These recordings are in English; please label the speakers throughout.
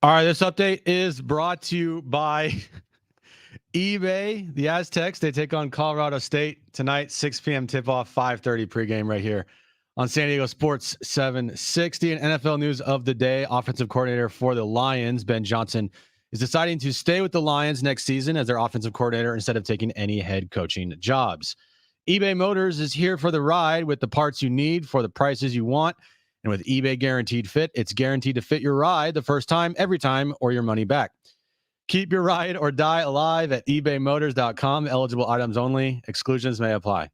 Speaker 1: All right, this update is brought to you by eBay. The Aztecs, they take on Colorado State tonight, 6 p.m. tip-off, 5:30 pregame right here on San Diego Sports 760. And NFL news of the day, offensive coordinator for the Lions, Ben Johnson, is deciding to stay with the Lions next season as their offensive coordinator instead of taking any head coaching jobs. eBay Motors is here for the ride with the parts you need for the prices you want. And with eBay Guaranteed Fit, it's guaranteed to fit your ride the first time, every time, or your money back. Keep your ride or die alive at ebaymotors.com. Eligible items only. Exclusions may apply.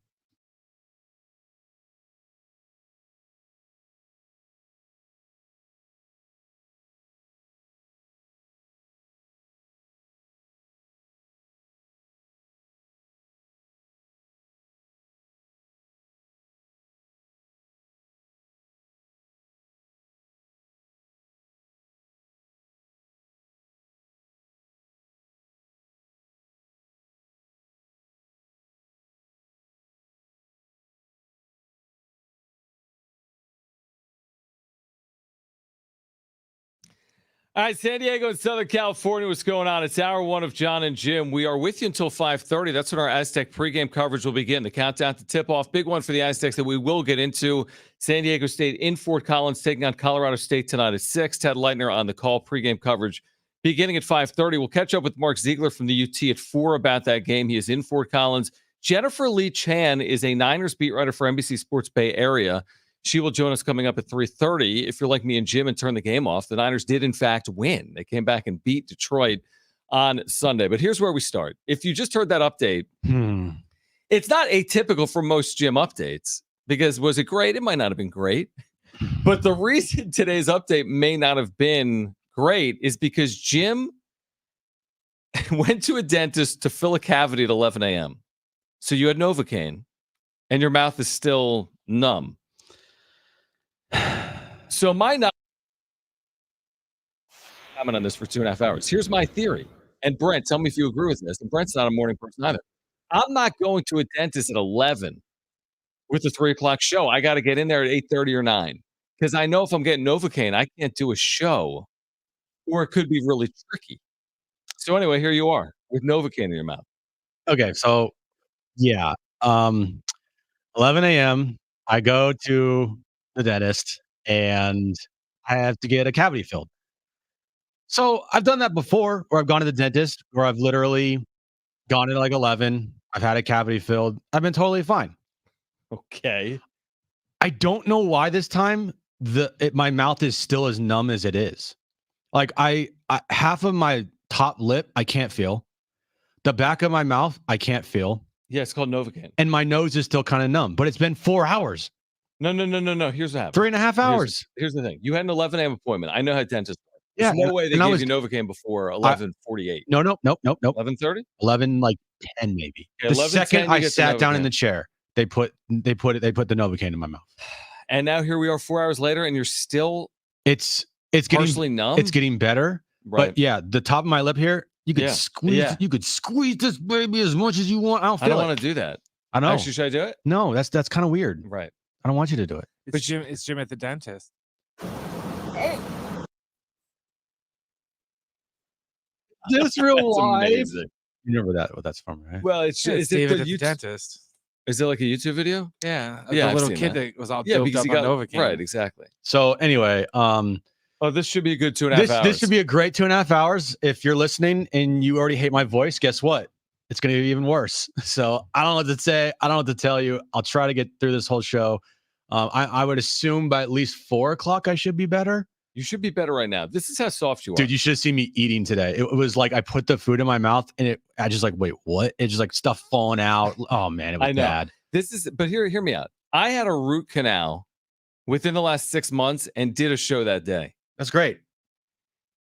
Speaker 2: All right, San Diego and Southern California, what's going on? It's hour one of Jon and Jim. We are with you until 5:30. That's when our Aztec pregame coverage will begin. The countdown to tip-off. Big one for the Aztecs that we will get into. San Diego State in Fort Collins taking on Colorado State tonight at 6. Ted Leitner on the call. Pregame coverage beginning at 5:30. We'll catch up with Mark Ziegler from the UT at 4 about that game. He is in Fort Collins. Jennifer Lee Chan is a Niners beat writer for NBC Sports Bay Area. She will join us coming up at 3:30. If you're like me and Jim and turn the game off, the Niners did, in fact, win. They came back and beat Detroit on Sunday. But here's where we start. If you just heard that update, it's not atypical for most Jim updates because was it great? It might not have been great. But the reason today's update may not have been great is because Jim went to a dentist to fill a cavity at 11 a.m. So you had Novocaine and your mouth is still numb. So my comment on this for 2.5 hours. Here's my theory. And Brent, tell me if you agree with this. And Brent's not a morning person either. I'm not going to a dentist at 11 with the 3 o'clock show. I got to get in there at 8:30 or 9 because I know if I'm getting Novocaine, I can't do a show or it could be really tricky. So anyway, here you are with Novocaine in your mouth.
Speaker 1: Okay, so yeah, 11 a.m. I go to the dentist and I have to get a cavity filled. So I've done that before, where I've gone to the dentist, where I've literally gone at like 11. I've had a cavity filled. I've been totally fine.
Speaker 2: Okay.
Speaker 1: I don't know why this time my mouth is still as numb as it is. Like I half of my top lip I can't feel. The back of my mouth I can't feel.
Speaker 2: Yeah, it's called Novocaine.
Speaker 1: And my nose is still kind of numb, but it's been 4 hours.
Speaker 2: No. Here's what happened.
Speaker 1: 3.5 hours.
Speaker 2: Here's the thing. You had an 11 a.m. appointment. I know how dentists work.
Speaker 1: Yeah,
Speaker 2: There's no way they gave you Novocaine before 11:48.
Speaker 1: Nope.
Speaker 2: 11:30?
Speaker 1: 11, like 10 maybe.
Speaker 2: Okay,
Speaker 1: the second I sat down in the chair, they put the Novocaine in my mouth.
Speaker 2: And now here we are 4 hours later, and you're still
Speaker 1: it's
Speaker 2: partially
Speaker 1: getting
Speaker 2: numb.
Speaker 1: It's getting better.
Speaker 2: Right.
Speaker 1: But yeah, the top of my lip here, you could squeeze this baby as much as you want. I don't
Speaker 2: want to do that.
Speaker 1: I know.
Speaker 2: Actually, should I do it?
Speaker 1: No, that's kind of weird.
Speaker 2: Right.
Speaker 1: I don't want you to do it.
Speaker 3: It's Jim at the dentist.
Speaker 1: This real life.
Speaker 2: Amazing.
Speaker 1: You know what that's from, right?
Speaker 2: Well, it's
Speaker 3: David
Speaker 2: it
Speaker 3: at the dentist.
Speaker 2: Is it like a YouTube video?
Speaker 3: Yeah,
Speaker 2: Yeah,
Speaker 3: the
Speaker 2: I've
Speaker 3: little
Speaker 2: seen
Speaker 3: kid
Speaker 2: that.
Speaker 3: was all
Speaker 2: Yeah,
Speaker 3: doped
Speaker 2: because
Speaker 3: up
Speaker 2: he
Speaker 3: on
Speaker 2: got
Speaker 3: Novocaine.
Speaker 2: right, exactly.
Speaker 1: So anyway,
Speaker 2: oh, this should be a good 2.5 hours.
Speaker 1: This should be a great 2.5 hours. If you're listening and you already hate my voice, guess what? It's going to be even worse. So I don't know what to say. I don't know what to tell you. I'll try to get through this whole show. I would assume by at least 4 o'clock I should be better.
Speaker 2: You should be better right now. This is how soft you are.
Speaker 1: Dude, you should have seen me eating today. It was like I put the food in my mouth and I just like, wait, what? It's just like stuff falling out. Oh man, it was bad.
Speaker 2: But hear me out. I had a root canal within the last 6 months and did a show that day.
Speaker 1: That's great.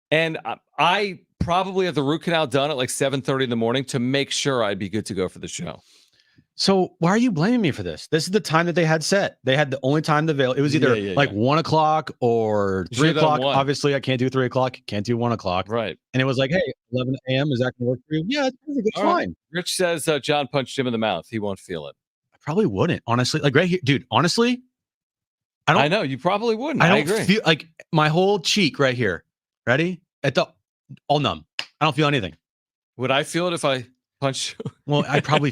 Speaker 2: And I probably had the root canal done at like 7:30 in the morning to make sure I'd be good to go for the show.
Speaker 1: So why are you blaming me for this? This is the time that they had set. They had the only time available. It was either 1 o'clock or 3 o'clock. Obviously, I can't do 3 o'clock. Can't do 1 o'clock.
Speaker 2: Right.
Speaker 1: And it was like, hey, 11 a.m. Is that going to work for you? Yeah, it's fine. Right.
Speaker 2: Rich says John punched him in the mouth. He won't feel it.
Speaker 1: I probably wouldn't, honestly. Like right here, dude. Honestly,
Speaker 2: I know you probably wouldn't.
Speaker 1: I don't
Speaker 2: agree.
Speaker 1: feel like my whole cheek right here. Ready? at the all numb. I don't feel anything.
Speaker 2: Would I feel it if I punch you?
Speaker 1: Well, you'd probably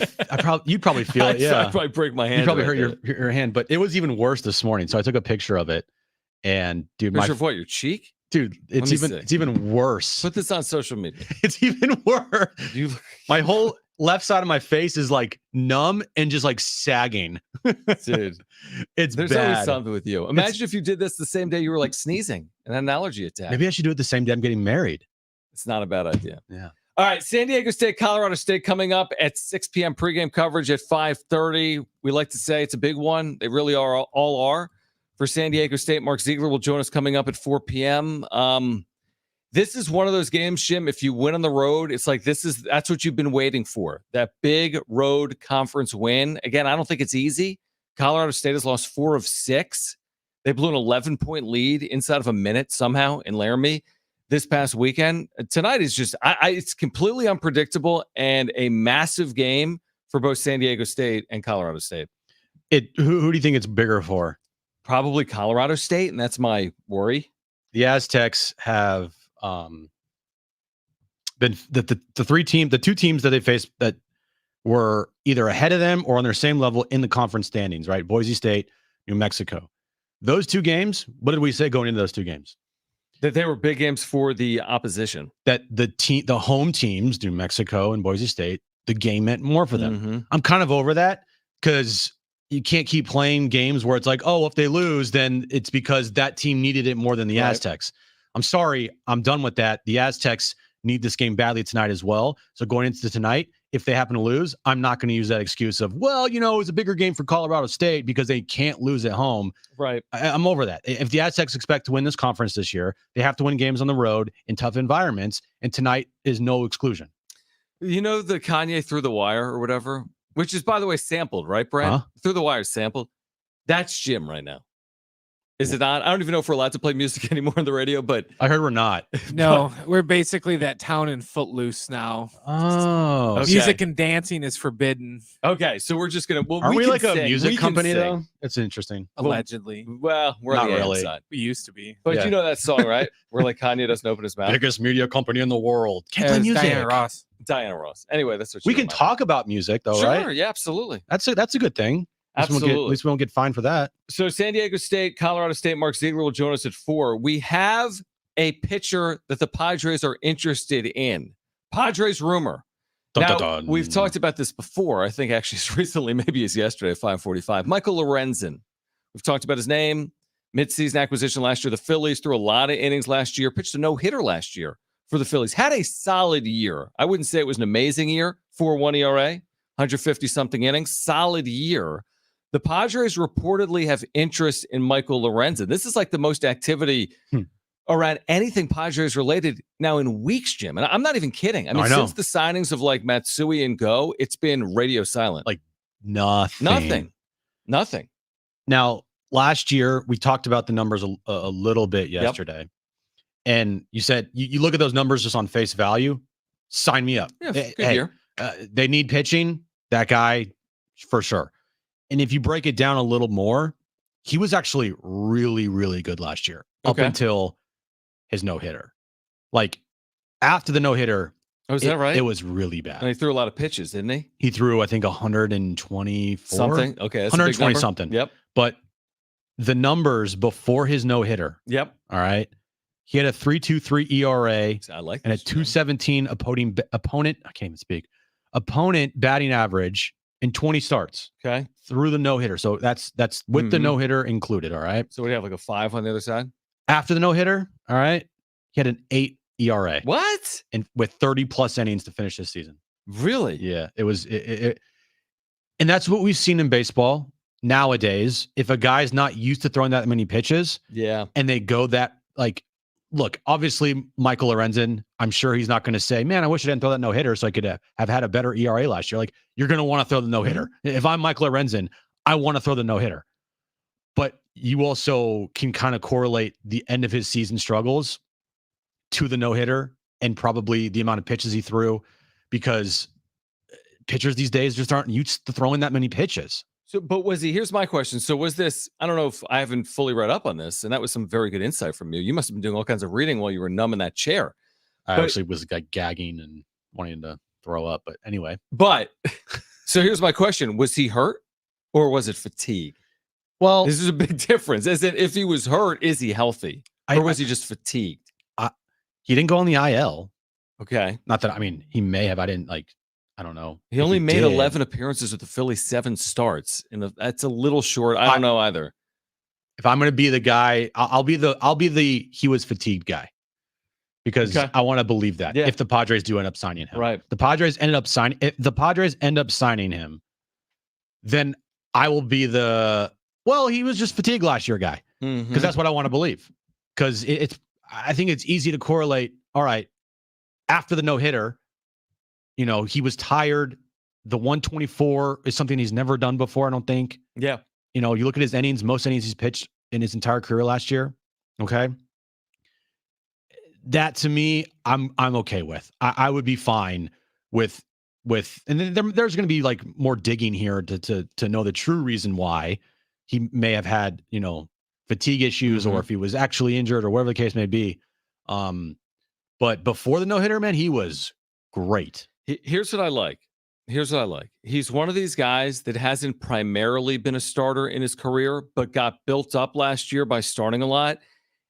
Speaker 1: feel it. Yeah,
Speaker 2: I'd probably break my hand.
Speaker 1: You probably
Speaker 2: right
Speaker 1: hurt your hand, but it was even worse this morning. So I took a picture of it, and dude,
Speaker 2: picture of what? Your cheek?
Speaker 1: Dude, it's even worse.
Speaker 2: Put this on social media.
Speaker 1: It's even worse. My whole left side of my face is like numb and just like sagging.
Speaker 2: Dude,
Speaker 1: there's
Speaker 2: always something with you. Imagine if you did this the same day you were like sneezing and had an allergy attack.
Speaker 1: Maybe I should do it the same day I'm getting married.
Speaker 2: It's not a bad idea.
Speaker 1: Yeah.
Speaker 2: All right, San Diego State, Colorado State coming up at 6 p.m. pregame coverage at 5:30. We like to say it's a big one. They really all are. For San Diego State, Mark Ziegler will join us coming up at 4 p.m. This is one of those games, Jim, if you win on the road, it's like that's what you've been waiting for, that big road conference win. Again, I don't think it's easy. Colorado State has lost 4 of 6. They blew an 11-point lead inside of a minute somehow in Laramie this past weekend. Tonight is just, it's completely unpredictable and a massive game for both San Diego State and Colorado State.
Speaker 1: Who do you think it's bigger for?
Speaker 2: Probably Colorado State, and that's my worry.
Speaker 1: The Aztecs have been the two teams that they faced that were either ahead of them or on their same level in the conference standings, right? Boise State, New Mexico. Those 2 games, what did we say going into those 2 games?
Speaker 2: That they were big games for the opposition.
Speaker 1: That the home teams, New Mexico and Boise State, the game meant more for them.
Speaker 2: Mm-hmm.
Speaker 1: I'm kind of over that because you can't keep playing games where it's like, oh, if they lose, then it's because that team needed it more than the Aztecs. I'm sorry. I'm done with that. The Aztecs need this game badly tonight as well. So going into tonight, if they happen to lose, I'm not going to use that excuse of, well, it was a bigger game for Colorado State because they can't lose at home.
Speaker 2: Right.
Speaker 1: I'm over that. If the Aztecs expect to win this conference this year, they have to win games on the road in tough environments. And tonight is no exclusion.
Speaker 2: The Kanye Through the Wire or whatever, which is, by the way, sampled, right, Brent?
Speaker 1: Huh?
Speaker 2: Through the Wire sampled. That's Jim right now. Is it not? I don't even know if we're allowed to play music anymore on the radio, but
Speaker 1: I heard we're not.
Speaker 3: No, we're basically that town in Footloose now.
Speaker 1: Oh,
Speaker 2: Okay.
Speaker 3: Music and dancing is forbidden.
Speaker 2: Okay, so we're just gonna. Well,
Speaker 1: Are we
Speaker 2: can
Speaker 1: like a
Speaker 2: sing.
Speaker 1: music
Speaker 2: We can
Speaker 1: company
Speaker 2: sing.
Speaker 1: though? It's interesting.
Speaker 3: Allegedly.
Speaker 2: Well, we're
Speaker 1: Not
Speaker 2: on the AM
Speaker 1: really.
Speaker 2: side.
Speaker 3: We used to be.
Speaker 2: But
Speaker 1: Yeah.
Speaker 2: you know that song, right? Where like Kanye doesn't open his mouth.
Speaker 1: Biggest media company in the world. Can't
Speaker 3: It
Speaker 1: play
Speaker 3: was
Speaker 1: music.
Speaker 3: Diana Ross.
Speaker 2: Diana Ross. Anyway, that's what
Speaker 1: We
Speaker 2: you
Speaker 1: can
Speaker 2: remind me.
Speaker 1: talk about music though,
Speaker 2: Sure,
Speaker 1: right?
Speaker 2: yeah, absolutely.
Speaker 1: That's a good thing. At
Speaker 2: Absolutely.
Speaker 1: least we won't get fined for that.
Speaker 2: So San Diego State, Colorado State, Mark Ziegler will join us at 4. We have a pitcher that the Padres are interested in. Padres rumor.
Speaker 1: Dun,
Speaker 2: Now,
Speaker 1: dun, dun.
Speaker 2: we've talked about this before. I think actually as recently, maybe as yesterday at 5:45. Michael Lorenzen. We've talked about his name. Midseason acquisition last year. The Phillies threw a lot of innings last year. Pitched a no-hitter last year for the Phillies. Had a solid year. I wouldn't say it was an amazing year. 4.1 ERA, 150-something innings. Solid year. The Padres reportedly have interest in Michael Lorenzen. This is like the most activity around anything Padres related now in weeks, Jim. And I'm not even kidding. I mean, since the signings of like Matsui and Go, it's been radio silent.
Speaker 1: Like nothing.
Speaker 2: Nothing.
Speaker 1: Now, last year, we talked about the numbers a little bit yesterday. And you said, you look at those numbers just on face value, sign me up.
Speaker 2: Yeah, good year.
Speaker 1: They need pitching. That guy, for sure. And if you break it down a little more, he was actually really, really good last year up until his no-hitter. Like, after the no-hitter,
Speaker 2: is that right?
Speaker 1: It was really bad.
Speaker 2: And he threw a lot of pitches, didn't he?
Speaker 1: He threw, I think, 124.
Speaker 2: Something. Okay, that's
Speaker 1: 120 something.
Speaker 2: Yep.
Speaker 1: But the numbers before his no-hitter.
Speaker 2: Yep.
Speaker 1: All right. He had a 3.23 ERA.
Speaker 2: I like
Speaker 1: and a
Speaker 2: this,
Speaker 1: 2.17 opponent. I can't even speak. Opponent batting average in 20 starts.
Speaker 2: Okay.
Speaker 1: Through the no-hitter. So that's with the no-hitter included. All right.
Speaker 2: So we have like a 5 on the other side.
Speaker 1: After the no-hitter, all right, he had an 8 ERA.
Speaker 2: What?
Speaker 1: And with 30 plus innings to finish this season.
Speaker 2: Really?
Speaker 1: Yeah. It was and that's what we've seen in baseball nowadays. If a guy's not used to throwing that many pitches, and they go that, like, look, obviously Michael Lorenzen, I'm sure he's not going to say, man, I wish I didn't throw that no-hitter so I could have had a better ERA last year. Like, you're going to want to throw the no-hitter. If I'm Michael Lorenzen, I want to throw the no-hitter. But you also can kind of correlate the end of his season struggles to the no-hitter and probably the amount of pitches he threw, because pitchers these days just aren't used to throwing that many pitches.
Speaker 2: So, but here's my question. So was this, I don't know if I haven't fully read up on this, and that was some very good insight from you. You must have been doing all kinds of reading while you were numb in that chair.
Speaker 1: I actually was like gagging and wanting to throw up. But anyway.
Speaker 2: But so here's my question. Was he hurt or was it fatigue?
Speaker 1: Well,
Speaker 2: this is a big difference. As in, if he was hurt, is he healthy? Or was he just fatigued?
Speaker 1: He didn't go on the IL.
Speaker 2: Okay.
Speaker 1: Not that, I mean, he may have. I don't know.
Speaker 2: He only made 11 appearances with the Phillies, 7 starts. That's a little short. I don't know either.
Speaker 1: If I'm going to be the guy, I'll be the he was fatigued guy. Because I want to believe that if the Padres do end up signing him.
Speaker 2: Right.
Speaker 1: If the Padres end up signing him, then I will be he was just fatigued last year guy. Because that's what I want to believe. Because I think it's easy to correlate. All right. After the no-hitter, he was tired. The 124 is something he's never done before, I don't think.
Speaker 2: Yeah.
Speaker 1: You look at his innings, most innings he's pitched in his entire career last year. Okay. That to me, I'm okay with. I would be fine with, and then there's going to be like more digging here to know the true reason why he may have had, fatigue issues or if he was actually injured or whatever the case may be. But before the no-hitter, man, he was great.
Speaker 2: Here's what I like. He's one of these guys that hasn't primarily been a starter in his career, but got built up last year by starting a lot.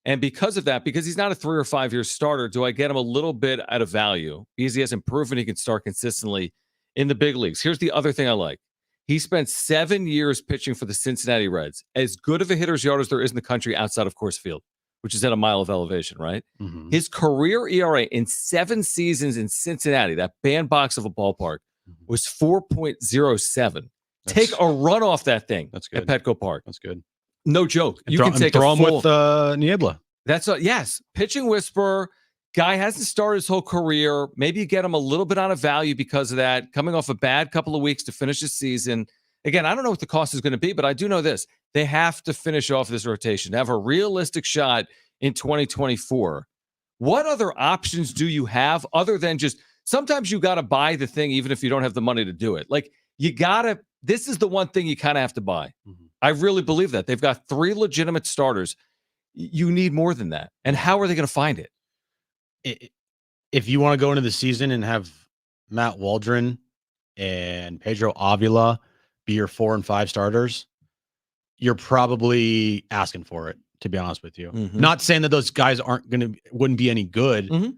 Speaker 2: And because of that, because he's not a 3 or 5 year starter, do I get him a little bit out of value? Because he hasn't proven he can start consistently in the big leagues. Here's the other thing I like. He spent 7 years pitching for the Cincinnati Reds, as good of a hitter's yard as there is in the country outside of Coors Field, which is at a mile of elevation, right? His career ERA in 7 seasons in Cincinnati, that bandbox of a ballpark, was 4.07. Take a run off that thing at Petco Park.
Speaker 1: That's good.
Speaker 2: No joke. You can take
Speaker 1: throw him with Niebla.
Speaker 2: That's yes. Pitching whisperer. Guy hasn't started his whole career. Maybe you get him a little bit out of value because of that. Coming off a bad couple of weeks to finish the season. Again, I don't know what the cost is going to be, but I do know this. They have to finish off this rotation, have a realistic shot in 2024. What other options do you have other than just sometimes you got to buy the thing even if you don't have the money to do it? Like this is the one thing you kind of have to buy. I really believe that. They've got 3 legitimate starters. You need more than that. And how are they going to find it?
Speaker 1: If you want to go into the season and have Matt Waldron and Pedro Avila be your 4 and 5 starters, you're probably asking for it, to be honest with you. Not saying that those guys wouldn't be any good,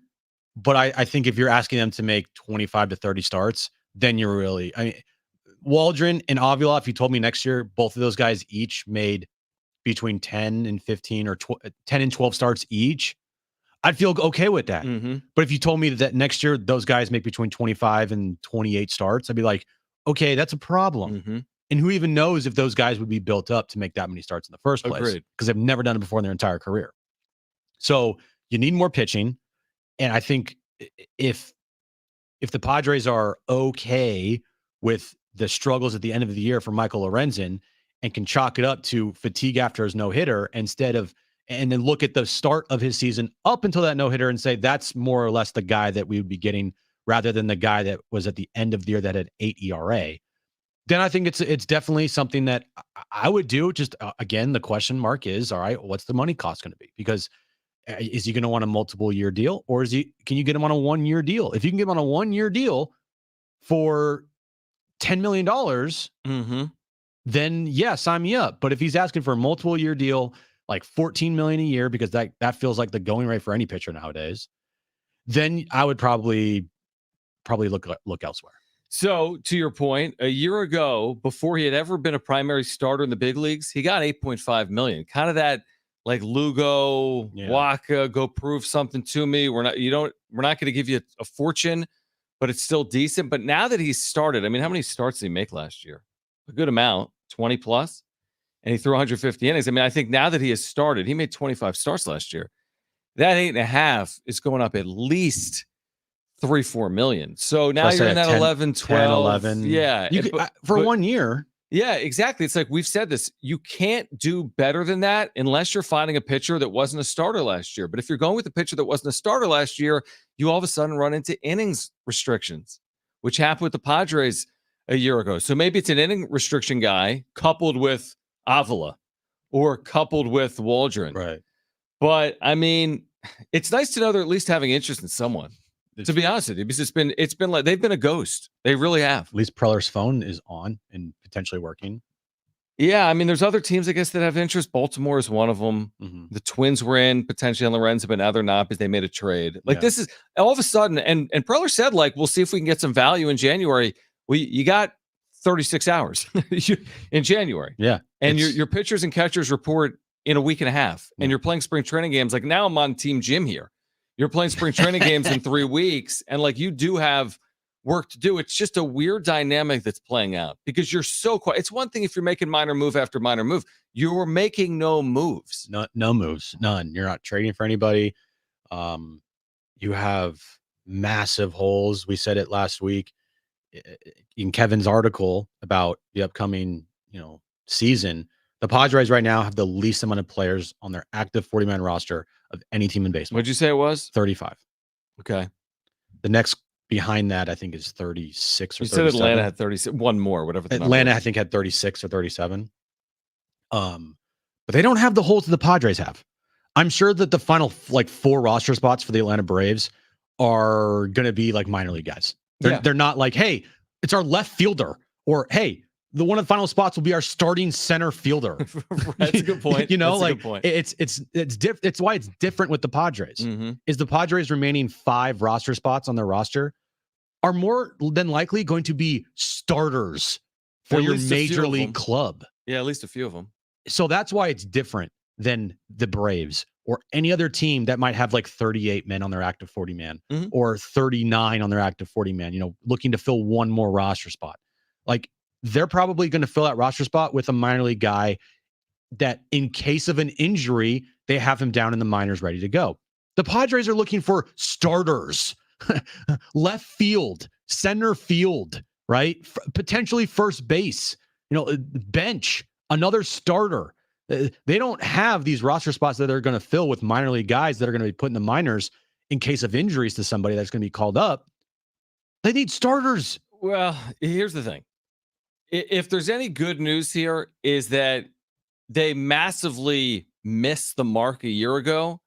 Speaker 1: but I think if you're asking them to make 25 to 30 starts, then you're really, Waldron and Avila, if you told me next year, both of those guys each made between 10 and 15 or 10 and 12 starts each, I'd feel okay with that. But if you told me that next year those guys make between 25 and 28 starts, I'd be like, okay, that's a problem. And who even knows if those guys would be built up to make that many starts in the first place? Because they've never done it before in their entire career. So you need more pitching. And I think if the Padres are okay with the struggles at the end of the year for Michael Lorenzen and can chalk it up to fatigue after his no-hitter and then look at the start of his season up until that no-hitter and say that's more or less the guy that we would be getting rather than the guy that was at the end of the year that had 8 ERA, then I think it's definitely something that I would do. Just again, the question mark is, all right, what's the money cost going to be? Because is he going to want a multiple year deal or can you get him on a 1-year deal? If you can get him on a 1-year deal for $10 million, then yeah, sign me up. But if he's asking for a multiple year deal, like $14 million a year, because that feels like the going rate for any pitcher nowadays, then I would probably look elsewhere.
Speaker 2: So to your point, a year ago, before he had ever been a primary starter in the big leagues, he got $8.5 million. Kind of that like Lugo, Waka, go prove something to me. We're not going to give you a fortune, but it's still decent. But now that he's started, I mean, how many starts did he make last year? A good amount, 20 plus. And he threw 150 innings. I mean, I think now that he has started, he made 25 starts last year. That 8.5 is going up at least 3-4 million. So now you're in that 11, 12. 10,
Speaker 1: 11.
Speaker 2: Yeah.
Speaker 1: For 1 year.
Speaker 2: Yeah, exactly. It's like we've said this. You can't do better than that unless you're finding a pitcher that wasn't a starter last year. But if you're going with a pitcher that wasn't a starter last year, you all of a sudden run into innings restrictions, which happened with the Padres a year ago. So maybe it's an inning restriction guy coupled with Avila or coupled with Waldron.
Speaker 1: Right.
Speaker 2: But I mean, it's nice to know they're at least having interest in someone. To be honest with you, because it's been like they've been a ghost. They really have.
Speaker 1: At least Preller's phone is on and potentially working.
Speaker 2: Yeah, I mean, there's other teams, I guess, that have interest. Baltimore is one of them.
Speaker 1: Mm-hmm.
Speaker 2: The Twins were in potentially on Lorenzen, but now they're not because they made a trade. Like
Speaker 1: Yeah.
Speaker 2: this is all of a sudden, and Preller said, like, we'll see if we can get some value in January. You got 36 hours in January.
Speaker 1: Yeah.
Speaker 2: And your pitchers and catchers report in a week and a half. And you're playing spring training games. Like now I'm on Team Jim here. You're playing spring training games in 3 weeks. And like you do have work to do. It's just a weird dynamic that's playing out because you're so quiet. It's one thing if you're making minor move after minor move. You're making no moves.
Speaker 1: No moves. None. You're not trading for anybody. You have massive holes. We said it last week in Kevin's article about the upcoming, season. The Padres right now have the least amount of players on their active 40-man roster of any team in baseball.
Speaker 2: What'd you say it was?
Speaker 1: 35.
Speaker 2: Okay.
Speaker 1: The next behind that, I think, is 36 or 37.
Speaker 2: You said Atlanta had 36. One more, whatever.
Speaker 1: Atlanta, I think, had 36 or 37. But they don't have the holes that the Padres have. I'm sure that the final 4 roster spots for the Atlanta Braves are going to be like minor league guys. They're not like, hey, it's our left fielder, or hey, one of the final spots will be our starting center fielder.
Speaker 2: That's a good point.
Speaker 1: That's
Speaker 2: a good point.
Speaker 1: It's why it's different with the Padres.
Speaker 2: Mm-hmm.
Speaker 1: Is the Padres remaining 5 roster spots on their roster are more than likely going to be starters for your major league club.
Speaker 2: Yeah, at least a few of them.
Speaker 1: So that's why it's different than the Braves or any other team that might have like 38 men on their active 40-man or 39 on their active 40-man, looking to fill one more roster spot. Like they're probably going to fill that roster spot with a minor league guy that in case of an injury, they have him down in the minors ready to go. The Padres are looking for starters, left field, center field, right? Potentially first base, bench, another starter. They don't have these roster spots that they're going to fill with minor league guys that are going to be put in the minors in case of injuries to somebody that's going to be called up. They need starters.
Speaker 2: Well, here's the thing. If there's any good news here is that they massively missed the mark a year ago.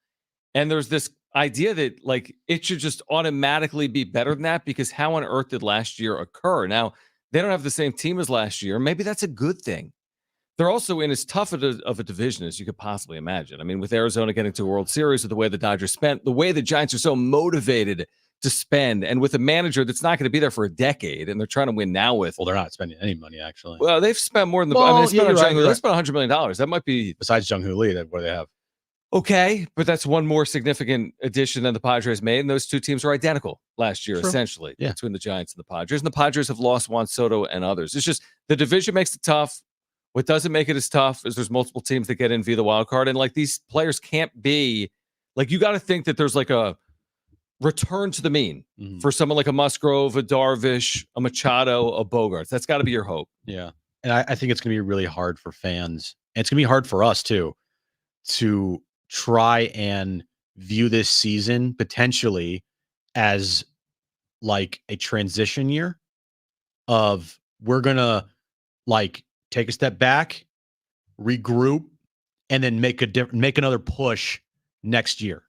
Speaker 2: And there's this idea that like it should just automatically be better than that because how on earth did last year occur? Now, they don't have the same team as last year. Maybe that's a good thing. They're also in as tough of a division as you could possibly imagine. I mean, with Arizona getting to a World Series, with the way the Dodgers spent, the way the Giants are so motivated to spend, and with a manager that's not going to be there for a decade, and they're trying to win now with.
Speaker 1: Well, they're not spending any money, actually.
Speaker 2: Well, they've spent more than the.
Speaker 1: Well,
Speaker 2: they spent
Speaker 1: right.
Speaker 2: $100 million. That might be
Speaker 1: besides Jung-Hoo Lee. What do they have?
Speaker 2: Okay, but that's one more significant addition than the Padres made, and those two teams are identical last year, essentially, between the Giants and the Padres. And the Padres have lost Juan Soto and others. It's just the division makes it tough. What doesn't make it as tough is there's multiple teams that get in via the wild card, and like these players can't be like you got to think that there's like a return to the mean for someone like a Musgrove, a Darvish, a Machado, a Bogarts. That's got to be your hope.
Speaker 1: Yeah, and I think it's going to be really hard for fans, and it's going to be hard for us too, to try and view this season potentially as like a transition year of we're gonna like take a step back, regroup, and then make another push next year.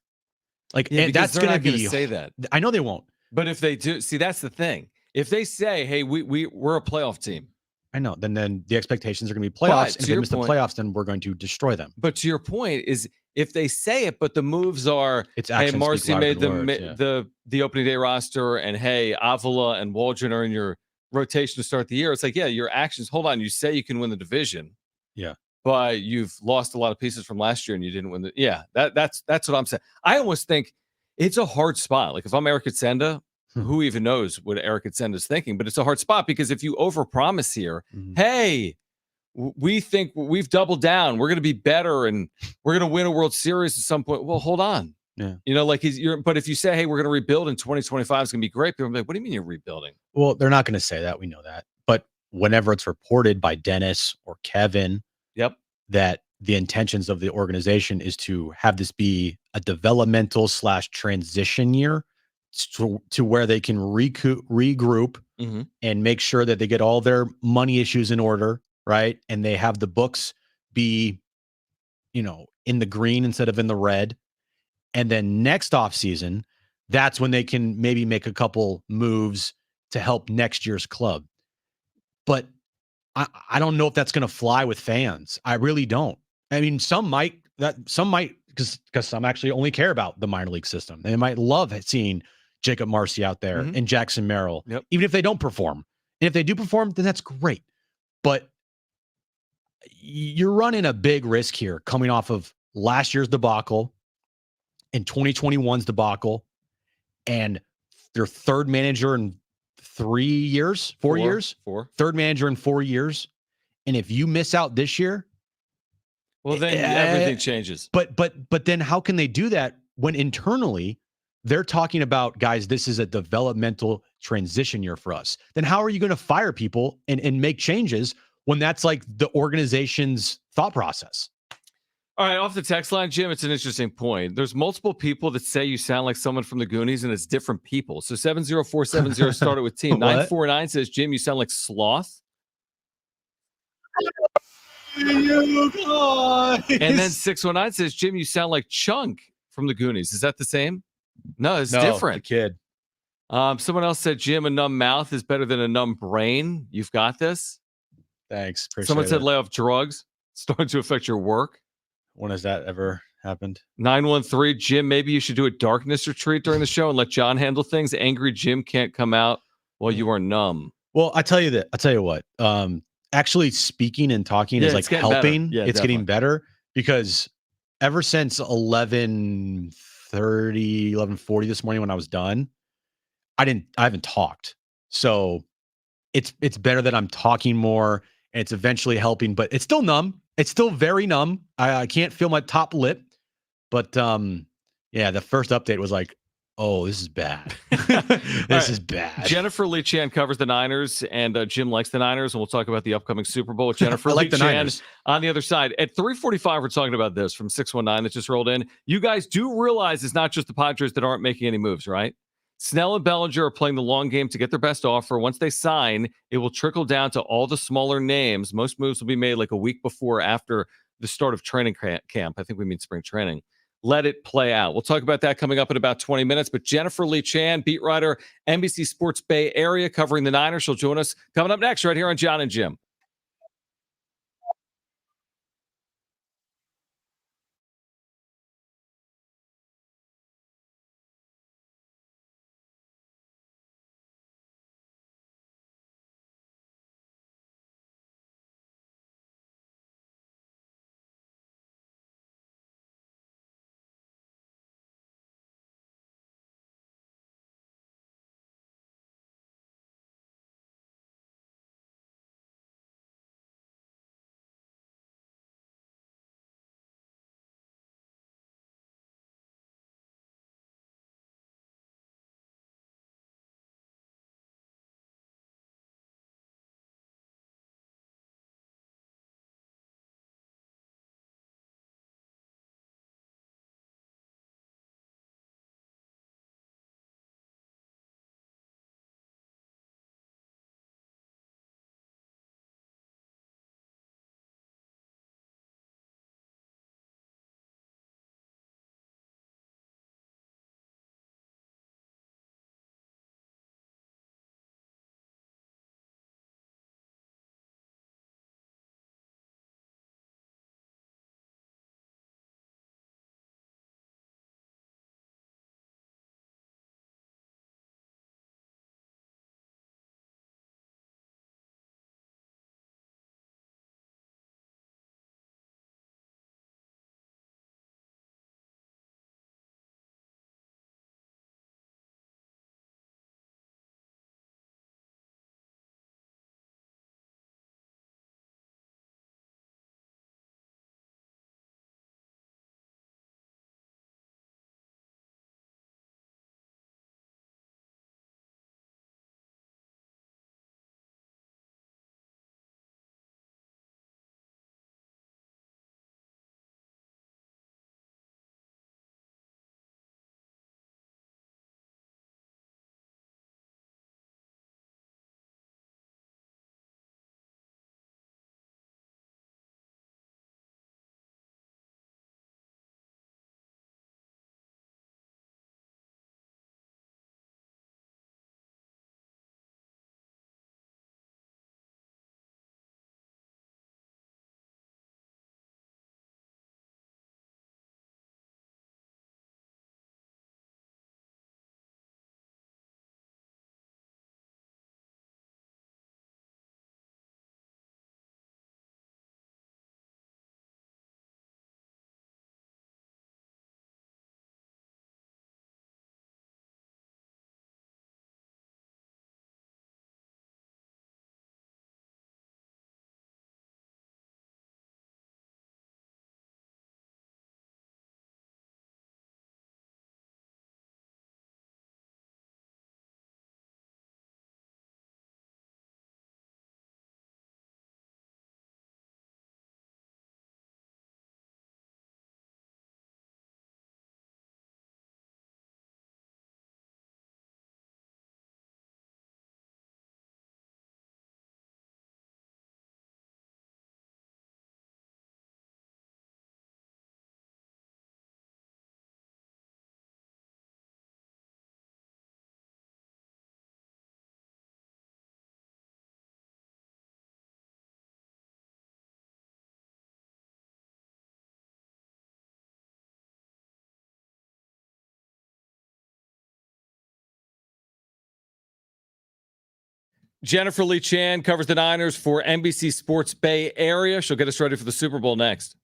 Speaker 1: Like that's going to be
Speaker 2: say that.
Speaker 1: I know they won't.
Speaker 2: But if they do, see, that's the thing. If they say, "Hey, we're a playoff team,"
Speaker 1: I know. Then the expectations are going to be playoffs, and if they miss the playoffs, then we're going to destroy them.
Speaker 2: But to your point is, if they say it, but the moves are, "Hey, Marcy made the opening day roster," and "Hey, Avila and Waldron are in your rotation to start the year." It's like, yeah, your actions. Hold on, you say you can win the division, but you've lost a lot of pieces from last year, and you didn't win the. Yeah, that's what I'm saying. I almost think it's a hard spot. Like if I'm Eric Etzenda, who even knows what Eric Etzenda is thinking? But it's a hard spot because if you overpromise here, hey, we think we've doubled down, we're going to be better, and we're going to win a World Series at some point. Well, hold on.
Speaker 1: Yeah.
Speaker 2: But if you say, hey, we're going to rebuild in 2025, it's going to be great. People are like, what do you mean you're rebuilding?
Speaker 1: Well, they're not going to say that. We know that. But whenever it's reported by Dennis or Kevin, that the intentions of the organization is to have this be a developmental / transition year to where they can regroup and make sure that they get all their money issues in order, right? And they have the books be, in the green instead of in the red. And then next offseason, that's when they can maybe make a couple moves to help next year's club. But I don't know if that's going to fly with fans. I really don't. I mean, some might because some actually only care about the minor league system. They might love seeing Jacob Marcy out there and Jackson Merrill, even if they don't perform. And if they do perform, then that's great. But you're running a big risk here coming off of last year's debacle and 2021's debacle and their third manager in 4 years. Third manager in 4 years. And if you miss out this year,
Speaker 2: well, then everything changes.
Speaker 1: But then how can they do that when internally they're talking about, guys, this is a developmental transition year for us? Then how are you going to fire people and make changes when that's like the organization's thought process?
Speaker 2: All right, off the text line, Jim, it's an interesting point. There's multiple people that say you sound like someone from the Goonies, and it's different people. So 70470 started with team. 949 says, Jim, you sound like Sloth. And then 619 says, Jim, you sound like Chunk from the Goonies. Is that the same? No, it's different.
Speaker 1: The kid.
Speaker 2: Someone else said, Jim, a numb mouth is better than a numb brain. You've got this.
Speaker 1: Thanks.
Speaker 2: Someone said, lay off drugs. Starting to affect your work.
Speaker 1: When has that ever happened?
Speaker 2: 913, Jim, maybe you should do a darkness retreat during the show and let John handle things. Angry Jim can't come out while you are numb.
Speaker 1: Well, I tell you what. Actually speaking and talking is like helping.
Speaker 2: Yeah,
Speaker 1: it's getting better because ever since 11:40 this morning when I was done, I haven't talked. So it's better that I'm talking more and it's eventually helping, but it's still numb. It's still very numb. I can't feel my top lip, but yeah, the first update was like, oh, this is bad. This is bad.
Speaker 2: Jennifer Lee Chan covers the Niners, and Jim likes the Niners, and we'll talk about the upcoming Super Bowl with Jennifer
Speaker 1: like
Speaker 2: Lee
Speaker 1: the
Speaker 2: Chan
Speaker 1: Niners.
Speaker 2: on the other side. At 3:45, we're talking about this from 619 that just rolled in. You guys do realize it's not just the Padres that aren't making any moves, right? Snell and Bellinger are playing the long game to get their best offer. Once they sign, it will trickle down to all the smaller names. Most moves will be made like a week before or after the start of training camp. I think we mean spring training. Let it play out. We'll talk about that coming up in about 20 minutes. But Jennifer Lee Chan, beat writer, NBC Sports Bay Area, covering the Niners. She'll join us coming up next right here on Jon and Jim. Jennifer Lee Chan covers the Niners for NBC Sports Bay Area. She'll get us ready for the Super Bowl next.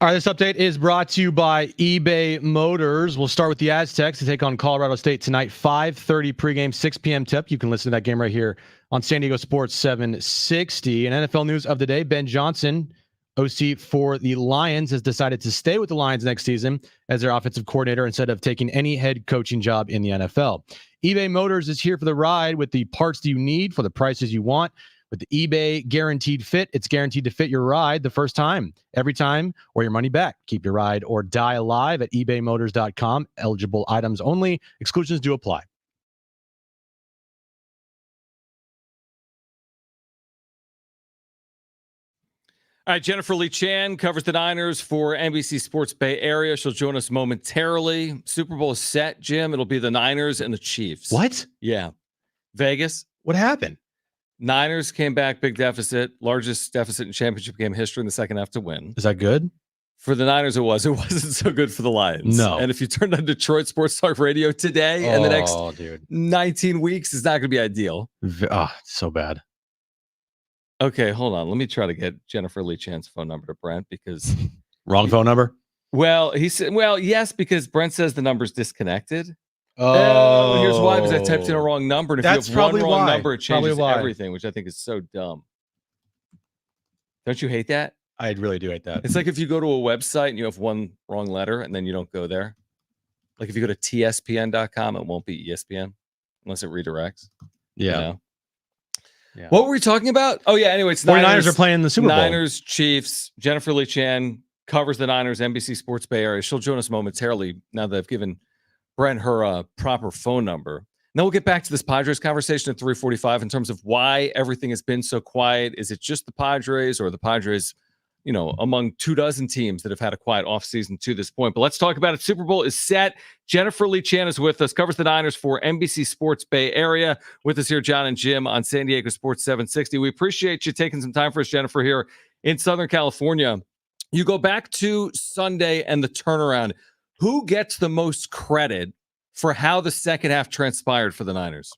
Speaker 1: All right, this update is brought to you by eBay Motors. We'll start with the Aztecs to take on Colorado State tonight, 5:30 pregame, 6 p.m. tip. You can listen to that game right here on San Diego Sports 760. And NFL news of the day, Ben Johnson, OC for the Lions, has decided to stay with the Lions next season as their offensive coordinator instead of taking any head coaching job in the NFL. eBay Motors is here for the ride with the parts that you need for the prices you want. With the eBay Guaranteed Fit, it's guaranteed to fit your ride the first time, every time, or your money back. Keep your ride or die alive at ebaymotors.com. Eligible items only. Exclusions do apply.
Speaker 2: All right, Jennifer Lee Chan covers the Niners for NBC Sports Bay Area. She'll join us momentarily. Super Bowl is set, Jim. It'll be the Niners and the Chiefs.
Speaker 1: What?
Speaker 2: Yeah. Vegas.
Speaker 1: What happened?
Speaker 2: Niners came back, big deficit, largest deficit in championship game history in the second half to win.
Speaker 1: Is that good?
Speaker 2: For the Niners, it was. It wasn't so good for the Lions.
Speaker 1: No.
Speaker 2: And if you turn on Detroit Sports Talk Radio today and the next 19 weeks, it's not going to be ideal.
Speaker 1: So bad.
Speaker 2: Okay, hold on. Let me try to get Jennifer Lee Chan's phone number to Brent because
Speaker 1: Wrong phone number?
Speaker 2: Well, he said, yes, because Brent says the number's disconnected.
Speaker 1: Oh,
Speaker 2: here's why, because I typed in a wrong number. And if
Speaker 1: That's
Speaker 2: you have one
Speaker 1: probably
Speaker 2: wrong
Speaker 1: why.
Speaker 2: number, it changes everything, which I think is so dumb. Don't you hate that?
Speaker 1: I really do hate that.
Speaker 2: It's like if you go to a website and you have one wrong letter and then you don't go there. Like if you go to tspn.com, it won't be ESPN unless it redirects.
Speaker 1: Yeah.
Speaker 2: You know?
Speaker 1: Yeah.
Speaker 2: What were we talking about? Oh, yeah. Anyway, it's
Speaker 1: 49ers are playing the Super Bowl.
Speaker 2: Niners, Chiefs. Jennifer Lee Chan covers the Niners, NBC Sports Bay Area. She'll join us momentarily now that I've given Brent her proper phone number. And then we'll get back to this Padres conversation at 3:45 in terms of why everything has been so quiet. Is it just the Padres or the Padres, among 24 teams that have had a quiet offseason to this point? But let's talk about it. Super Bowl is set. Jennifer Lee Chan is with us, covers the Niners for NBC Sports Bay Area. With us here, Jon and Jim on San Diego Sports 760. We appreciate you taking some time for us, Jennifer, here in Southern California. You go back to Sunday and the turnaround. Who gets the most credit for how the second half transpired for the Niners?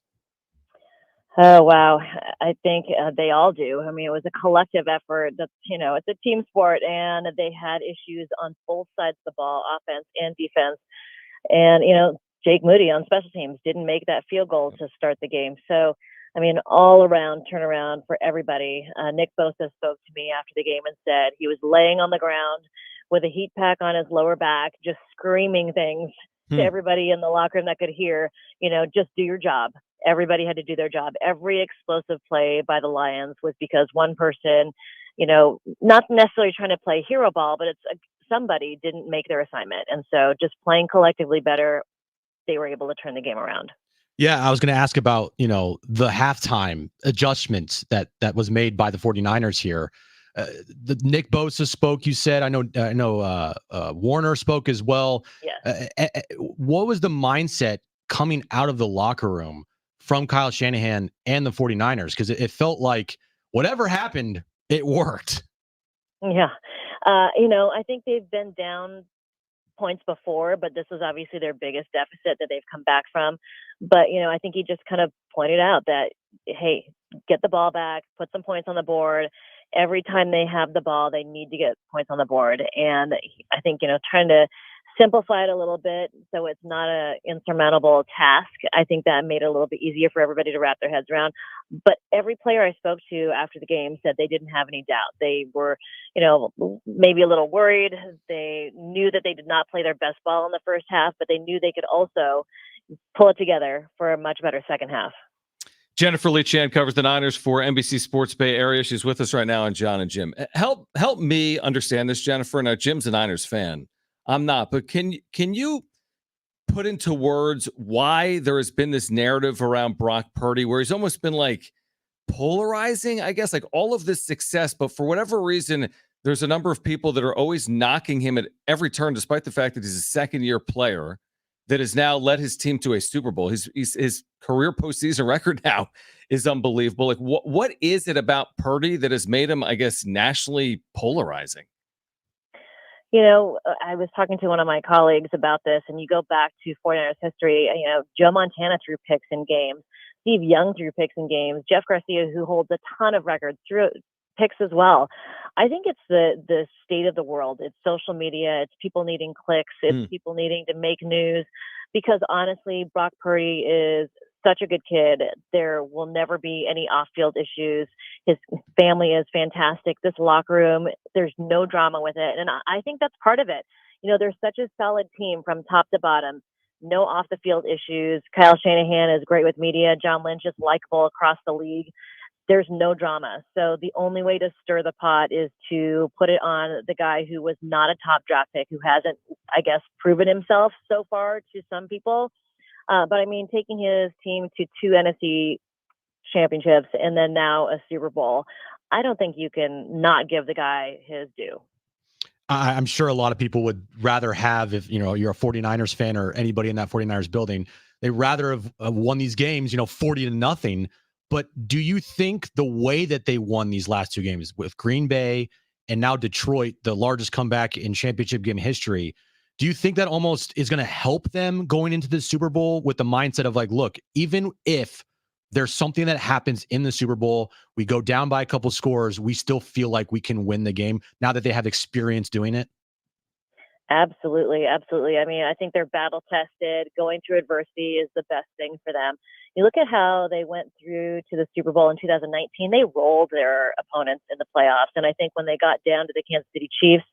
Speaker 4: Oh, wow. I think they all do. I mean, it was a collective effort. That's, it's a team sport, and they had issues on both sides of the ball, offense and defense. And, Jake Moody on special teams didn't make that field goal to start the game. So, I mean, all around turnaround for everybody. Nick Bosa spoke to me after the game and said he was laying on the ground with a heat pack on his lower back, just screaming things to everybody in the locker room that could hear, just do your job. Everybody had to do their job. Every explosive play by the Lions was because one person, not necessarily trying to play hero ball, but it's somebody didn't make their assignment. And so just playing collectively better, they were able to turn the game around.
Speaker 1: Yeah, I was going to ask about, the halftime adjustments that was made by the 49ers here. The Nick Bosa spoke, you said. I know Warner spoke as well.
Speaker 4: Yes.
Speaker 1: What was the mindset coming out of the locker room from Kyle Shanahan and the 49ers? Because it felt like whatever happened, it worked.
Speaker 4: Yeah. I think they've been down points before, but this was obviously their biggest deficit that they've come back from. But, I think he just kind of pointed out that, hey, get the ball back, put some points on the board. Every time they have the ball, they need to get points on the board. And I think, trying to simplify it a little bit so it's not an insurmountable task. I think that made it a little bit easier for everybody to wrap their heads around. But every player I spoke to after the game said they didn't have any doubt. They were, maybe a little worried. They knew that they did not play their best ball in the first half, but they knew they could also pull it together for a much better second half.
Speaker 2: Jennifer Lee Chan covers the Niners for NBC Sports Bay Area. She's with us right now on Jon and Jim. Help me understand this, Jennifer. Now, Jim's a Niners fan. I'm not, but can you put into words why there has been this narrative around Brock Purdy where he's almost been like polarizing, I guess, like all of this success, but for whatever reason, there's a number of people that are always knocking him at every turn, despite the fact that he's a second-year player that has now led his team to a Super Bowl. His career postseason record now is unbelievable. Like, what is it about Purdy that has made him, I guess, nationally polarizing?
Speaker 4: I was talking to one of my colleagues about this, and you go back to 49ers history, Joe Montana threw picks in games. Steve Young threw picks in games. Jeff Garcia, who holds a ton of records, threw picks as well. I think it's the state of the world. It's social media. It's people needing clicks. It's people needing to make news. Because honestly, Brock Purdy is such a good kid. There will never be any off-field issues. His family is fantastic. This locker room, there's no drama with it. And I think that's part of it. There's such a solid team from top to bottom. No off-the-field issues. Kyle Shanahan is great with media. John Lynch is likable across the league. There's no drama. So the only way to stir the pot is to put it on the guy who was not a top draft pick, who hasn't, I guess, proven himself so far to some people. But I mean, taking his team to 2 NFC championships and then now a Super Bowl, I don't think you can not give the guy his due.
Speaker 1: I'm sure a lot of people would rather have, if you're a 49ers fan or anybody in that 49ers building, they'd rather have won these games, 40-0. But do you think the way that they won these last 2 games with Green Bay and now Detroit, the largest comeback in championship game history, do you think that almost is going to help them going into the Super Bowl with the mindset of like, look, even if there's something that happens in the Super Bowl, we go down by a couple scores, we still feel like we can win the game now that they have experience doing it?
Speaker 4: Absolutely. Absolutely. I mean, I think they're battle tested. Going through adversity is the best thing for them. You look at how they went through to the Super Bowl in 2019, they rolled their opponents in the playoffs. And I think when they got down to the Kansas City Chiefs,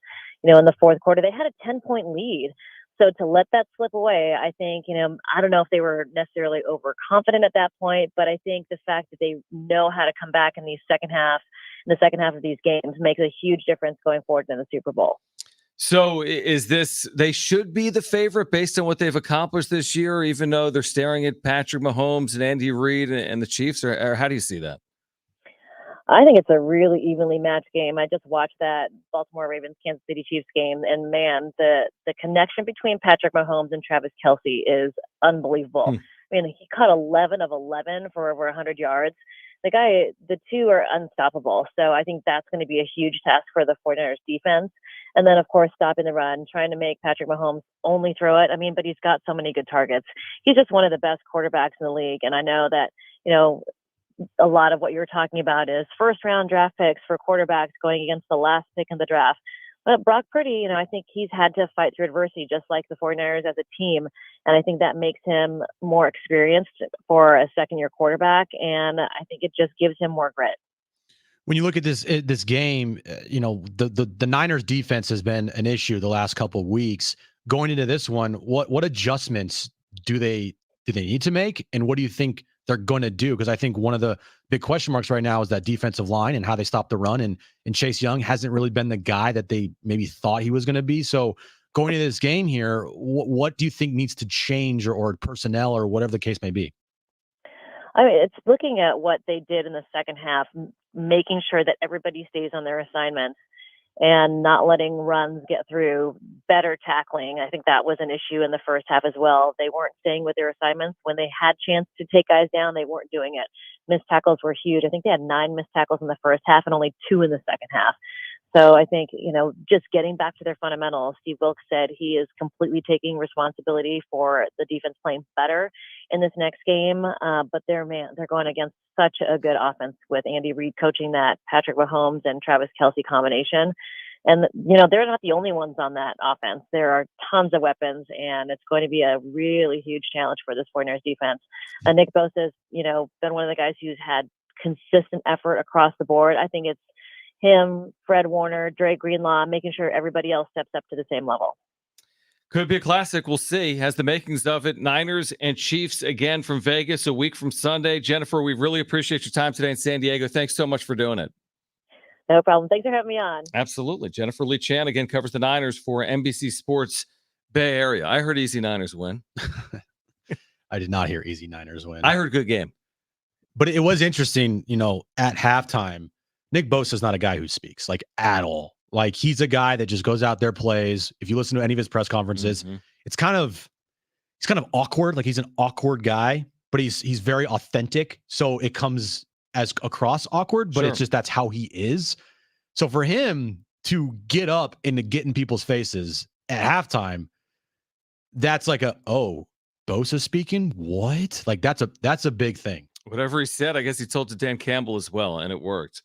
Speaker 4: in the fourth quarter, they had a 10-point lead. So to let that slip away, I think, I don't know if they were necessarily overconfident at that point, but I think the fact that they know how to come back in the second half of these games makes a huge difference going forward in the Super Bowl.
Speaker 2: So is this, they should be the favorite based on what they've accomplished this year, even though they're staring at Patrick Mahomes and Andy Reid and the Chiefs, or how do you see that?
Speaker 4: I think it's a really evenly matched game. I just watched that Baltimore Ravens Kansas City Chiefs game, and man, the connection between Patrick Mahomes and Travis Kelce is unbelievable. I mean, he caught 11 of 11 for over 100 yards. The two are unstoppable. So I think that's going to be a huge task for the 49ers defense. And then, of course, stopping the run, trying to make Patrick Mahomes only throw it. I mean, but he's got so many good targets. He's just one of the best quarterbacks in the league. And I know that, a lot of what you're talking about is first round draft picks for quarterbacks going against the last pick in the draft. But Brock Purdy, I think he's had to fight through adversity just like the 49ers as a team. And I think that makes him more experienced for a second-year quarterback. And I think it just gives him more grit.
Speaker 1: When you look at this game, the Niners defense has been an issue the last couple of weeks. Going into this one, what adjustments do they need to make, and what do you think they're going to do? Because I think one of the big question marks right now is that defensive line and how they stop the run, and Chase Young hasn't really been the guy that they maybe thought he was going to be. So going into this game here, what do you think needs to change, or personnel, or whatever the case may be?
Speaker 4: I mean, it's looking at what they did in the second half, making sure that everybody stays on their assignments and not letting runs get through, better tackling. I think that was an issue in the first half as well. They weren't staying with their assignments. When they had chance to take guys down, they weren't doing it. Missed tackles were huge. I think they had 9 missed tackles in the first half and only 2 in the second half. So I think, just getting back to their fundamentals. Steve Wilks said he is completely taking responsibility for the defense playing better in this next game. But they're going against such a good offense with Andy Reid coaching that Patrick Mahomes and Travis Kelce combination. And, they're not the only ones on that offense. There are tons of weapons, and it's going to be a really huge challenge for this 49ers defense. Nick Bosa has, been one of the guys who's had consistent effort across the board. I think it's him, Fred Warner, Dre Greenlaw, making sure everybody else steps up to the same level.
Speaker 2: Could be a classic. We'll see. Has the makings of it. Niners and Chiefs again from Vegas a week from Sunday. Jennifer, we really appreciate your time today in San Diego. Thanks so much for doing it.
Speaker 4: No problem. Thanks for having me on.
Speaker 2: Absolutely. Jennifer Lee Chan again covers the Niners for NBC Sports Bay Area. I heard easy Niners win.
Speaker 1: I did not hear easy Niners win.
Speaker 2: I heard good game.
Speaker 1: But it was interesting, at halftime, Nick Bosa is not a guy who speaks, like, at all. Like, he's a guy that just goes out there, plays. If you listen to any of his press conferences, he's kind of awkward. Like, he's an awkward guy, but he's very authentic. So it comes as across awkward, but it's just, that's how he is. So for him to get up and to get in people's faces at halftime, that's like Bosa speaking? What? Like, that's a big thing.
Speaker 2: Whatever he said, I guess he told to Dan Campbell as well, and it worked.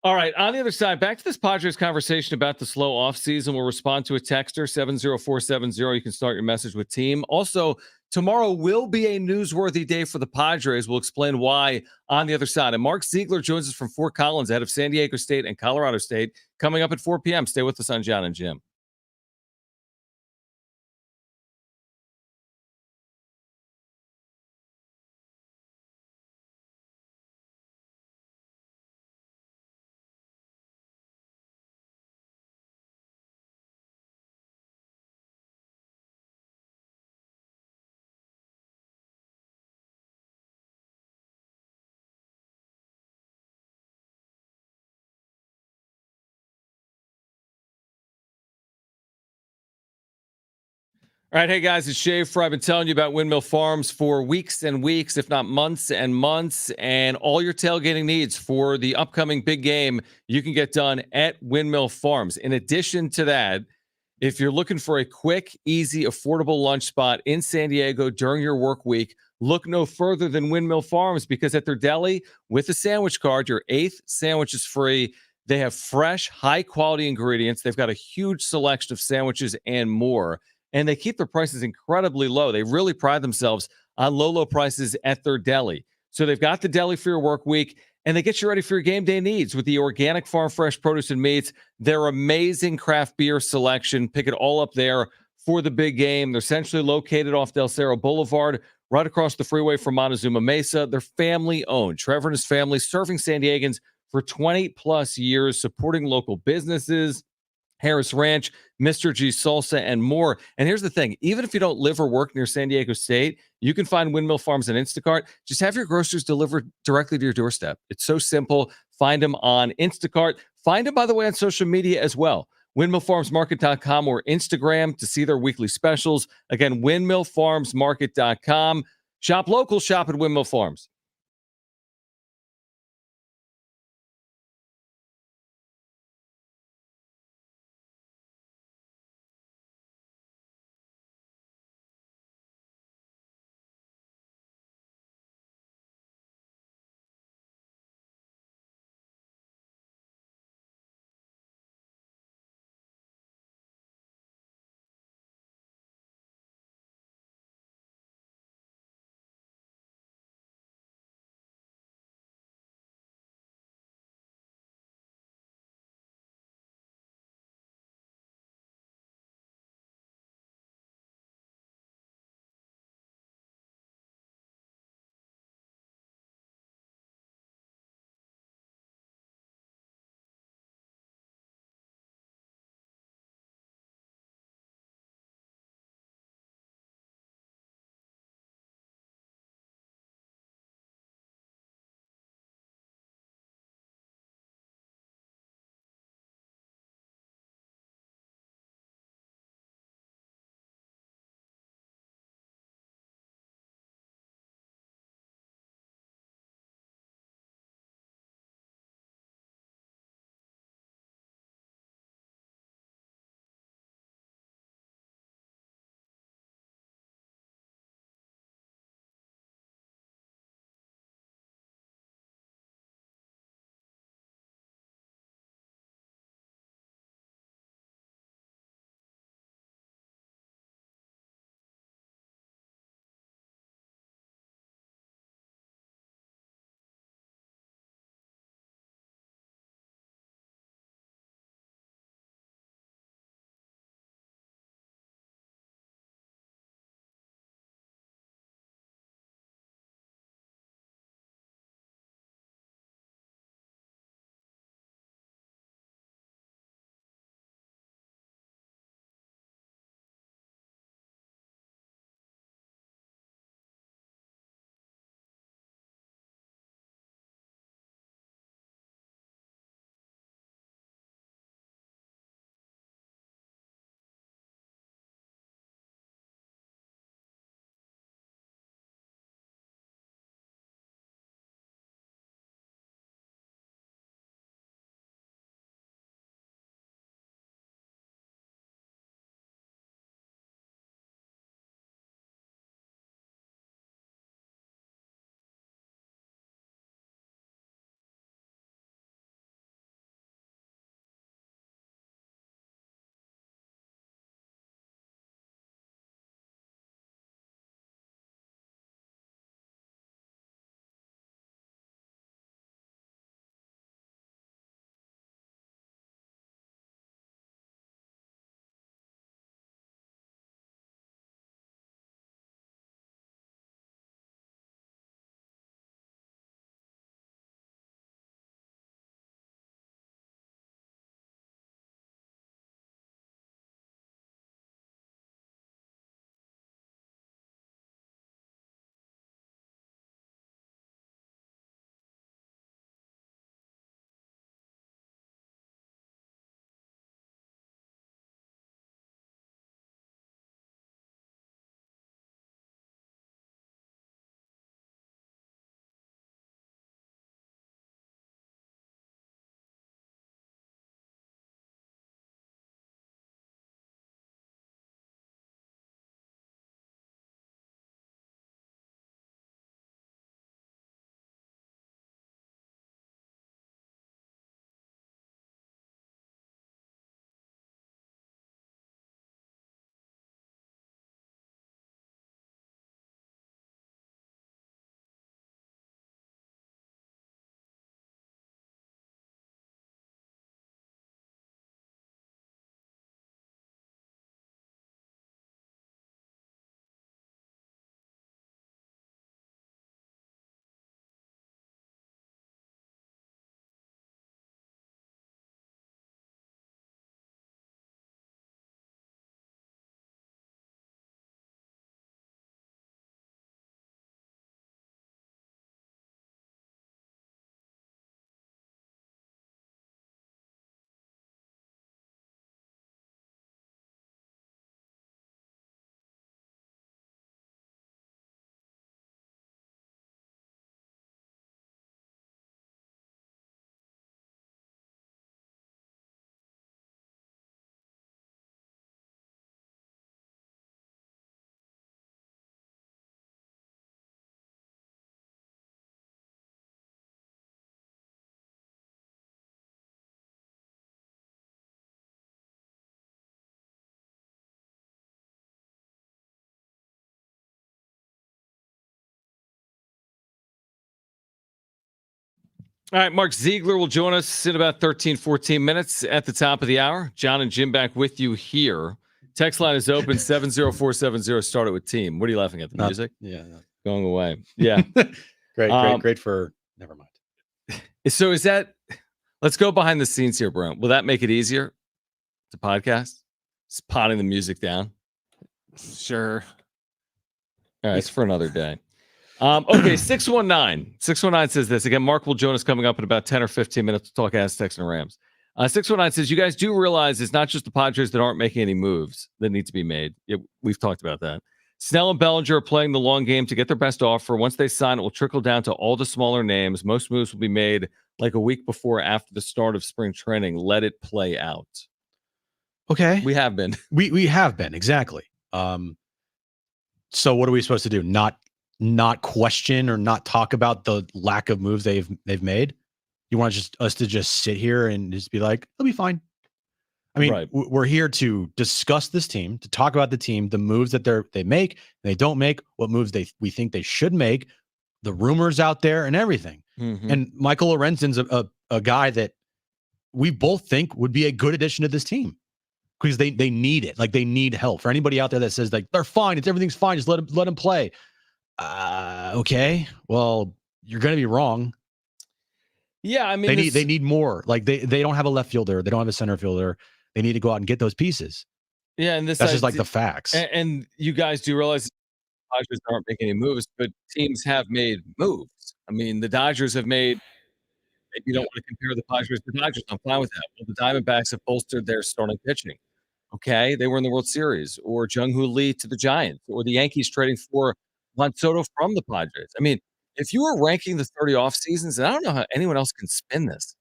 Speaker 2: All right, on the other side, back to this Padres conversation about the slow offseason. We'll respond to a texter, 70470. You can start your message with team. Also, tomorrow will be a newsworthy day for the Padres. We'll explain why on the other side. And Mark Ziegler joins us from Fort Collins, ahead of San Diego State and Colorado State, coming up at 4 p.m. Stay with us on Jon and Jim. All right, hey guys, it's Schaefer. I've been telling you about Windmill Farms for weeks and weeks, if not months and months, and all your tailgating needs for the upcoming big game, you can get done at Windmill Farms. In addition to that, if you're looking for a quick, easy, affordable lunch spot in San Diego during your work week, look no further than Windmill Farms, because at their deli, with a sandwich card, your 8th sandwich is free. They have fresh, high-quality ingredients. They've got a huge selection of sandwiches and more. And they keep their prices incredibly low. They really pride themselves on low prices at their deli. So they've got the deli for your work week, and they get you ready for your game day needs with the organic farm fresh produce and meats, their amazing craft beer selection. Pick it all up there for the big game. They're centrally located off Del Cerro Boulevard, right across the freeway from Montezuma Mesa. They're family-owned. Trevor and his family serving San Diegans for 20-plus years, supporting local businesses, Harris Ranch, Mr. G Salsa, and more. And here's the thing. Even if you don't live or work near San Diego State, you can find Windmill Farms on Instacart. Just have your groceries delivered directly to your doorstep. It's so simple. Find them on Instacart. Find them, by the way, on social media as well. WindmillFarmsMarket.com or Instagram to see their weekly specials. Again, WindmillFarmsMarket.com. Shop local. Shop at Windmill Farms. All right, Mark Ziegler will join us in about 13, 14 minutes at the top of the hour. Jon and Jim back with you here. Text line is open, 70470. Started with team. What are you laughing at? The music?
Speaker 1: Yeah.
Speaker 2: Going away. Yeah.
Speaker 1: Great for, never mind.
Speaker 2: So is that, let's go behind the scenes here, Brent. Will that make it easier to podcast? Just potting the music down?
Speaker 3: Sure.
Speaker 2: All right, it's for another day. Okay, 619 says this. Again, Mark will join us coming up in about 10 or 15 minutes to talk Aztecs and Rams. 619 says, you guys do realize it's not just the Padres that aren't making any moves that need to be made. Yeah, we've talked about that. Snell and Bellinger are playing the long game to get their best offer. Once they sign, it will trickle down to all the smaller names. Most moves will be made like a week before or after the start of spring training. Let it play out.
Speaker 1: Okay.
Speaker 2: We have been.
Speaker 1: We have been, exactly. So what are we supposed to do? Not question or not talk about the lack of moves they've made? You want us to just sit here and just be like, it'll be fine? I mean,
Speaker 2: Right.
Speaker 1: We're here to discuss this team, to talk about the team, the moves that they make, they don't make, what moves we think they should make, the rumors out there and everything.
Speaker 2: Mm-hmm.
Speaker 1: And Michael Lorenzen's a guy that we both think would be a good addition to this team because they need it. Like, they need help. For anybody out there that says like they're fine, everything's fine, just let them play. Okay, well, you're going to be wrong.
Speaker 2: Yeah, I mean,
Speaker 1: they need more. Like, they don't have a left fielder, they don't have a center fielder. They need to go out and get those pieces.
Speaker 2: Yeah, and
Speaker 1: that's just like the facts.
Speaker 2: And you guys do realize the Dodgers aren't making any moves, but teams have made moves. I mean, the Dodgers have made. Maybe you don't want to compare the Padres to the Dodgers. I'm fine with that. Well, the Diamondbacks have bolstered their starting pitching. Okay, they were in the World Series, or Jung-Hoo Lee to the Giants, or the Yankees trading for Juan Soto from the Padres. I mean, if you were ranking the 30 off seasons, and I don't know how anyone else can spin this,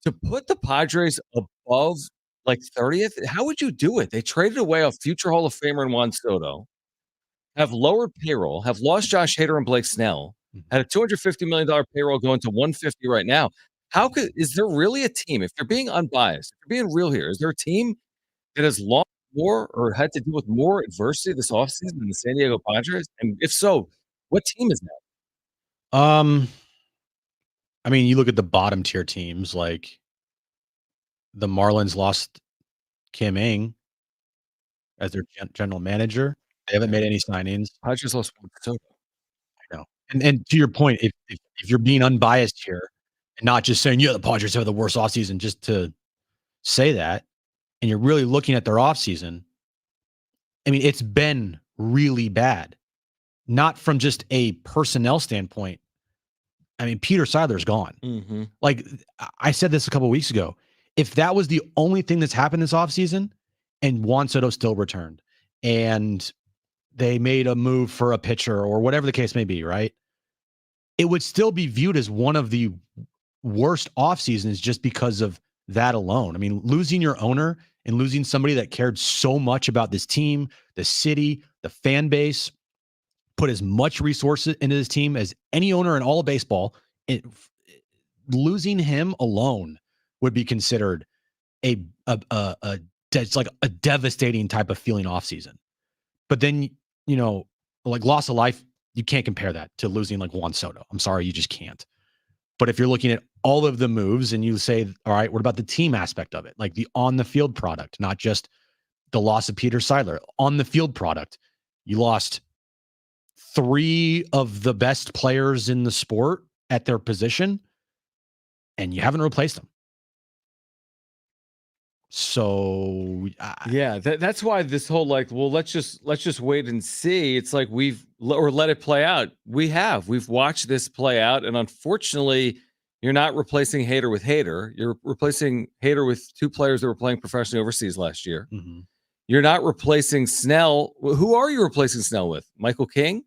Speaker 2: to put the Padres above like 30th, how would you do it? They traded away a future Hall of Famer in Juan Soto, have lowered payroll, have lost Josh Hader and Blake Snell, had a $250 million payroll going to 150 right now. Is there really a team, if you're being unbiased, if you're being real here, is there a team that has lost more or had to deal with more adversity this offseason than the San Diego Padres? And if so, what team is that?
Speaker 1: I mean, you look at the bottom tier teams, like the Marlins lost Kim Ng as their general manager. They haven't made any signings.
Speaker 2: Padres lost Juan Soto.
Speaker 1: I know. And to your point, if you're being unbiased here and not just saying, yeah, the Padres have the worst offseason, just to say that, and you're really looking at their offseason, I mean, it's been really bad. Not from just a personnel standpoint. I mean, Peter Seidler's gone.
Speaker 2: Mm-hmm.
Speaker 1: Like, I said this a couple of weeks ago. If that was the only thing that's happened this offseason and Juan Soto still returned and they made a move for a pitcher or whatever the case may be, right? It would still be viewed as one of the worst off seasons just because of that alone. I mean, losing your owner and losing somebody that cared so much about this team, the city, the fan base, put as much resources into this team as any owner in all of baseball. Losing him alone would be considered it's like a devastating type of feeling off season. But then, you know, like loss of life, you can't compare that to losing like Juan Soto. I'm sorry, you just can't. But if you're looking at all of the moves and you say, all right, what about the team aspect of it? Like the on the field product, not just the loss of Peter Seidler. On the field product, you lost 3 of the best players in the sport at their position, and you haven't replaced them. So
Speaker 2: yeah, that's why this whole like, well, let's just wait and see. It's like or let it play out. We've watched this play out, and unfortunately, you're not replacing Hader with Hader. You're replacing Hader with 2 players that were playing professionally overseas last year.
Speaker 1: Mm-hmm.
Speaker 2: You're not replacing Snell. Who are you replacing Snell with? Michael King?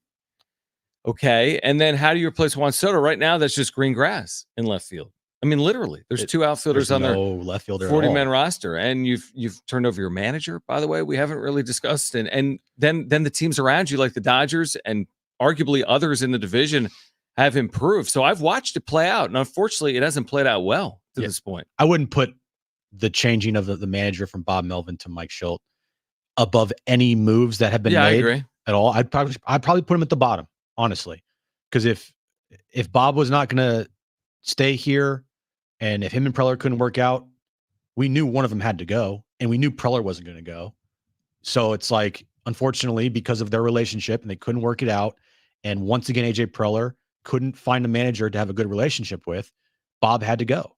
Speaker 2: Okay, and then how do you replace Juan Soto? Right now, that's just green grass in left field. I mean, literally, there's 2 outfielders on their
Speaker 1: left fielder
Speaker 2: 40-man roster, and you've turned over your manager. By the way, we haven't really discussed, and then the teams around you, like the Dodgers and arguably others in the division, have improved. So I've watched it play out, and unfortunately, it hasn't played out well to this point.
Speaker 1: I wouldn't put the changing of the manager from Bob Melvin to Mike Schilt above any moves that have been made.
Speaker 2: I agree.
Speaker 1: At all. I'd probably put him at the bottom, honestly, because if Bob was not going to stay here. And if him and Preller couldn't work out, we knew one of them had to go, and we knew Preller wasn't going to go. So it's like, unfortunately, because of their relationship and they couldn't work it out. And once again, AJ Preller couldn't find a manager to have a good relationship with. Bob had to go.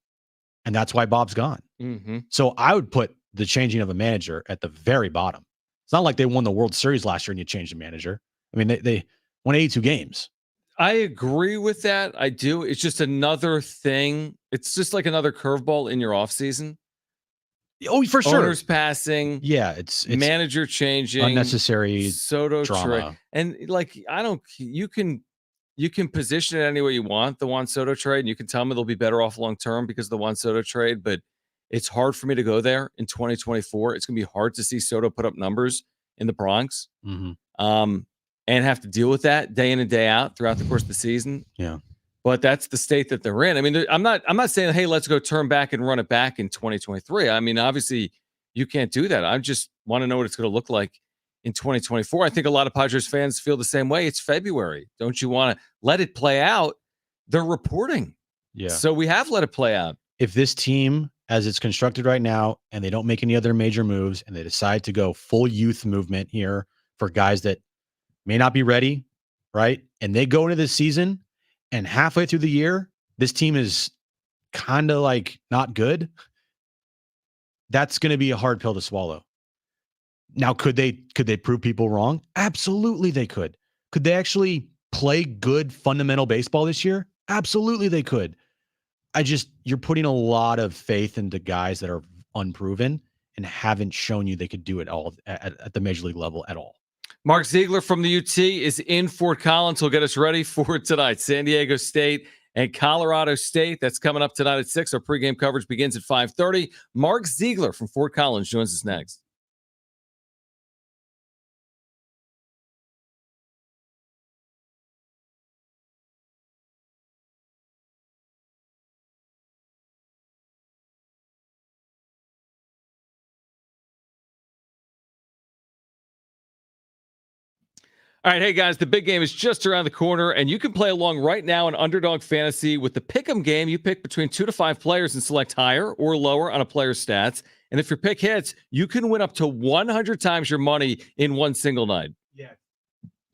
Speaker 1: And that's why Bob's gone.
Speaker 2: Mm-hmm.
Speaker 1: So I would put the changing of a manager at the very bottom. It's not like they won the World Series last year and you changed the manager. I mean, they won 82 games.
Speaker 2: I agree with that. I do. It's just another thing. It's just like another curveball in your offseason.
Speaker 1: Oh, for sure.
Speaker 2: Owners passing.
Speaker 1: Yeah, it's
Speaker 2: manager changing.
Speaker 1: Unnecessary
Speaker 2: Soto
Speaker 1: drama.
Speaker 2: trade. And like, you can position it any way you want, the Juan Soto trade, and you can tell me they'll be better off long term because of the Juan Soto trade, but it's hard for me to go there in 2024. It's going to be hard to see Soto put up numbers in the Bronx.
Speaker 1: Mm-hmm.
Speaker 2: And have to deal with that day in and day out throughout the course of the season.
Speaker 1: Yeah.
Speaker 2: But that's the state that they're in. I mean, I'm not saying, hey, let's go turn back and run it back in 2023. I mean, obviously you can't do that. I just want to know what it's going to look like in 2024. I think a lot of Padres fans feel the same way. It's February. Don't you want to let it play out? They're reporting.
Speaker 1: Yeah.
Speaker 2: So we have let it play out.
Speaker 1: If this team, as it's constructed right now, and they don't make any other major moves and they decide to go full youth movement here for guys that may not be ready, right? And they go into this season and halfway through the year, this team is kind of like not good. That's going to be a hard pill to swallow. Now, could they prove people wrong? Absolutely they could. Could they actually play good fundamental baseball this year? Absolutely they could. You're putting a lot of faith into guys that are unproven and haven't shown you they could do it all at the major league level at all.
Speaker 2: Mark Ziegler from the UT is in Fort Collins. He'll get us ready for tonight. San Diego State and Colorado State. That's coming up tonight at 6. Our pregame coverage begins at 5:30. Mark Ziegler from Fort Collins joins us next. All right, hey guys, the big game is just around the corner, and you can play along right now in Underdog Fantasy with the Pick'em game. You pick between 2 to 5 players and select higher or lower on a player's stats. And if your pick hits, you can win up to 100 times your money in one single night.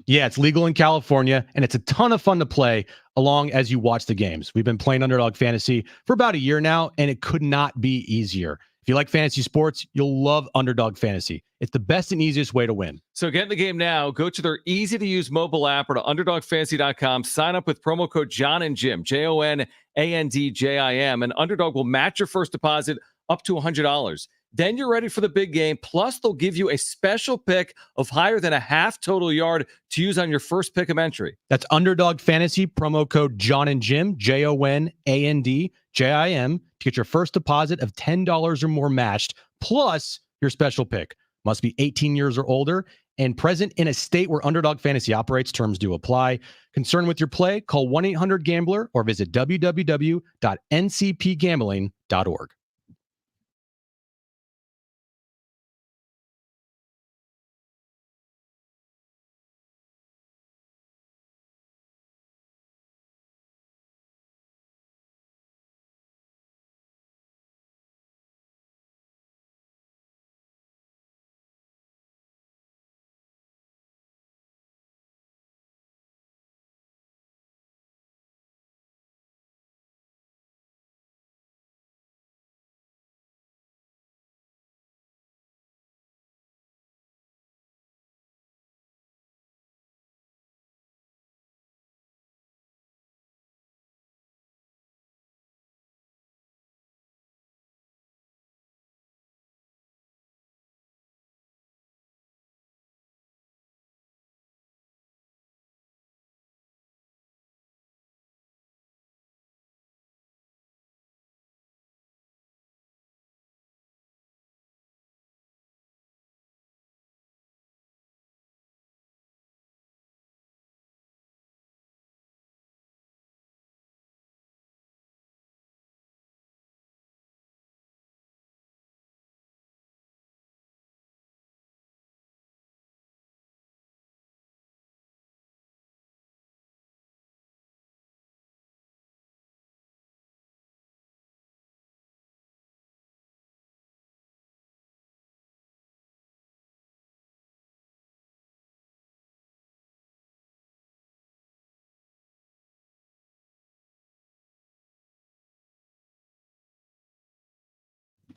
Speaker 1: Yeah, it's legal in California, and it's a ton of fun to play along as you watch the games. We've been playing Underdog Fantasy for about a year now, and it could not be easier. If you like fantasy sports, you'll love Underdog Fantasy. It's the best and easiest way to win.
Speaker 2: So get in the game now. Go to their easy-to-use mobile app or to UnderdogFantasy.com. Sign up with promo code Jon and Jim, JONANDJIM, and Underdog will match your first deposit up to $100. Then you're ready for the big game. Plus, they'll give you a special pick of higher than a half total yard to use on your first pick of entry.
Speaker 1: That's Underdog Fantasy, promo code Jon and Jim, JONANDJIM, to get your first deposit of $10 or more matched, plus your special pick. Must be 18 years or older and present in a state where Underdog Fantasy operates. Terms do apply. Concerned with your play? Call 1-800-GAMBLER or visit www.ncpgambling.org.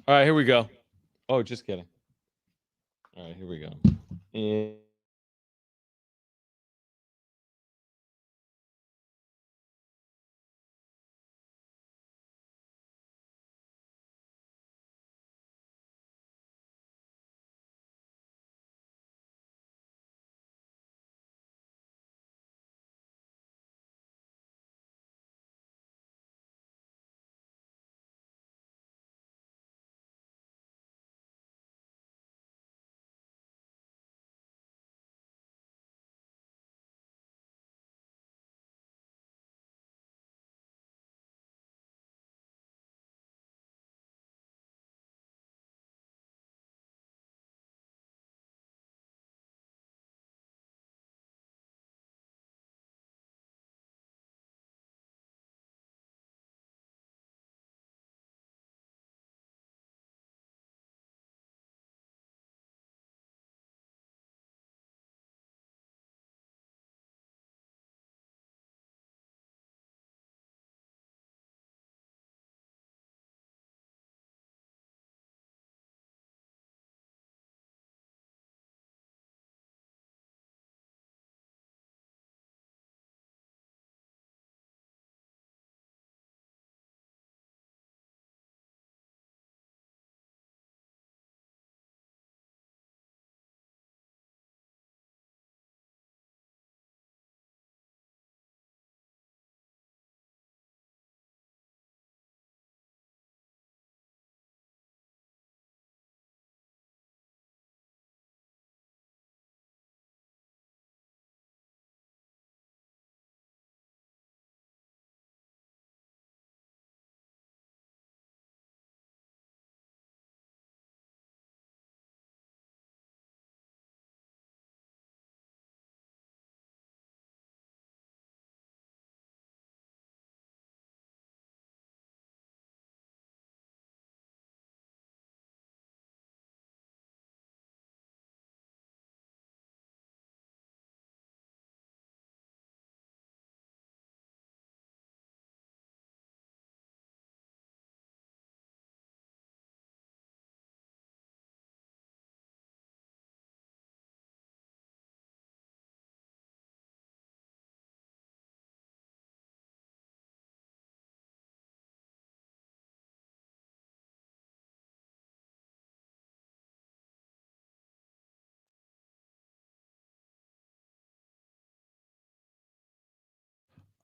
Speaker 2: All right, here we go. Oh, just kidding. All right, here we go. And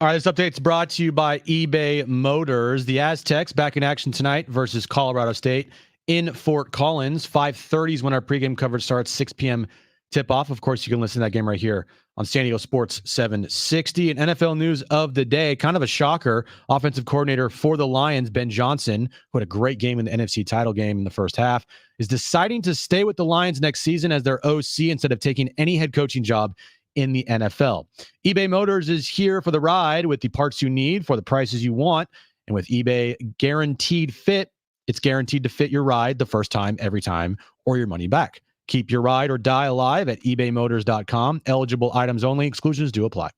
Speaker 1: All right, this update's brought to you by eBay Motors. The Aztecs back in action tonight versus Colorado State in Fort Collins. 5:30 is when our pregame coverage starts. 6 p.m. tip-off. Of course, you can listen to that game right here on San Diego Sports 760. And NFL news of the day, kind of a shocker. Offensive coordinator for the Lions, Ben Johnson, who had a great game in the NFC title game in the first half, is deciding to stay with the Lions next season as their OC instead of taking any head coaching job in the NFL. eBay Motors is here for the ride with the parts you need for the prices you want. And with eBay Guaranteed Fit, it's guaranteed to fit your ride the first time, every time, or your money back. Keep your ride or die alive at ebaymotors.com. Eligible items only. Exclusions do apply.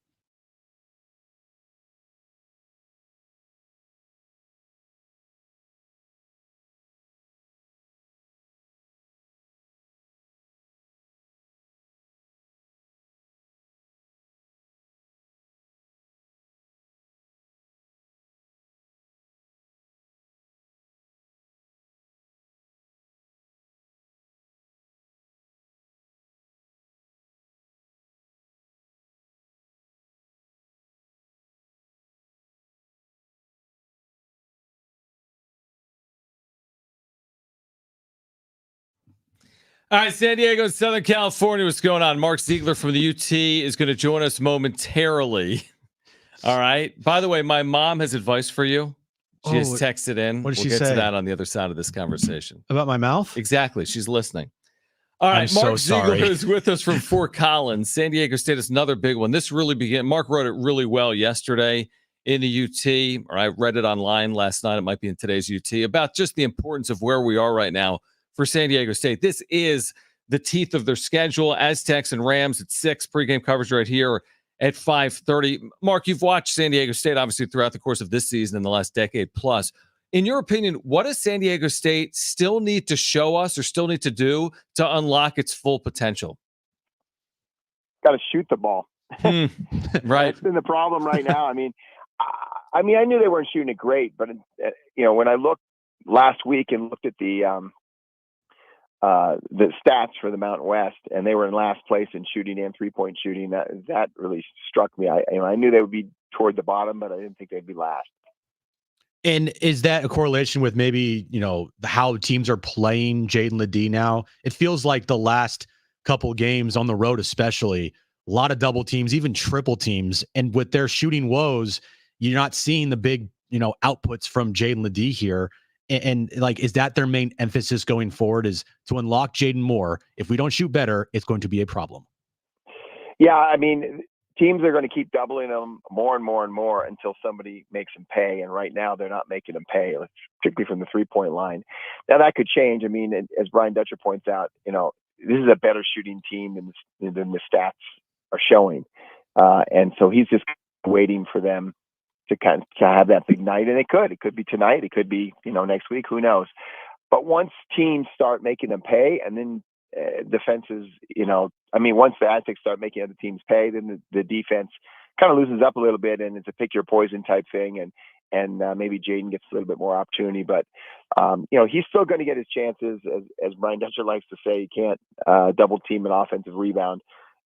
Speaker 2: all right, San Diego, Southern California, what's going on? Mark Ziegler from the UT is going to join us momentarily. All right. By the way, my mom has advice for you. She has texted in.
Speaker 1: What did
Speaker 2: we'll
Speaker 1: she
Speaker 2: get
Speaker 1: say?
Speaker 2: to that on the other side of this conversation.
Speaker 1: About my mouth?
Speaker 2: Exactly. She's listening. All right.
Speaker 1: I'm
Speaker 2: Mark
Speaker 1: so
Speaker 2: Ziegler
Speaker 1: sorry.
Speaker 2: is with us from Fort Collins. San Diego State is another big one. This really began. Mark wrote it really well yesterday in the UT, or I read it online last night. It might be in today's UT, about just the importance of where we are right now for San Diego State. This is the teeth of their schedule. Aztecs and Rams at 6. Pregame coverage right here at 5:30. Mark, you've watched San Diego State obviously throughout the course of this season in the last decade plus. In your opinion, what does San Diego State still need to show us or still need to do to unlock its full potential?
Speaker 5: Got to shoot the ball.
Speaker 2: Right.
Speaker 5: That's been the problem right now. I mean, I knew they weren't shooting it great, but when I looked last week and looked at the stats for the Mountain West, and they were in last place in shooting and 3-point shooting, that really struck me. I knew they would be toward the bottom, but I didn't think they'd be last.
Speaker 1: And is that a correlation with maybe, how teams are playing Jaden Ledee now? It feels like the last couple games on the road, especially, a lot of double teams, even triple teams. And with their shooting woes, you're not seeing the big, outputs from Jaden Ledee here. And like, is that their main emphasis going forward, is to unlock Jaden more? If we don't shoot better, it's going to be a problem.
Speaker 5: Yeah, I mean, teams are going to keep doubling them more and more and more until somebody makes them pay. And right now they're not making them pay, particularly from the 3-point line. Now that could change. I mean, as Brian Dutcher points out, this is a better shooting team than the stats are showing. And so he's just waiting for them to have that big night. And it could be tonight. It could be, next week, who knows? But once teams start making them pay, and then defenses, once the Aztecs start making other teams pay, then the defense kind of loosens up a little bit, and it's a pick your poison type thing. And maybe Jaden gets a little bit more opportunity, but he's still going to get his chances. As Brian Dutcher likes to say, you can't double team an offensive rebound,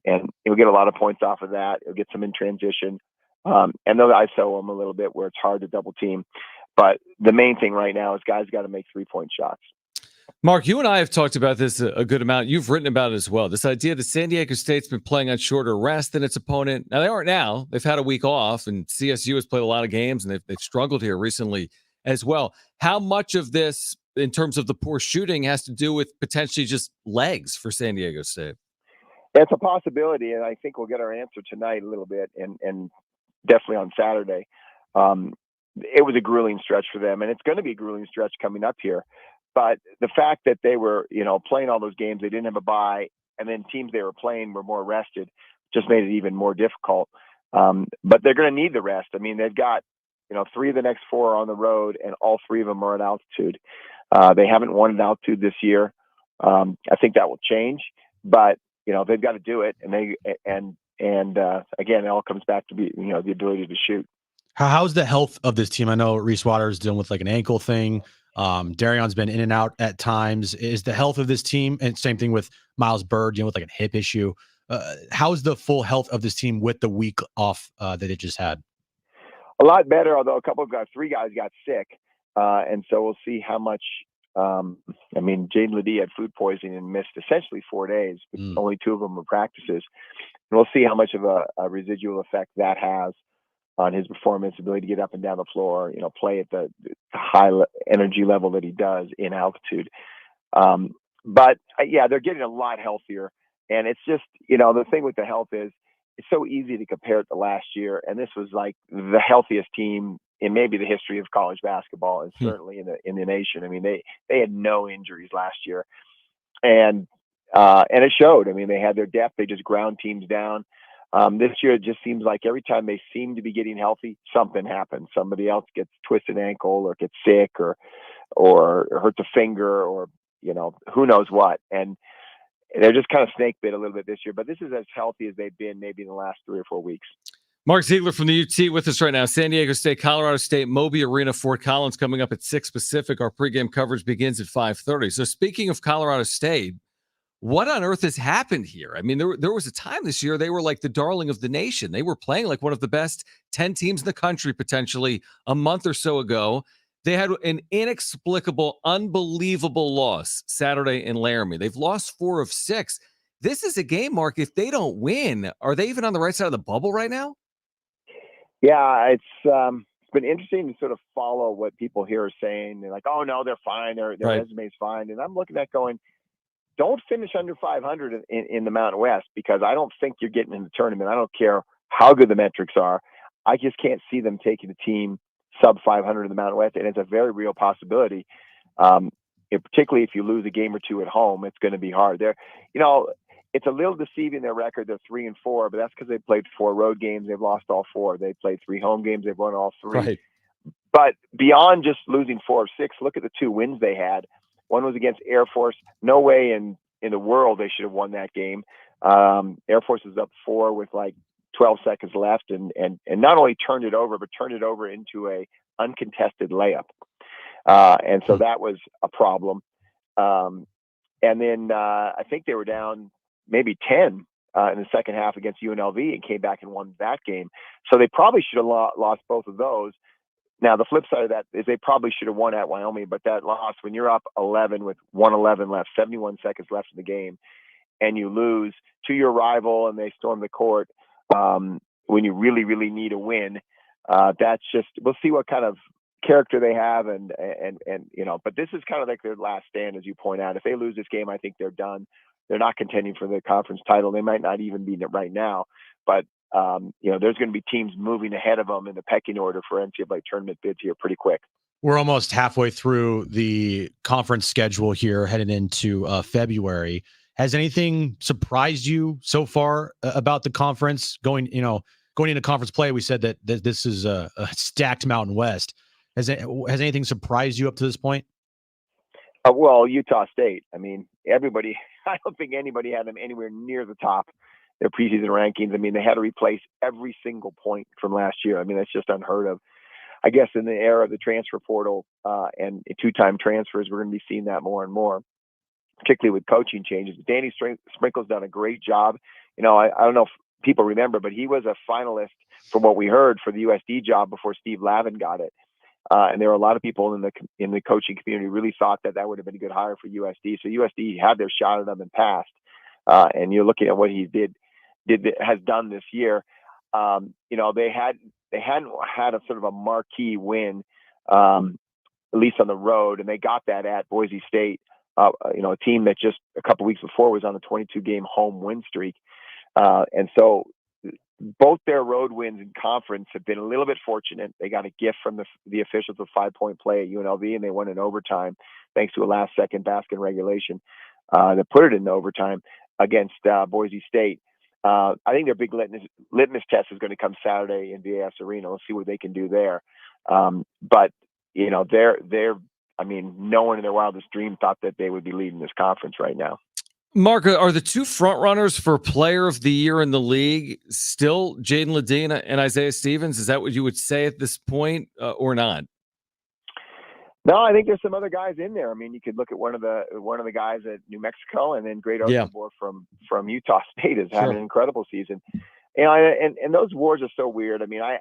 Speaker 5: and he'll get a lot of points off of that. He'll get some in transition, and they'll ISO him a little bit where it's hard to double team. But the main thing right now is guys got to make 3-point shots.
Speaker 2: Mark, you and I have talked about this a good amount. You've written about it as well. This idea that San Diego State's been playing on shorter rest than its opponent. Now, they aren't now. They've had a week off, and CSU has played a lot of games, and they've struggled here recently as well. How much of this, in terms of the poor shooting, has to do with potentially just legs for San Diego State?
Speaker 5: It's a possibility, and I think we'll get our answer tonight a little bit, and definitely on Saturday. It was a grueling stretch for them, and it's going to be a grueling stretch coming up here. But the fact that they were, playing all those games, they didn't have a bye, and then teams they were playing were more rested, just made it even more difficult. But they're going to need the rest. I mean, they've got, 3 of the next 4 are on the road, and all 3 of them are at altitude. They haven't won at altitude this year. I think that will change, but they've got to do it, and again, it all comes back to the ability to shoot.
Speaker 1: How's the health of this team? I know Reese Waters is dealing with like an ankle thing. Darion's been in and out at times. Is the health of this team, and same thing with Miles Bird, with like a hip issue. How's the full health of this team with the week off that it just had?
Speaker 5: A lot better, although 3 guys got sick. And so we'll see how much, Jaden Ledee had food poisoning and missed essentially 4 days, but only 2 of them were practices. And we'll see how much of a residual effect that has on his performance, ability to get up and down the floor, play at the high energy level that he does in altitude. But they're getting a lot healthier. And it's just, the thing with the health is it's so easy to compare it to last year. And this was like the healthiest team in maybe the history of college basketball, and certainly in the nation. I mean, they had no injuries last year, and it showed. I mean, they had their depth. They just ground teams down. This year, it just seems like every time they seem to be getting healthy, something happens. Somebody else gets twisted ankle, or gets sick, or hurts a finger, or who knows what. And they're just kind of snake bit a little bit this year. But this is as healthy as they've been maybe in the last 3 or 4 weeks.
Speaker 2: Mark Ziegler from the UT with us right now. San Diego State, Colorado State, Moby Arena, Fort Collins coming up at 6 Pacific. Our pregame coverage begins at 5:30. So speaking of Colorado State, what on earth has happened here? I mean, there was a time this year they were like the darling of the nation. They were playing like one of the best 10 teams in the country potentially a month or so ago. They had an inexplicable, unbelievable loss Saturday in Laramie. They've lost 4 of 6. This is a game, Mark. If they don't win, are they even on the right side of the bubble right now?
Speaker 5: Yeah, it's been interesting to sort of follow what people here are saying. They're like, oh, no, they're fine. Their
Speaker 2: right.
Speaker 5: resume's fine. And I'm looking at going, don't finish under 500 in the Mountain West, because I don't think you're getting in the tournament. I don't care how good the metrics are. I just can't see them taking a team sub 500 in the Mountain West, and it's a very real possibility. Particularly if you lose a game or 2 at home, it's going to be hard. It's a little deceiving, their record. They're 3-4, but that's because they played 4 road games. They've lost all 4. They played 3 home games. They've won all 3.
Speaker 2: Right.
Speaker 5: But beyond just losing 4 of 6, look at the 2 wins they had. One was against Air Force. No way in the world they should have won that game. Air Force was up 4 with like 12 seconds left, and not only turned it over, but turned it over into a uncontested layup. And so that was a problem. And then I think they were down maybe 10 in the second half against UNLV and came back and won that game. So they probably should have lost both of those. Now, the flip side of that is they probably should have won at Wyoming, but that loss, when you're up 11 with 1:11 left, 71 seconds left in the game, and you lose to your rival and they storm the court when you really, really need a win, that's just, we'll see what kind of character they have, and but this is kind of like their last stand, as you point out. If they lose this game, I think they're done. They're not contending for the conference title. They might not even be in it right now, but there's going to be teams moving ahead of them in the pecking order for NCAA tournament bids here pretty quick.
Speaker 1: We're almost halfway through the conference schedule here, heading into February. Has anything surprised you so far about the conference going into conference play? We said that this is a stacked Mountain West. Has anything surprised you up to this point?
Speaker 5: Well, Utah State. I mean, everybody. I don't think anybody had them anywhere near the top. Their preseason rankings. I mean, they had to replace every single point from last year. I mean, that's just unheard of. I guess in the era of the transfer portal and 2-time transfers, we're going to be seeing that more and more, particularly with coaching changes. Danny Sprinkle's done a great job. I don't know if people remember, but he was a finalist, from what we heard, for the USD job before Steve Lavin got it. And there were a lot of people in the coaching community really thought that would have been a good hire for USD. So USD had their shot at them and passed. And you're looking at what he has done this year. They hadn't had a sort of a marquee win, at least on the road, and they got that at Boise State. A team that just a couple weeks before was on a 22-game home win streak. And so both their road wins in conference have been a little bit fortunate. They got a gift from the officials of 5-point play at UNLV, and they won in overtime thanks to a last-second basket in regulation that put it in overtime against Boise State. I think their big litmus test is going to come Saturday in VAS Arena. We'll see what they can do there. But no one in their wildest dream thought that they would be leading this conference right now.
Speaker 2: Mark, are the 2 front runners for player of the year in the league still Jaden Ledeen and Isaiah Stevens? Is that what you would say at this point, or not?
Speaker 5: No, I think there's some other guys in there. I mean, you could look at one of the guys at New Mexico, and then Great Osobor from Utah State has had an incredible season. And those awards are so weird. I mean, I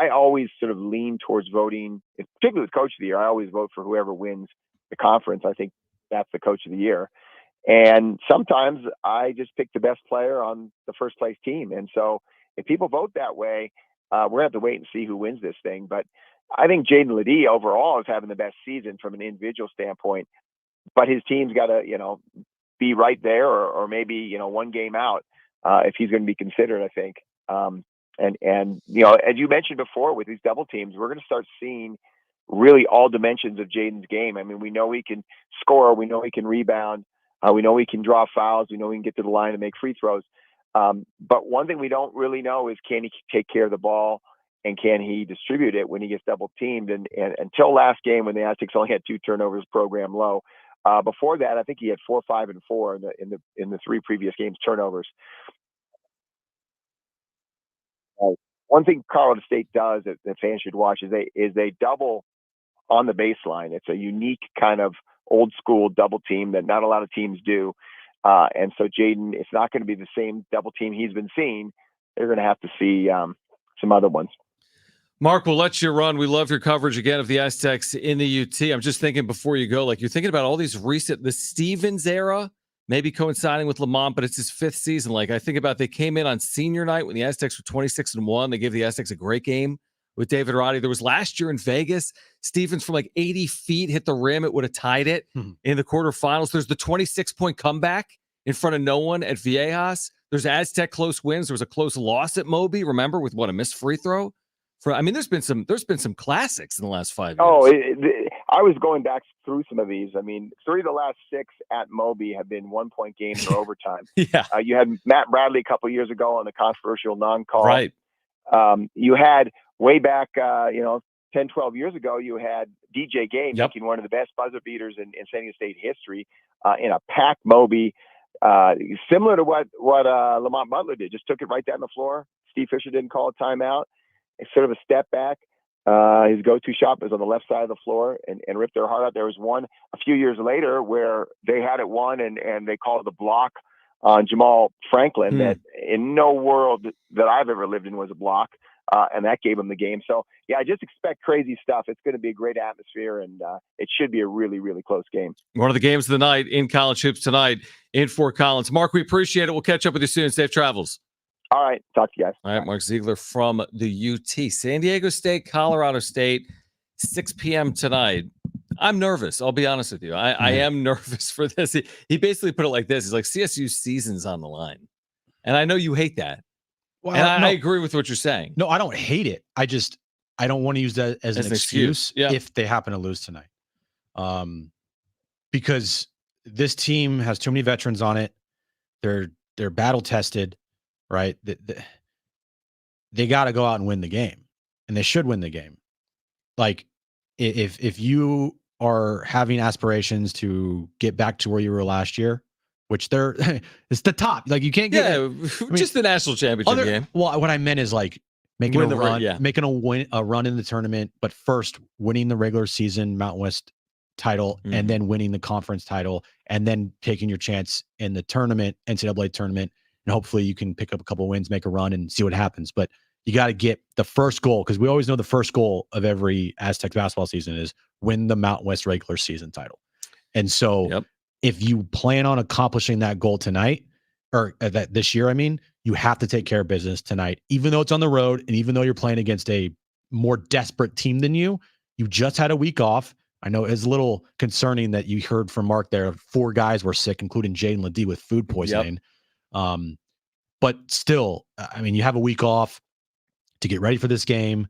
Speaker 5: always sort of lean towards voting, particularly with Coach of the Year. I always vote for whoever wins the conference. I think that's the Coach of the Year. And sometimes I just pick the best player on the first place team. And so if people vote that way, we're going to have to wait and see who wins this thing. But I think Jaden Ledee overall is having the best season from an individual standpoint, but his team's got to, be right there or maybe, one game out if he's going to be considered, I think. And as you mentioned before, with these double teams, we're going to start seeing really all dimensions of Jaden's game. I mean, we know he can score. We know he can rebound. We know he can draw fouls. We know he can get to the line and make free throws. But one thing we don't really know is, can he take care of the ball? And can he distribute it when he gets double teamed? And until last game, when the Aztecs only had 2 turnovers, program low. Before that, I think he had 4, 5, and 4 in the 3 previous games turnovers. One thing Colorado State does that fans should watch is they double on the baseline. It's a unique kind of old school double team that not a lot of teams do. And so Jaden, it's not going to be the same double team he's been seeing. They're going to have to see some other ones.
Speaker 2: Mark, we'll let you run. We love your coverage again of the Aztecs in the UT. I'm just thinking before you go, like you're thinking about all these the Stevens era, maybe coinciding with Lamont, but it's his 5th season. Like I think about, they came in on senior night when the Aztecs were 26-1. They gave the Aztecs a great game with David Roddy. There was last year in Vegas, Stevens from like 80 feet hit the rim. It would have tied it in the quarterfinals. There's the 26-point comeback in front of no one at Viejas. There's Aztec close wins. There was a close loss at Moby, remember, with a missed free throw. There's been some classics in the last 5 years.
Speaker 5: Oh, I was going back through some of these. I mean, 3 of the last 6 at Moby have been 1-point games or overtime.
Speaker 2: Yeah.
Speaker 5: You had Matt Bradley a couple of years ago on the controversial non-call.
Speaker 2: Right.
Speaker 5: You had way back, 10 10, 12 years ago, you had DJ Game
Speaker 2: Yep.
Speaker 5: making one of the best buzzer beaters in San Diego State history in a packed Moby, similar to what Lamont Butler did. Just took it right down the floor. Steve Fisher didn't call a timeout. It's sort of a step back. His go-to shot was on the left side of the floor and ripped their heart out. There was one a few years later where they had it won and they called the block on Jamal Franklin that in no world that I've ever lived in was a block. And that gave him the game. So, yeah, I just expect crazy stuff. It's going to be a great atmosphere, and it should be a really, really close game.
Speaker 2: One of the games of the night in college hoops tonight in Fort Collins. Mark, we appreciate it. We'll catch up with you soon. Safe travels.
Speaker 5: All right. Talk to you guys.
Speaker 2: All right, Mark Ziegler from the UT. San Diego State, Colorado State, 6 p.m. tonight. I'm nervous. I'll be honest with you. I am nervous for this. He basically put it like this. He's like, CSU's season's on the line. And I know you hate that. Well, and I agree with what you're saying.
Speaker 1: No, I don't hate it. I don't want to use that as an excuse if they happen to lose tonight. Because this team has too many veterans on it. They're battle tested, right? They got to go out and win the game, and they should win the game. Like if you are having aspirations to get back to where you were last year, which it's the top. Like you can't get
Speaker 2: just the national championship game.
Speaker 1: Well, what I meant is like making a run, making a run in the tournament, but first winning the regular season Mountain West title and then winning the conference title and then taking your chance in the tournament, NCAA tournament, and hopefully you can pick up a couple wins, make a run and see what happens. But you got to get the first goal, because we always know the first goal of every Aztecs basketball season is win the Mountain West regular season title. And so if you plan on accomplishing that goal tonight, or that this year, I mean, you have to take care of business tonight, even though it's on the road and even though you're playing against a more desperate team than you. You just had a week off. I know it's a little concerning that you heard from Mark there. 4 guys were sick, including Jaden Ledee with food poisoning. But still, I mean, you have a week off to get ready for this game.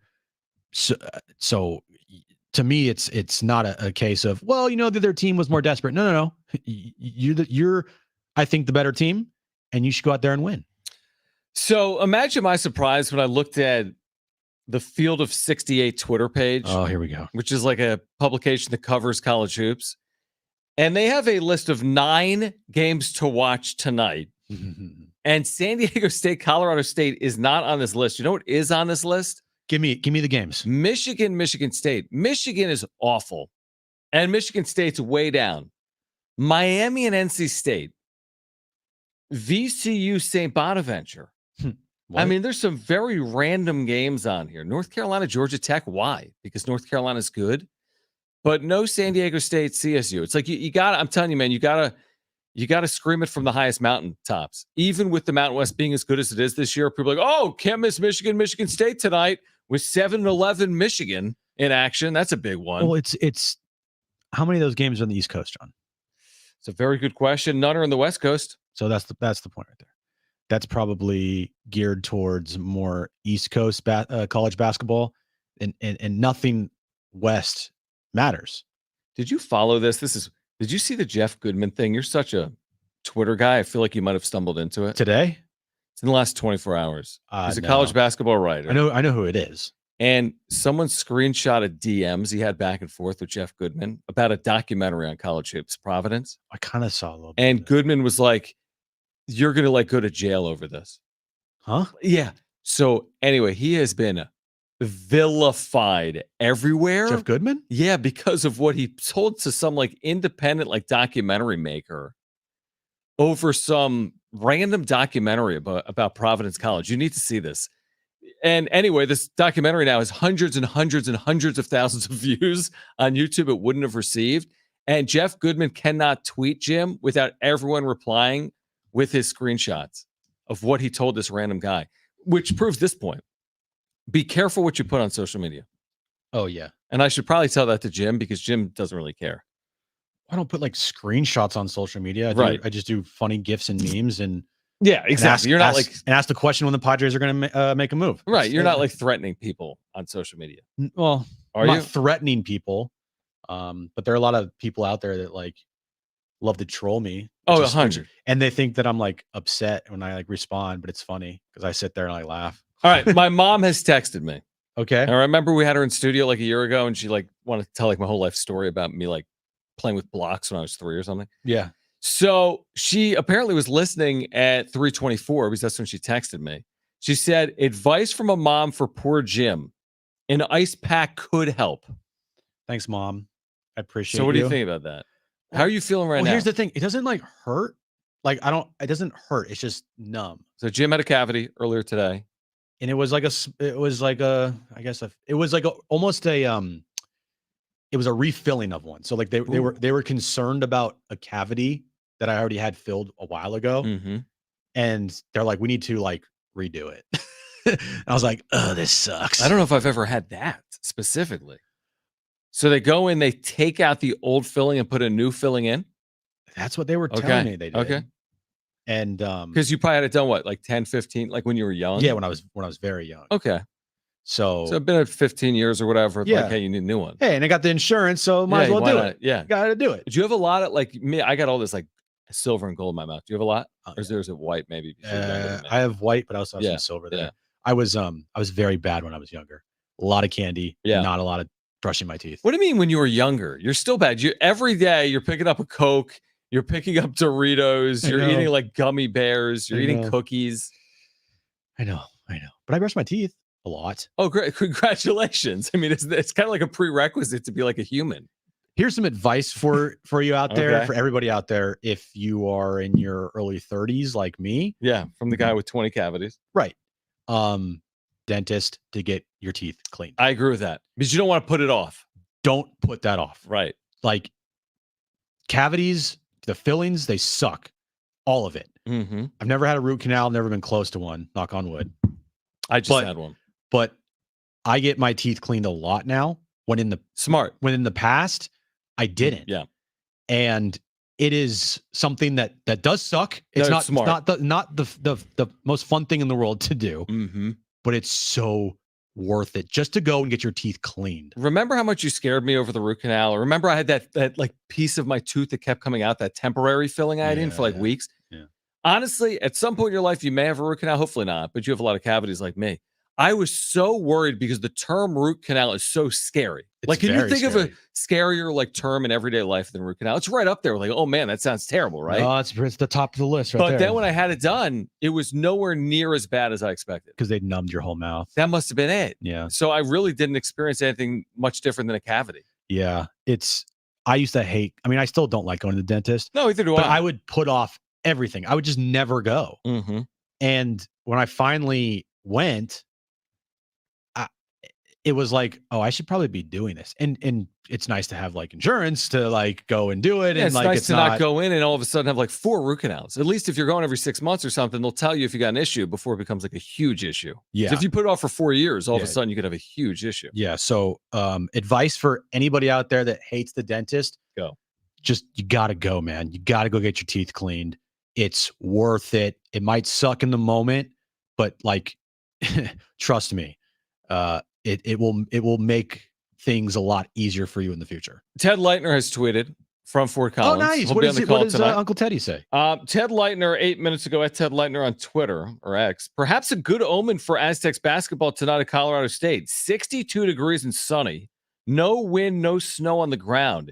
Speaker 1: So to me, it's not a case of, well, you know, their team was more desperate. No. You're, I think, the better team, and you should go out there and win.
Speaker 2: So imagine my surprise when I looked at the Field of 68 Twitter page.
Speaker 1: Oh, here we go.
Speaker 2: Which is like a publication that covers college hoops. And they have a list of 9 games to watch tonight. And San Diego State, Colorado State is not on this list. You know what is on this list?
Speaker 1: Give me the games.
Speaker 2: Michigan State. Michigan is awful. And Michigan State's way down. Miami and NC State. VCU St. Bonaventure. I mean, there's some very random games on here. North Carolina, Georgia Tech. Why? Because North Carolina's good. But no San Diego State, CSU. It's like you got to, I'm telling you, man, you got to scream it from the highest mountain tops. Even with the Mountain West being as good as it is this year, people are like, oh, can't miss Michigan State tonight with 7-11 Michigan in action. That's a big one.
Speaker 1: Well, it's how many of those games are on the East Coast, John?
Speaker 2: It's a very good question. None are on the West Coast.
Speaker 1: So that's the point right there. That's probably geared towards more East Coast college basketball, and nothing West matters.
Speaker 2: Did you follow this? Did you see the Jeff Goodman thing? You're such a Twitter guy. I feel like you might have stumbled into it
Speaker 1: today.
Speaker 2: It's in the last 24 hours. He's a college basketball writer.
Speaker 1: I know who it is.
Speaker 2: And someone screenshotted DMs he had back and forth with Jeff Goodman about a documentary on college hoops, Providence.
Speaker 1: I kind of saw a little bit.
Speaker 2: And Goodman was like, you're going to go to jail over this.
Speaker 1: Huh?
Speaker 2: Yeah. So anyway, he has been vilified everywhere.
Speaker 1: Jeff Goodman?
Speaker 2: Yeah, because of what he told to some independent documentary maker over some random documentary about Providence College. You need to see this. And anyway, this documentary now has hundreds and hundreds and hundreds of thousands of views on YouTube it wouldn't have received. And Jeff Goodman cannot tweet Jim without everyone replying with his screenshots of what he told this random guy, which proves this point. Be careful what you put on social media.
Speaker 1: Oh, yeah.
Speaker 2: And I should probably tell that to Jim because Jim doesn't really care.
Speaker 1: I don't put screenshots on social media. I just do funny GIFs and memes and
Speaker 2: exactly. You're not
Speaker 1: ask the question when the Padres are going to make a move.
Speaker 2: Right. You're not threatening people on social media.
Speaker 1: Well,
Speaker 2: I'm
Speaker 1: not threatening people. But there are a lot of people out there that love to troll me.
Speaker 2: Oh, 100.
Speaker 1: And they think that I'm upset when I respond, but it's funny because I sit there and I laugh.
Speaker 2: All right. My mom has texted me.
Speaker 1: Okay.
Speaker 2: And I remember we had her in studio like a year ago, and she like wanted to tell like my whole life story about me like playing with blocks when I was 3 or something.
Speaker 1: Yeah.
Speaker 2: So she apparently was listening at 3:24 because that's when she texted me. She said, "Advice from a mom for poor Jim: an ice pack could help."
Speaker 1: Thanks, Mom. I appreciate it.
Speaker 2: So what do you think about that? How are you feeling right now?
Speaker 1: Here's the thing. It doesn't like hurt. Like it doesn't hurt. It's just numb.
Speaker 2: So Jim had a cavity earlier today.
Speaker 1: And it was like it was like almost it was a refilling of one. So like they were concerned about a cavity that I already had filled a while ago.
Speaker 2: Mm-hmm.
Speaker 1: And they're like, we need to like redo it. And I was like, oh, this sucks.
Speaker 2: I don't know if I've ever had that specifically. So they go in, they take out the old filling and put a new filling in.
Speaker 1: That's what they were telling me they did.
Speaker 2: Okay.
Speaker 1: And
Speaker 2: because you probably had it done what, like 10, 15, like when you were young?
Speaker 1: Yeah, when I was very young.
Speaker 2: Okay.
Speaker 1: So
Speaker 2: it's been 15 years or whatever.
Speaker 1: Yeah.
Speaker 2: Like, hey, you need a new one.
Speaker 1: Hey, and I got the insurance, so might as well do it.
Speaker 2: Yeah.
Speaker 1: Got to do it.
Speaker 2: Do you have a lot of like me? I got all this like silver and gold in my mouth. Do you have a lot? Or is it white maybe?
Speaker 1: I have white, but I also have some silver there.
Speaker 2: Yeah.
Speaker 1: I was very bad when I was younger. A lot of candy, not a lot of brushing my teeth.
Speaker 2: What do you mean when you were younger? You're still bad. Every day you're picking up a Coke, you're picking up Doritos, you're eating like gummy bears, you're eating cookies.
Speaker 1: I know. But I brush my teeth a lot.
Speaker 2: Oh, great. Congratulations. I mean, it's kind of like a prerequisite to be like a human.
Speaker 1: Here's some advice for you out there, for everybody out there. If you are in your early 30s like me.
Speaker 2: Yeah, from the guy with 20 cavities.
Speaker 1: Right. Dentist to get your teeth cleaned.
Speaker 2: I agree with that. Because you don't want to put it off.
Speaker 1: Don't put that off.
Speaker 2: Right.
Speaker 1: Like cavities, the fillings, they suck. All of it.
Speaker 2: Mm-hmm.
Speaker 1: I've never had a root canal, never been close to one, knock on wood.
Speaker 2: I just had one.
Speaker 1: But I get my teeth cleaned a lot now. When in the past, I didn't.
Speaker 2: Yeah.
Speaker 1: And it is something that does suck. It's not the most fun thing in the world to do.
Speaker 2: Mm-hmm.
Speaker 1: But it's so worth it just to go and get your teeth cleaned.
Speaker 2: Remember how much you scared me over the root canal? Remember I had that like piece of my tooth that kept coming out, that temporary filling I had in for like weeks?
Speaker 1: Yeah.
Speaker 2: Honestly, at some point in your life, you may have a root canal. Hopefully not, but you have a lot of cavities like me. I was so worried because the term root canal is so scary. Like, can you think of a scarier like term in everyday life than root canal? It's right up there. Like, oh man, that sounds terrible, right?
Speaker 1: Oh, it's the top of the list right there.
Speaker 2: But then when I had it done, it was nowhere near as bad as I expected.
Speaker 1: Because they numbed your whole mouth.
Speaker 2: That must have been it.
Speaker 1: Yeah.
Speaker 2: So I really didn't experience anything much different than a cavity.
Speaker 1: Yeah. I used to hate, I still don't like going to the dentist.
Speaker 2: No, either do
Speaker 1: I. But
Speaker 2: I
Speaker 1: would put off everything. I would just never go.
Speaker 2: Mm-hmm.
Speaker 1: And when I finally went, it was like, oh, I should probably be doing this. And it's nice to have like insurance to like go and do it.
Speaker 2: Yeah,
Speaker 1: and
Speaker 2: it's
Speaker 1: like
Speaker 2: nice to not go in and all of a sudden have like 4 root canals. At least if you're going every 6 months or something, they'll tell you if you got an issue before it becomes like a huge issue.
Speaker 1: Yeah.
Speaker 2: So if you put it off for 4 years, all of a sudden you could have a huge issue.
Speaker 1: Yeah. So advice for anybody out there that hates the dentist,
Speaker 2: go.
Speaker 1: You gotta go, man. You gotta go get your teeth cleaned. It's worth it. It might suck in the moment, but like trust me, it will make things a lot easier for you in the future.
Speaker 2: Ted Leitner has tweeted from Fort Collins.
Speaker 1: Oh, nice.
Speaker 2: He'll
Speaker 1: What
Speaker 2: be on the call
Speaker 1: does
Speaker 2: tonight.
Speaker 1: Uncle Teddy say?
Speaker 2: Ted Leitner, 8 minutes ago, at Ted Leitner on Twitter or X. Perhaps a good omen for Aztecs basketball tonight at Colorado State. 62 degrees and sunny. No wind, no snow on the ground.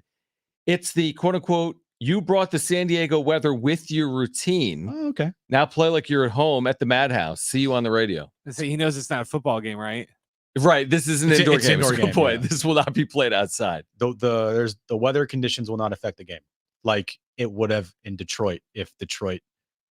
Speaker 2: It's the quote unquote, you brought the San Diego weather with your routine.
Speaker 1: Oh, okay.
Speaker 2: Now play like you're at home at the Madhouse. See you on the radio.
Speaker 3: So he knows it's not a football game, right?
Speaker 2: Right. This is an indoor game.
Speaker 1: Indoor
Speaker 2: Good point. Yeah. This will not be played outside.
Speaker 1: The weather conditions will not affect the game like it would have in Detroit if Detroit,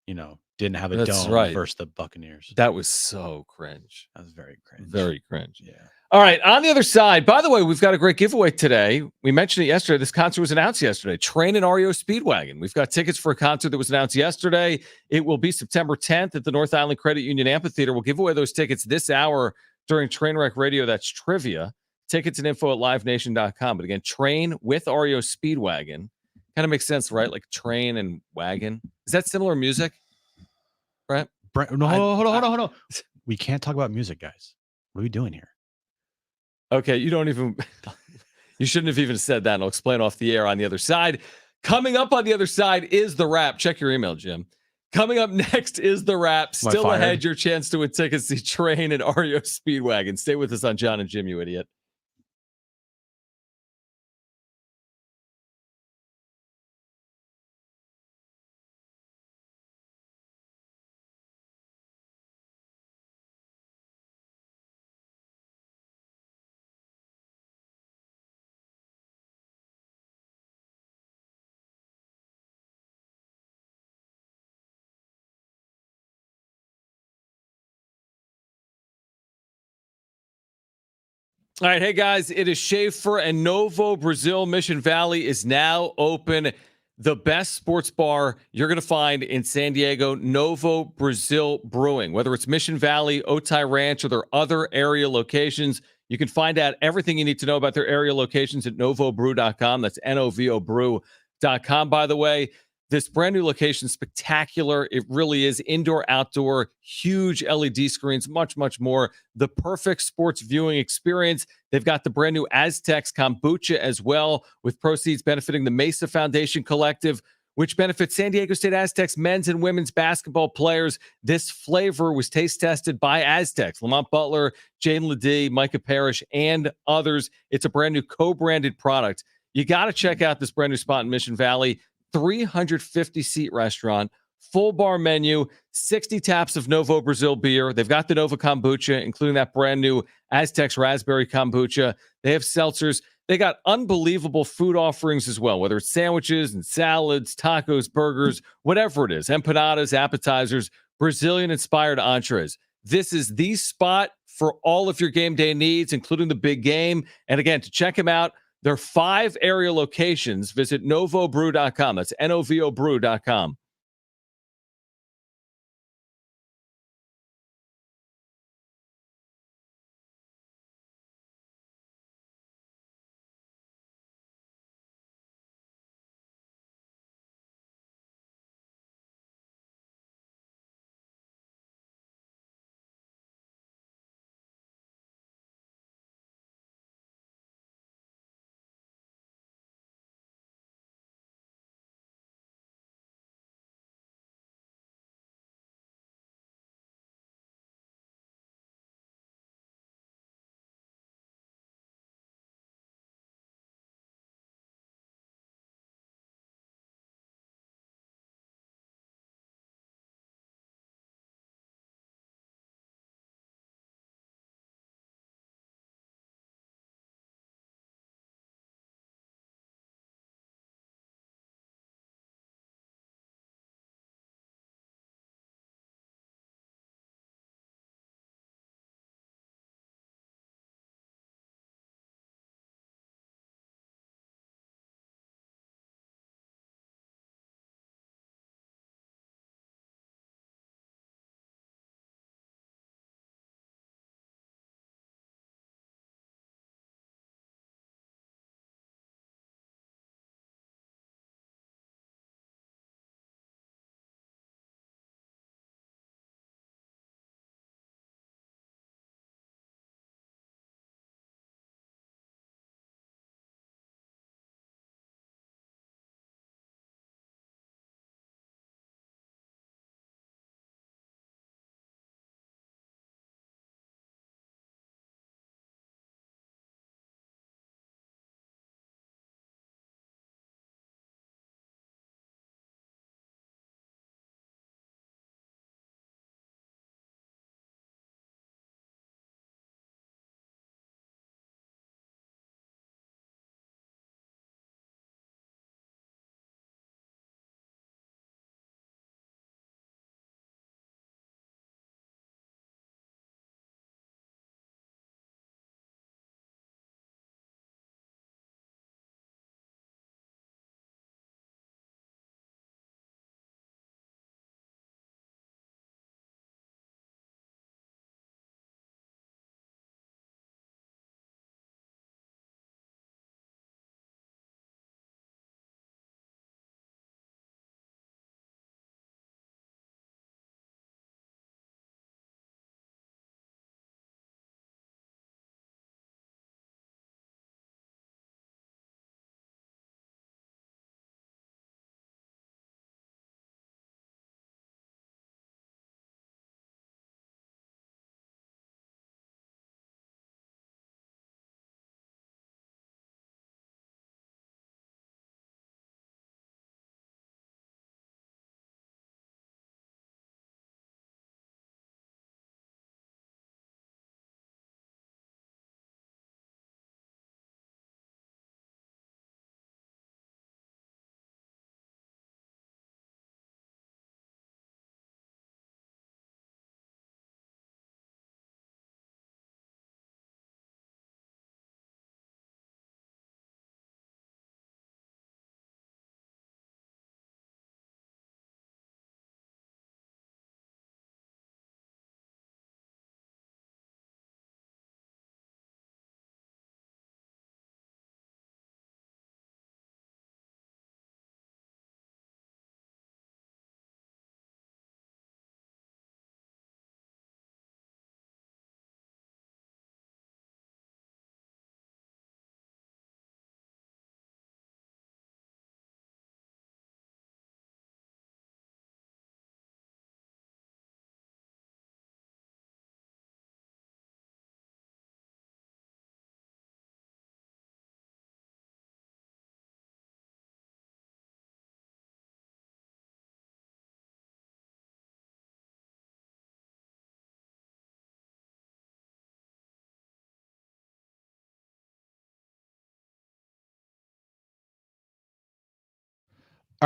Speaker 1: didn't have a dome versus the Buccaneers.
Speaker 2: That was so cringe.
Speaker 1: That was very cringe.
Speaker 2: Very cringe.
Speaker 1: Yeah.
Speaker 2: All right. On the other side, by the way, we've got a great giveaway today. We mentioned it yesterday. This concert was announced yesterday. Train and REO Speedwagon. We've got tickets for a concert that was announced yesterday. It will be September 10th at the North Island Credit Union Amphitheater. We'll give away those tickets this hour during Trainwreck Radio. That's trivia. Tickets and info at livenation.com. But again, Train with REO Speedwagon. Kind of makes sense, right? Like train and wagon. Is that similar music? Right?
Speaker 1: No, hold on. We can't talk about music, guys. What are we doing here?
Speaker 2: Okay, you shouldn't have even said that. And I'll explain off the air on the other side. Coming up on the other side is the wrap. Check your email, Jim. Coming up next is the wrap.
Speaker 1: Am I
Speaker 2: Still
Speaker 1: fired?
Speaker 2: ahead, your chance to win tickets to Train and REO Speedwagon. Stay with us on Jon and Jim, you idiot. All right, hey guys, it is Schaefer and Novo Brazil. Mission Valley is now open. The best sports bar you're going to find in San Diego, Novo Brazil Brewing. Whether it's Mission Valley, Otay Ranch, or their other area locations, you can find out everything you need to know about their area locations at novobrew.com. That's N-O-V-O brew.com. By the way, this brand new location, spectacular. It really is indoor, outdoor, huge LED screens, much, much more. The perfect sports viewing experience. They've got the brand new Aztecs kombucha as well, with proceeds benefiting the Mesa Foundation Collective, which benefits San Diego State Aztecs men's and women's basketball players. This flavor was taste tested by Aztecs, Lamont Butler, Jaden Ledee, Micah Parrish, and others. It's a brand new co-branded product. You got to check out this brand new spot in Mission Valley. 350-seat restaurant, full bar menu, 60 taps of Novo Brazil beer. They've got the Nova kombucha, including that brand new Aztecs raspberry kombucha. They have seltzers. They got unbelievable food offerings as well, whether it's sandwiches and salads, tacos, burgers, whatever it is, empanadas, appetizers, Brazilian-inspired entrees. This is the spot for all of your game day needs, including the big game. And again, to check them out, there are 5 area locations. Visit novobrew.com. That's N-O-V-O brew.com.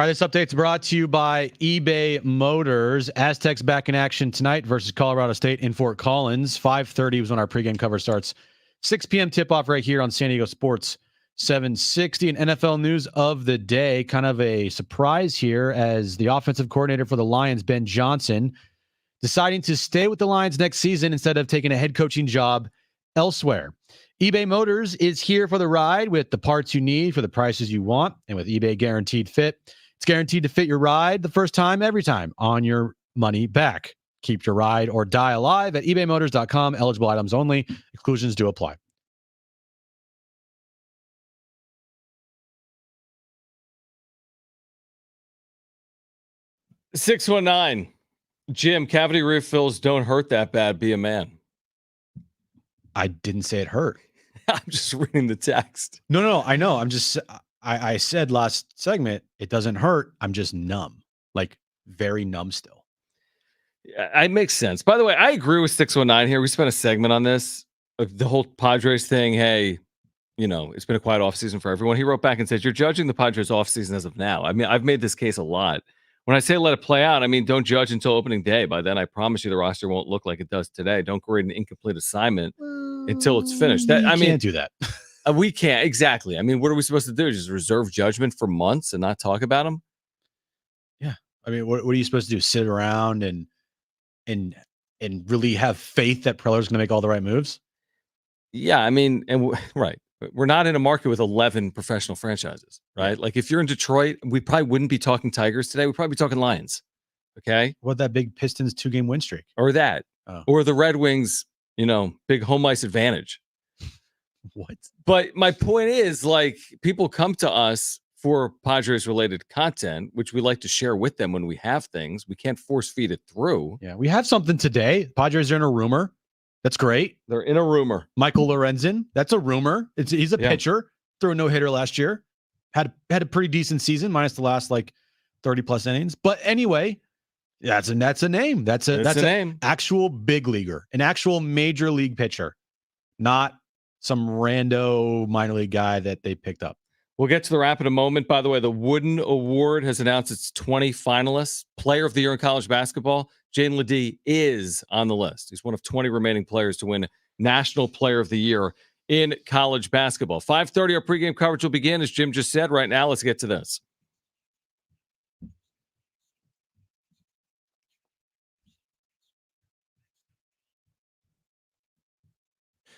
Speaker 1: All right, this update's brought to you by eBay Motors. Aztecs back in action tonight versus Colorado State in Fort Collins. 5:30 was when our pregame cover starts. 6 p.m. tip-off right here on San Diego Sports 760. And NFL news of the day, kind of a surprise here as the offensive coordinator for the Lions, Ben Johnson, deciding to stay with the Lions next season instead of taking a head coaching job elsewhere. eBay Motors is here for the ride with the parts you need for the prices you want. And with eBay Guaranteed Fit, it's guaranteed to fit your ride the first time, every time, on your money back. Keep your ride or die alive at ebaymotors.com. Eligible items only. Exclusions do apply.
Speaker 2: $619. Jim, cavity refills don't hurt that bad. Be a man.
Speaker 1: I didn't say it hurt.
Speaker 2: I'm just reading the text.
Speaker 1: No, I know. I'm just, I said last segment, it doesn't hurt. I'm just numb, like very numb still.
Speaker 2: Yeah, it makes sense. By the way, I agree with 619 here. We spent a segment on this, the whole Padres thing. Hey, it's been a quiet offseason for everyone. He wrote back and said, you're judging the Padres offseason as of now. I mean, I've made this case a lot. When I say let it play out, I mean, don't judge until opening day. By then, I promise you the roster won't look like it does today. Don't grade an incomplete assignment until it's finished.
Speaker 1: Can't do that.
Speaker 2: We can't. Exactly. I mean, what are we supposed to do? Just reserve judgment for months and not talk about them?
Speaker 1: Yeah. I mean, what are you supposed to do? Sit around and really have faith that Preller's going to make all the right moves?
Speaker 2: Yeah. I mean, right. We're not in a market with 11 professional franchises, right? Like if you're in Detroit, we probably wouldn't be talking Tigers today. We'd probably be talking Lions. Okay.
Speaker 1: What that big Pistons 2-game win streak?
Speaker 2: Or that.
Speaker 1: Oh.
Speaker 2: Or the Red Wings, big home ice advantage.
Speaker 1: What?
Speaker 2: But my point is, like, people come to us for Padres related content, which we like to share with them when we have things. We can't force feed it through.
Speaker 1: Yeah. We have something today. Padres are in a rumor. That's great.
Speaker 2: They're in a rumor.
Speaker 1: Michael Lorenzen. That's a rumor. He's a pitcher. Threw a no-hitter last year. Had a pretty decent season, minus the last 30+ innings. But anyway, that's a name. That's a
Speaker 2: name.
Speaker 1: Actual big leaguer, an actual major league pitcher, not some rando minor league guy that they picked up.
Speaker 2: We'll get to the wrap in a moment. By the way, the Wooden Award has announced its 20 finalists. Player of the Year in college basketball, Jaden Ledee is on the list. He's one of 20 remaining players to win National Player of the Year in college basketball. 5:30, our pregame coverage will begin, as Jim just said. Right now, let's get to this.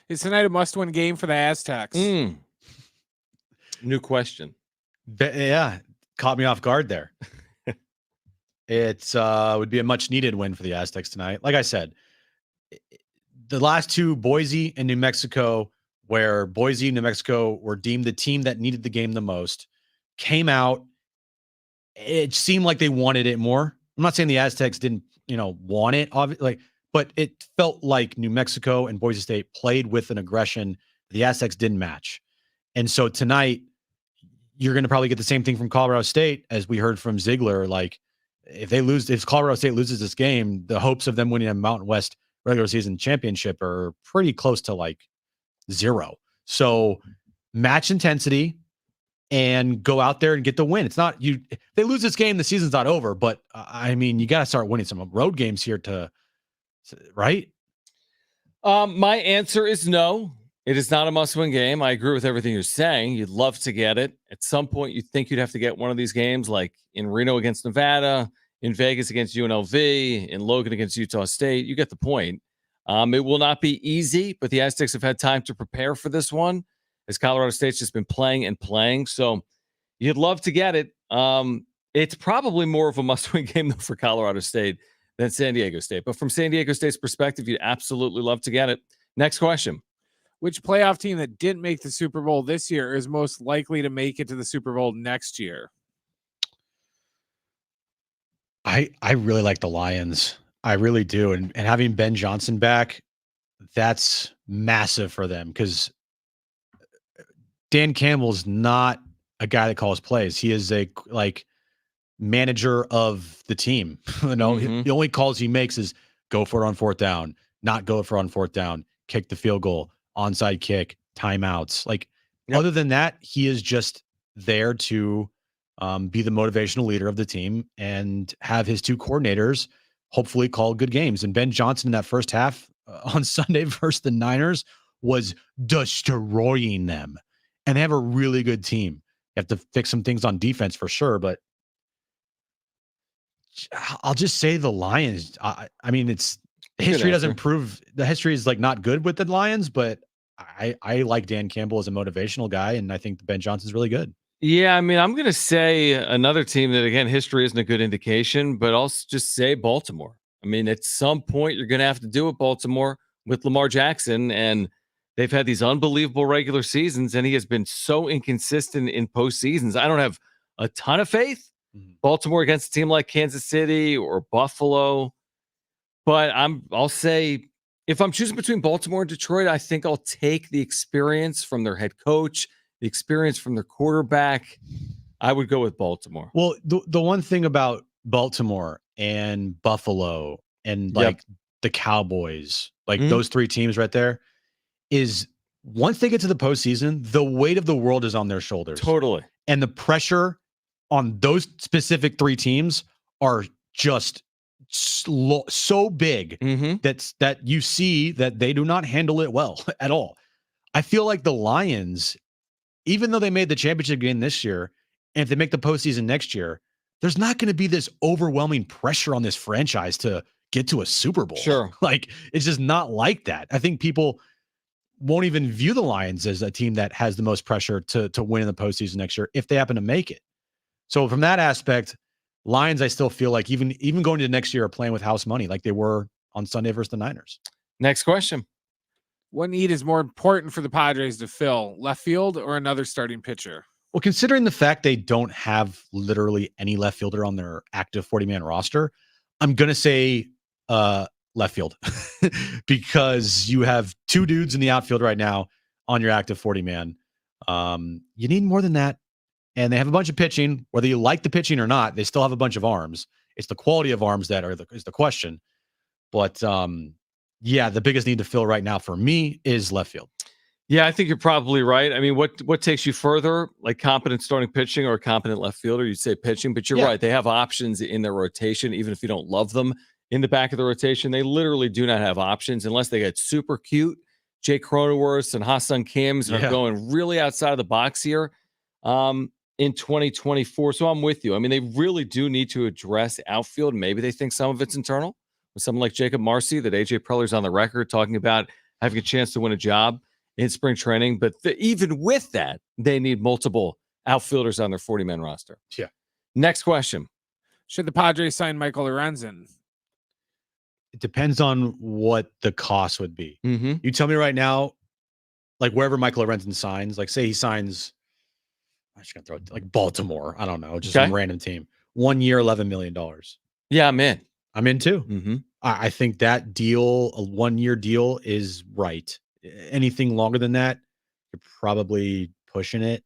Speaker 3: Is tonight a must-win game for the Aztecs?
Speaker 2: New question.
Speaker 1: Yeah, caught me off guard there. It would be a much-needed win for the Aztecs tonight. Like I said, the last two, Boise and New Mexico, where Boise and New Mexico were deemed the team that needed the game the most, came out. It seemed like they wanted it more. I'm not saying the Aztecs didn't, want it, obviously, but it felt like New Mexico and Boise State played with an aggression the Aztecs didn't match. And so tonight, you're going to probably get the same thing from Colorado State, as we heard from Ziegler. Like, if Colorado State loses this game, the hopes of them winning a Mountain West regular season championship are pretty close to zero. So match intensity and go out there and get the win. It's not if they lose this game, the season's not over, but I mean, you got to start winning some road games here right?
Speaker 2: My answer is no. It is not a must-win game. I agree with everything you're saying. You'd love to get it. At some point, you'd think you'd have to get one of these games, like in Reno against Nevada, in Vegas against UNLV, in Logan against Utah State. You get the point. It will not be easy, but the Aztecs have had time to prepare for this one, as Colorado State's just been playing and playing. So you'd love to get it. It's probably more of a must-win game, though, for Colorado State than San Diego State. But from San Diego State's perspective, you'd absolutely love to get it. Next question.
Speaker 3: Which playoff team that didn't make the Super Bowl this year is most likely to make it to the Super Bowl next year?
Speaker 1: I really like the Lions. I really do. And having Ben Johnson back, that's massive for them, because Dan Campbell's not a guy that calls plays. He is a manager of the team. The only calls he makes is go for it on fourth down, not go for it on fourth down, kick the field goal, onside kick, timeouts. Other than that, he is just there to be the motivational leader of the team, and have his two coordinators hopefully call good games. And Ben Johnson in that first half on Sunday versus the Niners was destroying them. And they have a really good team. You have to fix some things on defense for sure, but I'll just say the Lions. I mean, it's history doesn't prove the history is like not good with the Lions, but I like Dan Campbell as a motivational guy, and I think Ben Johnson's really good.
Speaker 2: Yeah, I mean, I'm going to say another team that, again, history isn't a good indication, but I'll just say Baltimore. I mean, at some point, you're going to have to do it, Baltimore, with Lamar Jackson, and they've had these unbelievable regular seasons, and he has been so inconsistent in postseasons. I don't have a ton of faith. Baltimore against a team like Kansas City or Buffalo, but I'll say if I'm choosing between Baltimore and Detroit, I think I'll take the experience from their head coach, the experience from their quarterback. I would go with Baltimore.
Speaker 1: Well, the one thing about Baltimore and Buffalo and the Cowboys, those three teams right there, is once they get to the postseason, the weight of the world is on their shoulders.
Speaker 2: Totally.
Speaker 1: And the pressure on those specific three teams are just so big that you see that they do not handle it well at all. I feel like the Lions, even though they made the championship game this year, and if they make the postseason next year, there's not going to be this overwhelming pressure on this franchise to get to a Super Bowl.
Speaker 2: Sure.
Speaker 1: It's just not like that. I think people won't even view the Lions as a team that has the most pressure to win in the postseason next year if they happen to make it. So from that aspect, Lions, I still feel like even going into next year are playing with house money like they were on Sunday versus the Niners.
Speaker 2: Next question.
Speaker 3: What need is more important for the Padres to fill, left field or another starting pitcher?
Speaker 1: Well, considering the fact they don't have literally any left fielder on their active 40-man roster, I'm going to say left field because you have two dudes in the outfield right now on your active 40-man. You need more than that. And they have a bunch of pitching, whether you like the pitching or not, they still have a bunch of arms. It's the quality of arms that is the question. But the biggest need to fill right now for me is left field.
Speaker 2: Yeah, I think you're probably right. I mean, what takes you further, like competent starting pitching or a competent left fielder? You'd say pitching, but you're right. They have options in their rotation, even if you don't love them in the back of the rotation. They literally do not have options unless they get super cute. Jake Cronenworth and Ha-Seong Kims are going really outside of the box here in 2024. So I'm with you. I mean, they really do need to address outfield. Maybe they think some of it's internal with someone like Jacob Marcy, that AJ Preller's on the record talking about having a chance to win a job in spring training. But even with that, they need multiple outfielders on their 40-man roster.
Speaker 1: Yeah.
Speaker 2: Next question.
Speaker 3: Should the Padres sign Michael Lorenzen?
Speaker 1: It depends on what the cost would be.
Speaker 2: Mm-hmm.
Speaker 1: You tell me right now, like wherever Michael Lorenzen signs, like say he signs, I'm just going to throw it like Baltimore. I don't know, just some random team. 1 year, $11 million.
Speaker 2: Yeah, I'm in.
Speaker 1: I'm in too.
Speaker 2: Mm-hmm.
Speaker 1: I think that deal, a 1 year deal, is right. Anything longer than that, you're probably pushing it.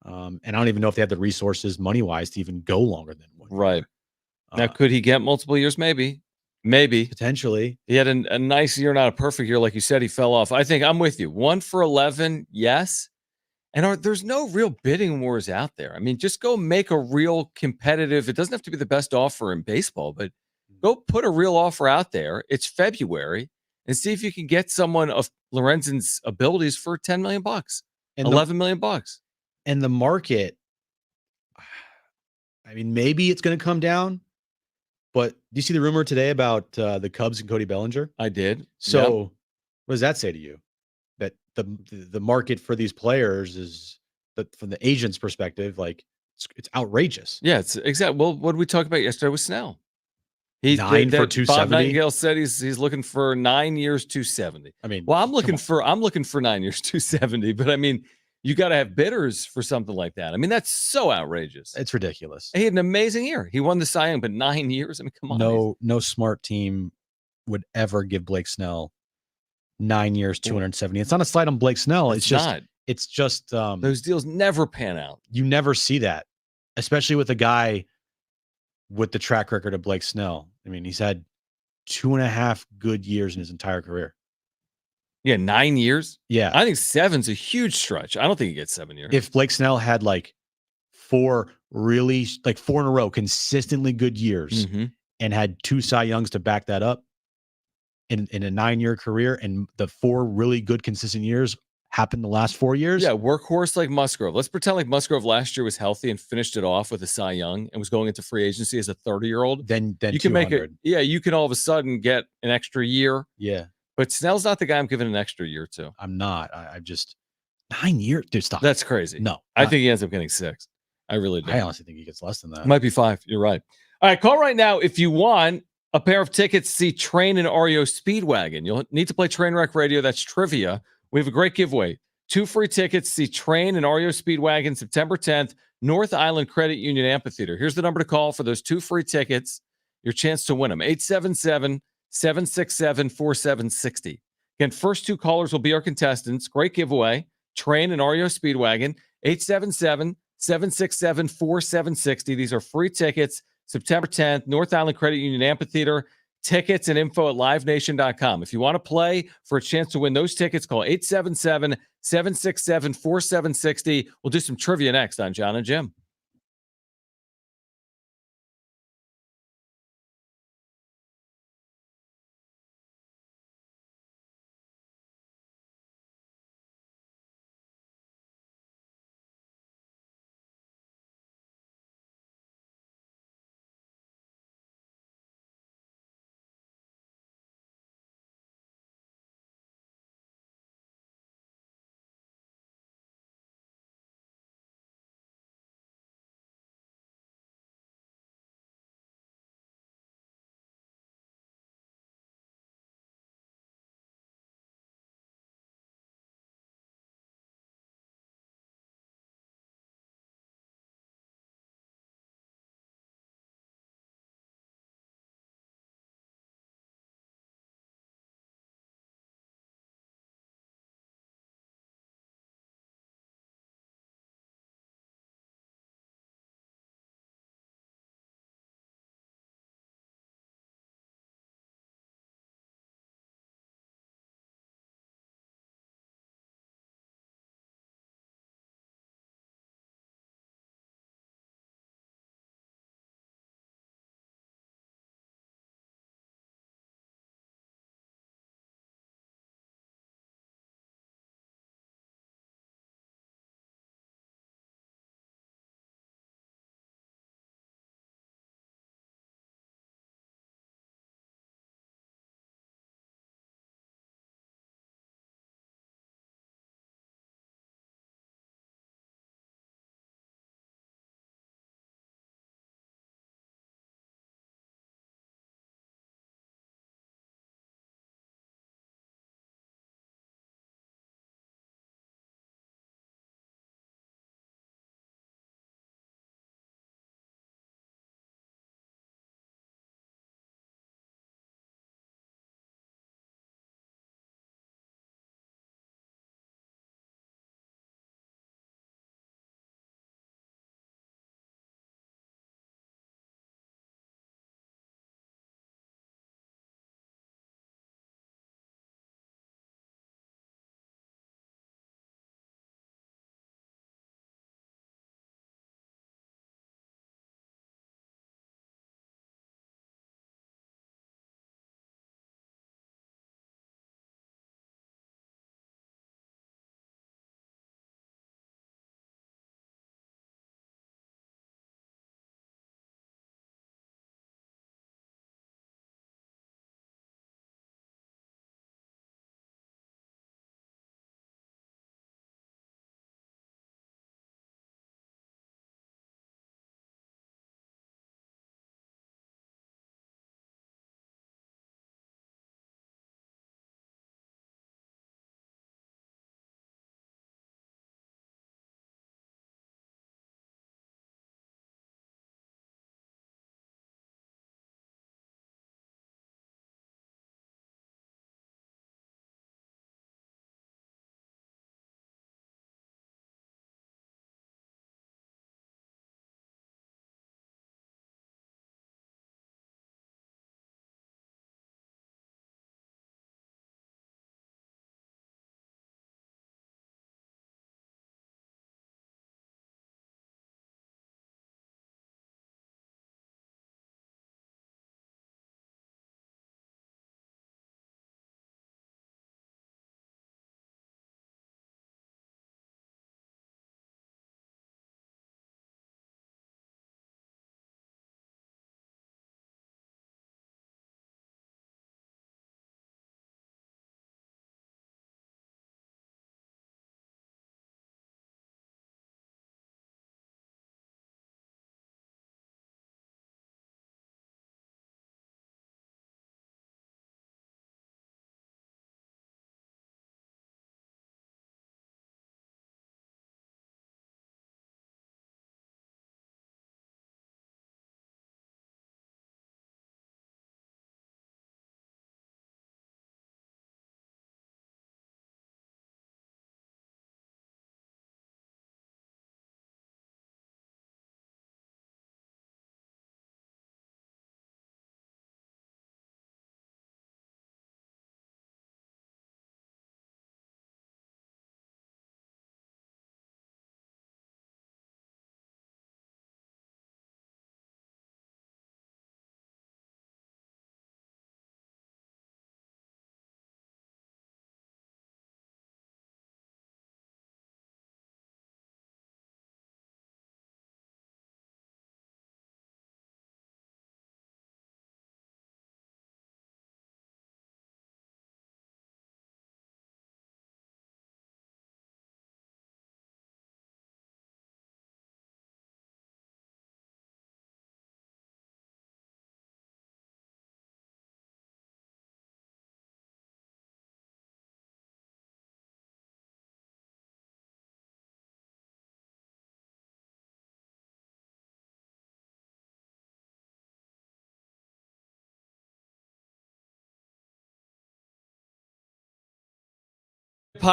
Speaker 1: And I don't even know if they have the resources money-wise to even go longer than 1 year.
Speaker 2: Right. Now, could he get multiple years? Maybe.
Speaker 1: Potentially.
Speaker 2: He had a nice year, not a perfect year. Like you said, he fell off. I think I'm with you. 1 for 11, yes. And there's no real bidding wars out there. I mean, just go make a real competitive. It doesn't have to be the best offer in baseball, but go put a real offer out there. It's February, and see if you can get someone of Lorenzen's abilities for $10 million,
Speaker 1: and
Speaker 2: $11 million.
Speaker 1: And the market, I mean, maybe it's going to come down. But do you see the rumor today about the Cubs and Cody Bellinger?
Speaker 2: I did.
Speaker 1: So what does that say to you? That the market for these players is, that from the agent's perspective, like it's outrageous.
Speaker 2: Yeah, it's exactly. Well, what did we talk about yesterday with Snell?
Speaker 1: 9 for 270.
Speaker 2: Bob Nightingale said he's looking for 9 years, 270.
Speaker 1: I mean,
Speaker 2: well, I'm looking for 9 years, 270. But I mean, you got to have bidders for something like that. I mean, that's so outrageous.
Speaker 1: It's ridiculous.
Speaker 2: He had an amazing year. He won the Cy Young, but 9 years. I mean, come on.
Speaker 1: No smart team would ever give Blake Snell 9 years, 270. It's not a slight on Blake Snell. It's just
Speaker 2: those deals never pan out.
Speaker 1: You never see that, especially with a guy with the track record of Blake Snell. I mean, he's had 2.5 good years in his entire career.
Speaker 2: Yeah, 9 years.
Speaker 1: Yeah,
Speaker 2: I think 7's a huge stretch. I don't think he gets 7 years.
Speaker 1: If Blake Snell had like 4 really like 4 in a row, consistently good years, and had 2 Cy Youngs to back that up in a 9-year career. And the 4 really good, consistent years happened the last 4 years.
Speaker 2: Yeah, workhorse like Musgrove. Let's pretend like Musgrove last year was healthy and finished it off with a Cy Young and was going into free agency as a 30-year-old.
Speaker 1: Then
Speaker 2: you can
Speaker 1: 200.
Speaker 2: make it. Yeah, you can all of a sudden get an extra year.
Speaker 1: Yeah.
Speaker 2: But Snell's not the guy I'm giving an extra year to.
Speaker 1: I'm not. I just 9 years. Dude, stop.
Speaker 2: That's crazy.
Speaker 1: No.
Speaker 2: I think he ends up getting 6. I really do.
Speaker 1: I honestly think he gets less than that.
Speaker 2: It might be 5. You're right. All right, call right now if you want a pair of tickets to see Train and REO Speedwagon. You'll need to play Trainwreck Radio. That's trivia. We have a great giveaway. 2 free tickets to see Train and REO Speedwagon September 10th, North Island Credit Union Amphitheater. Here's the number to call for those 2 free tickets. Your chance to win them. 877-767-4760. Again, first 2 callers will be our contestants. Great giveaway. Train and REO Speedwagon. 877-767-4760. These are free tickets. September 10th, North Island Credit Union Amphitheater. Tickets and info at livenation.com. If you want to play for a chance to win those tickets, call 877-767-4760. We'll do some trivia next on Jon and Jim.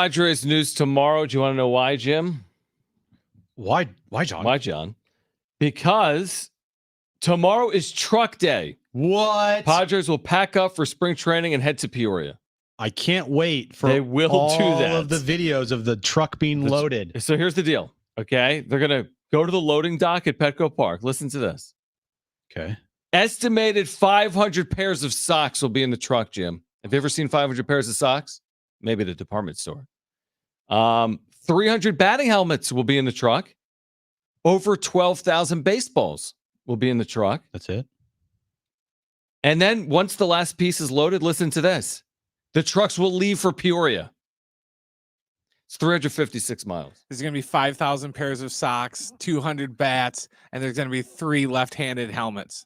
Speaker 2: Padres news tomorrow. Do you want to know why, Jim?
Speaker 1: Why, John?
Speaker 2: Why, John? Because tomorrow is truck day.
Speaker 1: What?
Speaker 2: Padres will pack up for spring training and head to Peoria.
Speaker 1: I can't wait for
Speaker 2: They will
Speaker 1: all
Speaker 2: do that.
Speaker 1: of the videos of the truck being loaded.
Speaker 2: So here's the deal. Okay. They're going to go to the loading dock at Petco Park. Listen to this.
Speaker 1: Okay.
Speaker 2: Estimated 500 pairs of socks will be in the truck, Jim. Have you ever seen 500 pairs of socks? Maybe at a department store. 300 batting helmets will be in the truck. Over 12,000 baseballs will be in the truck.
Speaker 1: That's it.
Speaker 2: And then once the last piece is loaded, listen to this. The trucks will leave for Peoria. It's 356 miles.
Speaker 3: There's going to be 5,000 pairs of socks, 200 bats, and there's going to be 3 left-handed helmets.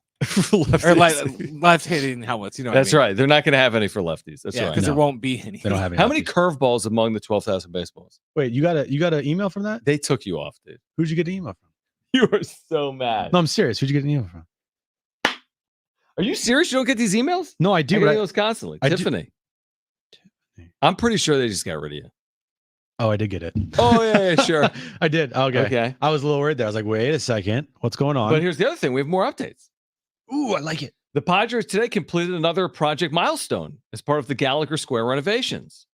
Speaker 3: Or left-handed helmets. You know what
Speaker 2: That's
Speaker 3: I mean?
Speaker 2: right. They're not going to have any for lefties. That's right.
Speaker 3: Because there won't be any.
Speaker 1: They don't have any.
Speaker 2: How many
Speaker 1: lefties.
Speaker 2: curveballs among the 12,000 baseballs?
Speaker 1: Wait, you got an email from that?
Speaker 2: They took you off, dude.
Speaker 1: Who'd you get an email from?
Speaker 2: You are so mad.
Speaker 1: No, I'm serious. Who'd you get an email from?
Speaker 2: Are you serious? You don't get these emails?
Speaker 1: No, I
Speaker 2: I
Speaker 1: do.
Speaker 2: get
Speaker 1: But
Speaker 2: emails constantly.
Speaker 1: I do-
Speaker 2: Tiffany. I'm pretty sure they just got rid of you.
Speaker 1: Oh, I did get it.
Speaker 2: Oh, yeah, sure.
Speaker 1: I did. Okay. I was a little worried there. I was like, wait a second. What's going on?
Speaker 2: But here's the other thing. We have more updates.
Speaker 1: Ooh, I like it.
Speaker 2: The Padres today completed another project milestone as part of the Gallagher Square renovations,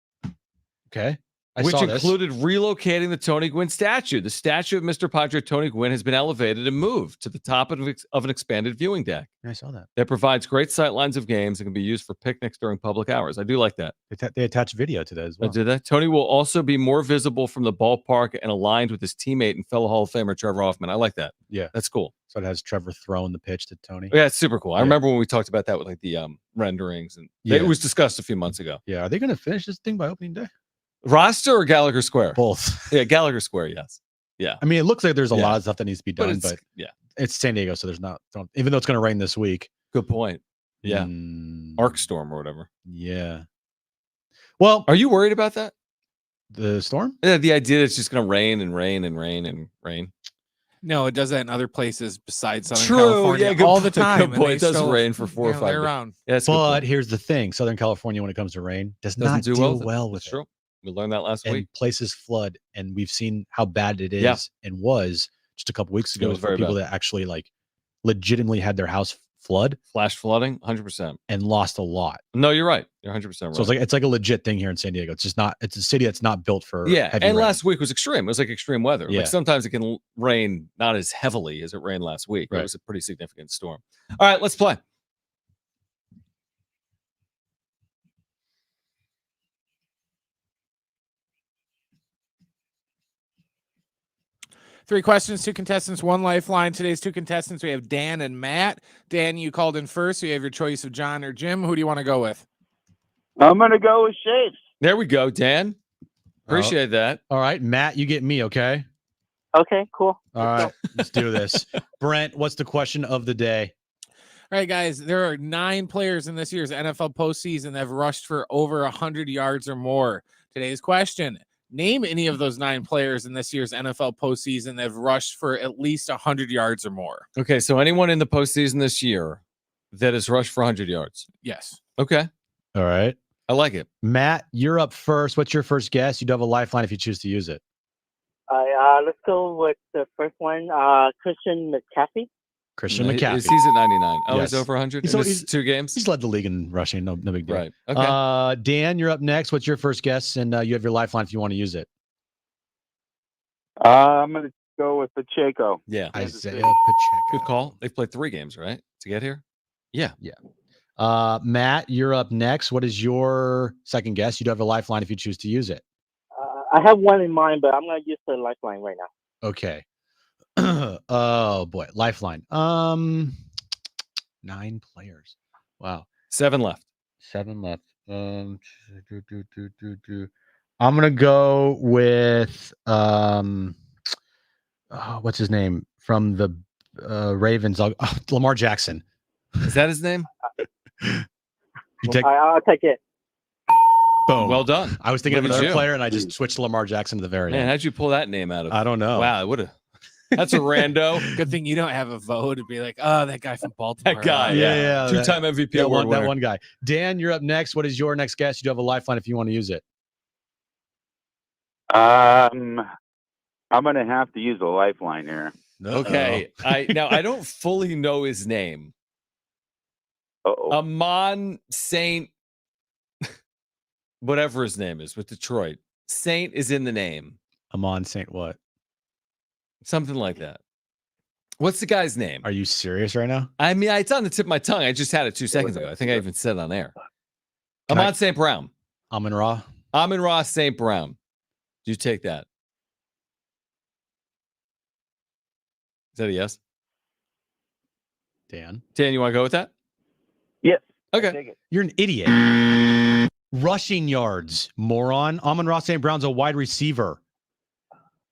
Speaker 1: Okay. I
Speaker 2: which
Speaker 1: saw this.
Speaker 2: included relocating the Tony Gwynn statue. The statue of Mr. Padre Tony Gwynn has been elevated and moved to the top of an expanded viewing deck
Speaker 1: I saw that.
Speaker 2: that provides great sight lines of games and can be used for picnics during public hours. I do like that.
Speaker 1: They attached video to that as well.
Speaker 2: Did that. Tony will also be more visible from the ballpark and aligned with his teammate and fellow Hall of Famer Trevor Hoffman. I like that.
Speaker 1: Yeah.
Speaker 2: That's cool.
Speaker 1: So it has Trevor throwing the pitch to Tony.
Speaker 2: Yeah, it's super cool. I
Speaker 1: Yeah.
Speaker 2: remember when we talked about that with like the renderings, and
Speaker 1: Yeah.
Speaker 2: it was discussed a few months ago.
Speaker 1: Yeah. Are they going to finish this thing by opening day?
Speaker 2: Roster or Gallagher Square?
Speaker 1: Both.
Speaker 2: Yeah, Gallagher Square. Yes. Yeah.
Speaker 1: I mean, it looks like there's a
Speaker 2: Yeah.
Speaker 1: lot of stuff that needs to be done,
Speaker 2: it's,
Speaker 1: but
Speaker 2: yeah,
Speaker 1: it's San Diego, so there's not. Even though it's going to rain this week.
Speaker 2: good point. Yeah,
Speaker 1: Mm,
Speaker 2: Arc Storm or whatever.
Speaker 1: Yeah. Well,
Speaker 2: Are you worried about that?
Speaker 1: the storm?
Speaker 2: Yeah, the idea that it's just going to rain and rain and rain and rain.
Speaker 3: No, it does that in other places besides Southern
Speaker 2: True,
Speaker 3: California
Speaker 2: yeah, good
Speaker 3: all the
Speaker 2: point,
Speaker 3: time.
Speaker 2: good
Speaker 3: and
Speaker 2: point.
Speaker 3: they
Speaker 2: It does
Speaker 3: still-
Speaker 2: rain for 4 or 5
Speaker 3: they're
Speaker 2: days.
Speaker 3: around.
Speaker 2: Yeah, that's a good
Speaker 1: But
Speaker 2: point.
Speaker 1: here's the thing: Southern California, when it comes to rain, doesn't
Speaker 2: Doesn't
Speaker 1: do
Speaker 2: well.
Speaker 1: well with
Speaker 2: That's
Speaker 1: it.
Speaker 2: true. We learned that last
Speaker 1: And
Speaker 2: week.
Speaker 1: places flood, and we've seen how bad it is
Speaker 2: Yeah.
Speaker 1: and was just a couple weeks ago
Speaker 2: was
Speaker 1: for
Speaker 2: very
Speaker 1: people
Speaker 2: bad.
Speaker 1: that actually like legitimately had their house flood
Speaker 2: Flash flooding, 100%.
Speaker 1: and lost a lot.
Speaker 2: No, you're right. You're 100% right.
Speaker 1: So it's like a legit thing here in San Diego. It's just not. It's a city that's not built for
Speaker 2: yeah,
Speaker 1: heavy
Speaker 2: and
Speaker 1: rain.
Speaker 2: last week was extreme. It was like extreme weather.
Speaker 1: Yeah.
Speaker 2: Like sometimes it can rain not as heavily as it rained last week.
Speaker 1: Right.
Speaker 2: It was a pretty significant storm. All right, let's play.
Speaker 3: Three questions, 2 contestants, 1 lifeline. Today's 2 contestants, we have Dan and Matt. Dan, you called in first. So you have your choice of John or Jim. Who do you want to go with?
Speaker 5: I'm going to go with Shapes.
Speaker 2: There we go, Dan. Appreciate that.
Speaker 1: All right, Matt, you get me, okay?
Speaker 5: Okay, cool.
Speaker 1: All right, let's do this. Brent, what's the question of the day?
Speaker 3: All right, guys, there are 9 players in this year's NFL postseason that have rushed for over 100 yards or more. Today's question, name any of those 9 players in this year's NFL postseason that have rushed for at least 100 yards or more.
Speaker 2: Okay, so anyone in the postseason this year that has rushed for 100 yards.
Speaker 3: Yes.
Speaker 2: Okay,
Speaker 1: All right,
Speaker 2: I like it.
Speaker 1: Matt, you're up first. What's your first guess? You do have a lifeline if you choose to use it.
Speaker 6: Let's go with the first one, Christian McCaffrey.
Speaker 1: Christian
Speaker 2: He's
Speaker 1: McCaffrey.
Speaker 2: at 99. Oh,
Speaker 1: Yes.
Speaker 2: he's over 100
Speaker 1: He's
Speaker 2: in
Speaker 1: al-
Speaker 2: this
Speaker 1: he's-
Speaker 2: 2 games?
Speaker 1: He's led the league in rushing. No big deal.
Speaker 2: Right. Okay.
Speaker 1: Dan, you're up next. What's your first guess? And you have your lifeline if you want to use it.
Speaker 5: I'm going to go with Pacheco.
Speaker 2: Yeah.
Speaker 1: Isaiah Pacheco.
Speaker 2: Good call. They've played 3 games, right? To get here? Yeah.
Speaker 1: Matt, you're up next. What is your second guess? You do have a lifeline if you choose to use it.
Speaker 6: I have one in mind, but I'm going to use the lifeline right now.
Speaker 1: Okay. Oh boy, lifeline. 9 players. Wow.
Speaker 2: 7 left.
Speaker 1: 7 left. I'm gonna go with what's his name from the Ravens? Lamar Jackson.
Speaker 2: Is that his name?
Speaker 1: You take
Speaker 6: I'll take it.
Speaker 1: boom.
Speaker 2: Well done.
Speaker 1: I was thinking
Speaker 2: Look
Speaker 1: of
Speaker 2: at
Speaker 1: another
Speaker 2: you.
Speaker 1: player, and I just switched to Lamar Jackson to the very
Speaker 2: Man,
Speaker 1: end.
Speaker 2: how'd you pull that name out of?
Speaker 1: I don't know.
Speaker 2: Wow, it would have. That's a rando.
Speaker 3: Good thing you don't have a vote to be like, oh, that guy from Baltimore.
Speaker 2: That guy,
Speaker 1: Yeah, yeah,
Speaker 2: 2-time MVP
Speaker 1: That
Speaker 2: award
Speaker 1: one,
Speaker 2: winner.
Speaker 1: that one guy. Dan, you're up next. What is your next guess? You do have a lifeline if you want to use it.
Speaker 7: I'm going to have to use a lifeline here.
Speaker 2: Okay. I don't fully know his name.
Speaker 7: Uh-oh.
Speaker 2: Amon Saint, whatever his name is with Detroit. Saint is in the name.
Speaker 1: Amon Saint what?
Speaker 2: Something like that. What's the guy's name?
Speaker 1: Are you serious right now?
Speaker 2: I mean, it's on the tip of my tongue. I just had it 2 seconds ago. I think I even said it on air. Amon St. Brown.
Speaker 1: Amon-Ra?
Speaker 2: Amon-Ra St. Brown. Do you take that? Is that a yes?
Speaker 1: Dan,
Speaker 2: you want to go with that?
Speaker 5: Yes.
Speaker 2: Okay.
Speaker 1: you're an idiot. Rushing yards, moron. Amon-Ra St. Brown's a wide receiver.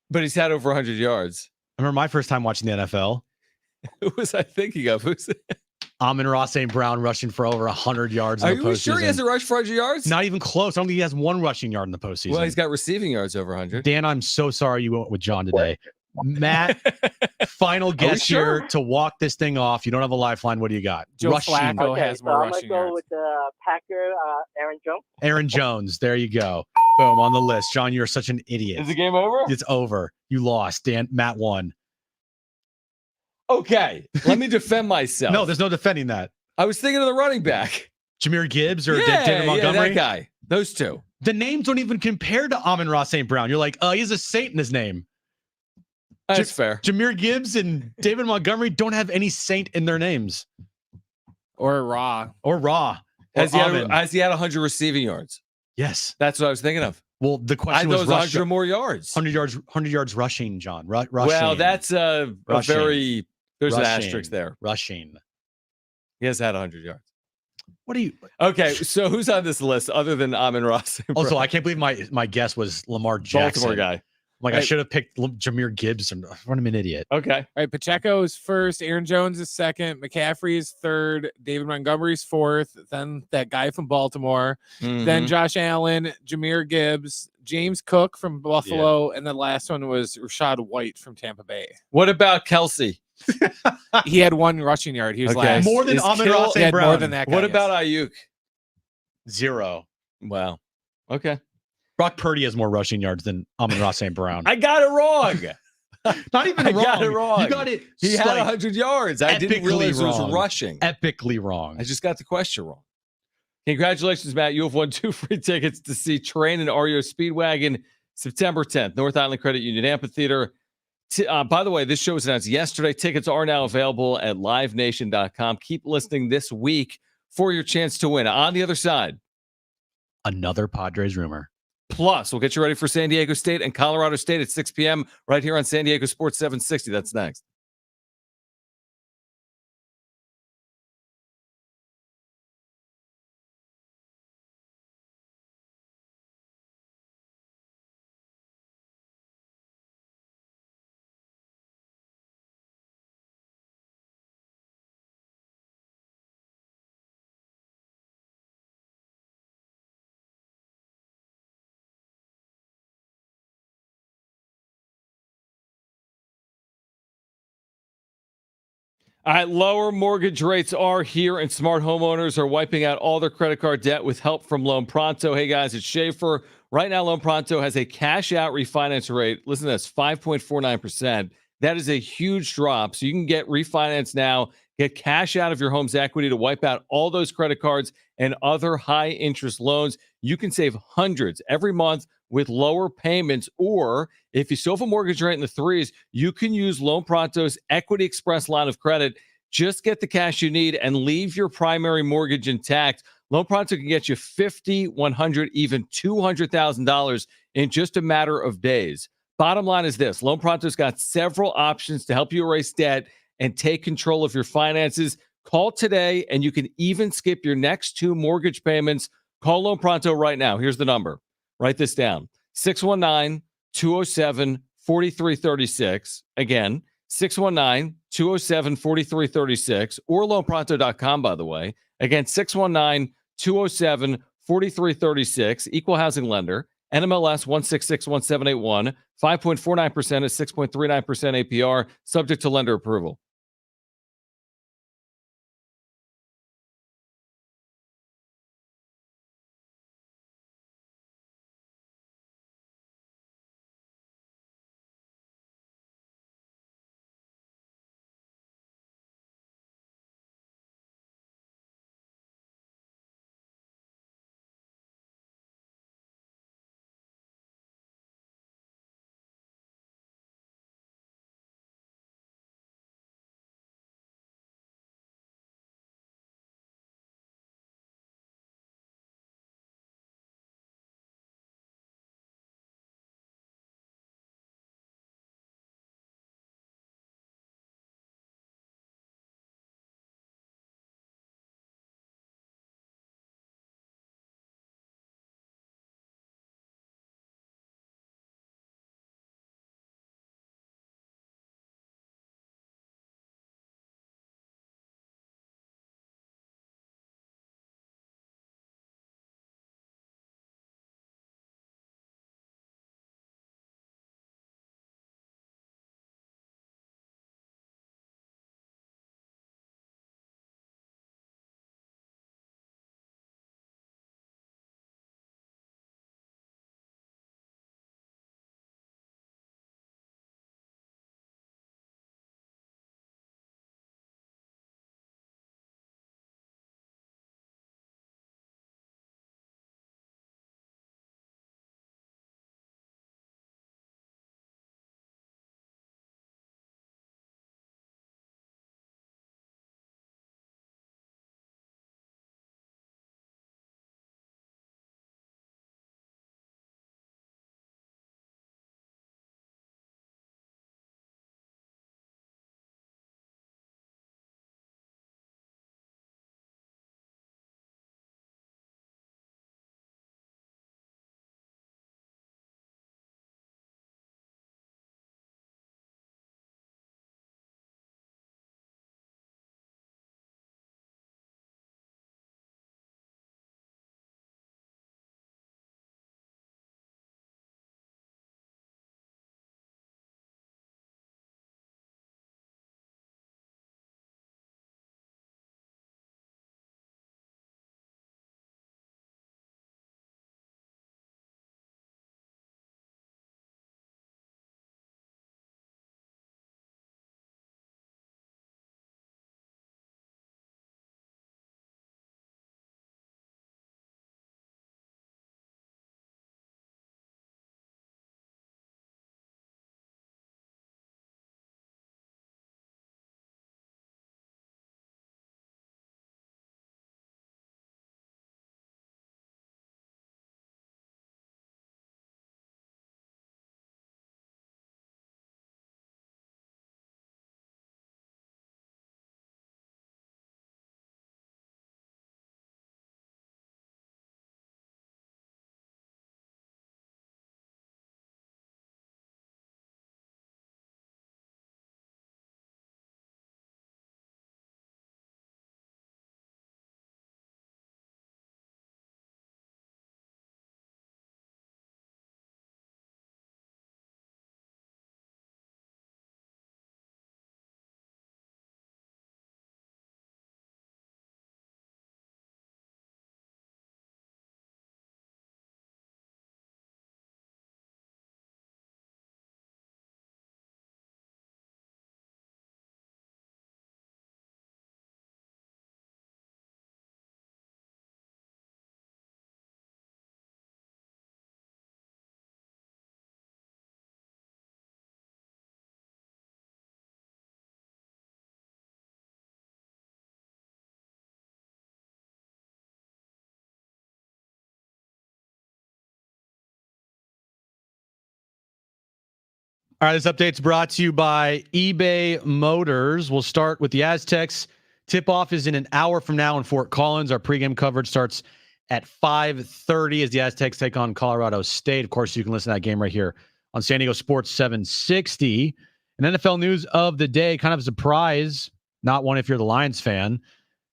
Speaker 2: But he's had over 100 yards.
Speaker 1: I remember my first time watching the NFL.
Speaker 2: Who was I thinking of? Who's
Speaker 1: Amon-Ra St. Brown rushing for over 100 yards in
Speaker 2: Are
Speaker 1: the
Speaker 2: you
Speaker 1: postseason.
Speaker 2: sure he hasn't rushed for 100 yards?
Speaker 1: Not even close. I don't think he has one rushing yard in the postseason.
Speaker 2: Well, he's got receiving yards over 100.
Speaker 1: Dan, I'm so sorry you went with John today. Matt, final guess
Speaker 2: sure?
Speaker 1: here to walk this thing off. You don't have a lifeline. What do you got?
Speaker 3: Joe Flacco
Speaker 6: Okay,
Speaker 3: has
Speaker 6: so
Speaker 3: more
Speaker 6: I'm
Speaker 3: rushing
Speaker 6: gonna go
Speaker 3: yards.
Speaker 6: with the Packer, Aaron Jones.
Speaker 1: Aaron Jones. There you go. Boom, on the list. John, you're such an idiot.
Speaker 2: Is the game over?
Speaker 1: It's over. You lost. Dan, Matt won.
Speaker 2: Okay. Let me defend myself.
Speaker 1: No, there's no defending that.
Speaker 2: I was thinking of the running back.
Speaker 1: Jameer Gibbs or
Speaker 2: yeah,
Speaker 1: David Montgomery?
Speaker 2: that guy. Those two.
Speaker 1: The names don't even compare to Amon-Ra St. Brown. You're like, he has a Saint in his name.
Speaker 2: That's fair.
Speaker 1: Jameer Gibbs and David Montgomery don't have any Saint in their names.
Speaker 3: Or Raw.
Speaker 1: Or Ra. Or
Speaker 2: Has he
Speaker 1: Amon.
Speaker 2: had 100 receiving yards?
Speaker 1: Yes.
Speaker 2: That's what I was thinking of.
Speaker 1: Well, the
Speaker 2: I
Speaker 1: question
Speaker 2: thought
Speaker 1: was
Speaker 2: it was 100 more yards.
Speaker 1: 100 yards rushing, John. Rushing.
Speaker 2: Well, that's a
Speaker 1: Rushing.
Speaker 2: very, there's an
Speaker 1: Rushing.
Speaker 2: asterisk there.
Speaker 1: Rushing.
Speaker 2: He has had 100 yards.
Speaker 1: What are you?
Speaker 2: Okay, so who's on this list other than Amon-Ra St. Brown?
Speaker 1: Also, I can't believe my guess was Lamar Jackson.
Speaker 2: Baltimore guy.
Speaker 1: Like, I
Speaker 3: Right.
Speaker 1: should have picked Jameer Gibbs. I'm an idiot.
Speaker 2: Okay.
Speaker 3: All right, Pacheco is first, Aaron Jones is second, McCaffrey is third, David Montgomery's fourth, then that guy from Baltimore, then
Speaker 2: Mhm.
Speaker 3: Josh Allen, Jameer Gibbs, James Cook from Buffalo, and the last one was Rashad White from Tampa Bay.
Speaker 2: What about Kelsey?
Speaker 3: He had one rushing yard. He was
Speaker 2: Okay.
Speaker 3: last.
Speaker 1: More than
Speaker 2: Is
Speaker 1: Amon-Ra
Speaker 2: Kittle-
Speaker 3: He
Speaker 1: St.
Speaker 3: had
Speaker 1: Brown.
Speaker 3: more than that guy.
Speaker 2: What
Speaker 3: yes.
Speaker 2: about Ayuk?
Speaker 1: 0.
Speaker 2: Wow. Okay.
Speaker 1: Brock Purdy has more rushing yards than Amon-Ra St. Brown.
Speaker 2: I got it wrong.
Speaker 1: Not even
Speaker 2: I
Speaker 1: wrong.
Speaker 2: got it wrong.
Speaker 1: You got it.
Speaker 2: He had
Speaker 1: like,
Speaker 2: 100 yards. I didn't
Speaker 1: epically
Speaker 2: realize it
Speaker 1: wrong.
Speaker 2: was rushing.
Speaker 1: epically wrong.
Speaker 2: I just got the question wrong. Congratulations, Matt. You have won 2 free tickets to see Train and REO Speedwagon September 10th, North Island Credit Union Amphitheater. By the way, this show was announced yesterday. Tickets are now available at livenation.com. Keep listening this week for your chance to win. On the other side,
Speaker 1: Another Padres rumor.
Speaker 2: plus, we'll get you ready for San Diego State and Colorado State at 6 p.m. right here on San Diego Sports 760. That's next. All right, lower mortgage rates are here, and smart homeowners are wiping out all their credit card debt with help from Loan Pronto. Hey, guys, it's Schaefer. Right now, Loan Pronto has a cash-out refinance rate. Listen to this, 5.49%. That is a huge drop. So you can get refinance now, get cash out of your home's equity to wipe out all those credit cards and other high-interest loans. You can save hundreds every month with lower payments, or if you still have a mortgage rate in the 3s, you can use Loan Pronto's Equity Express line of credit. Just get the cash you need and leave your primary mortgage intact. Loan Pronto can get you $50,000, $100,000, even $200,000 in just a matter of days. Bottom line is this: Loan Pronto's got several options to help you erase debt and take control of your finances. Call today, and you can even skip your next 2 mortgage payments. Call Loan Pronto right now. Here's the number. Write this down. 619-207-4336. Again, 619-207-4336, or loanpronto.com, by the way. Again, 619-207-4336. Equal housing lender. NMLS 1661781. 5.49% is 6.39% APR, subject to lender approval.
Speaker 1: All right, this update's brought to you by eBay Motors. We'll start with the Aztecs. Tip-off is in an hour from now in Fort Collins. Our pregame coverage starts at 5:30 as the Aztecs take on Colorado State. Of course, you can listen to that game right here on San Diego Sports 760. And NFL news of the day, kind of a surprise, not one if you're the Lions fan.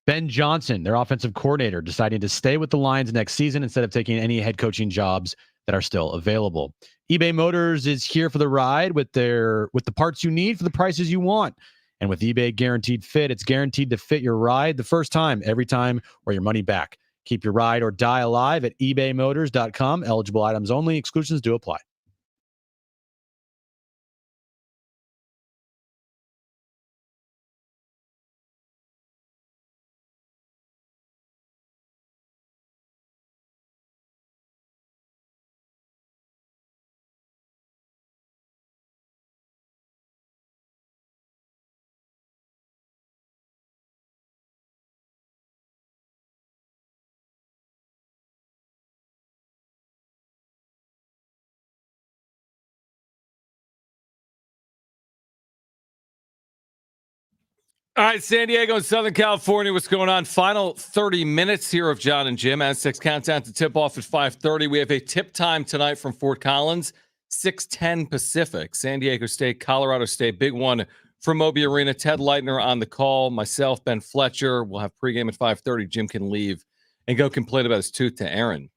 Speaker 1: Ben Johnson, their offensive coordinator, deciding to stay with the Lions next season instead of taking any head coaching jobs that are still available. eBay Motors is here for the ride with the parts you need for the prices you want. And with eBay Guaranteed Fit, it's guaranteed to fit your ride the first time, every time, or your money back. Keep your ride or die alive at ebaymotors.com. Eligible items only. Exclusions do apply.
Speaker 2: All right, San Diego and Southern California, what's going on? Final 30 minutes here of Jon and Jim. Aztecs countdown to tip-off at 5:30. We have a tip time tonight from Fort Collins, 6:10 Pacific. San Diego State, Colorado State, big one from Moby Arena. Ted Leitner on the call. Myself, Ben Fletcher. We'll have pregame at 5:30. Jim can leave and go complain about his tooth to Aaron.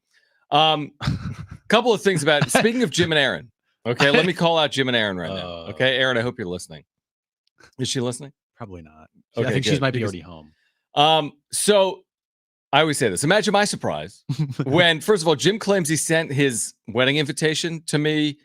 Speaker 2: Couple of things about it. Speaking of Jim and Aaron, okay, let me call out Jim and Aaron right now. Okay, Aaron, I hope you're listening. Is she listening?
Speaker 1: Probably not.
Speaker 2: Okay,
Speaker 1: I think
Speaker 2: good.
Speaker 1: she might be already home.
Speaker 2: So I always say this. Imagine my surprise when, first of all, Jim claims he sent his wedding invitation to me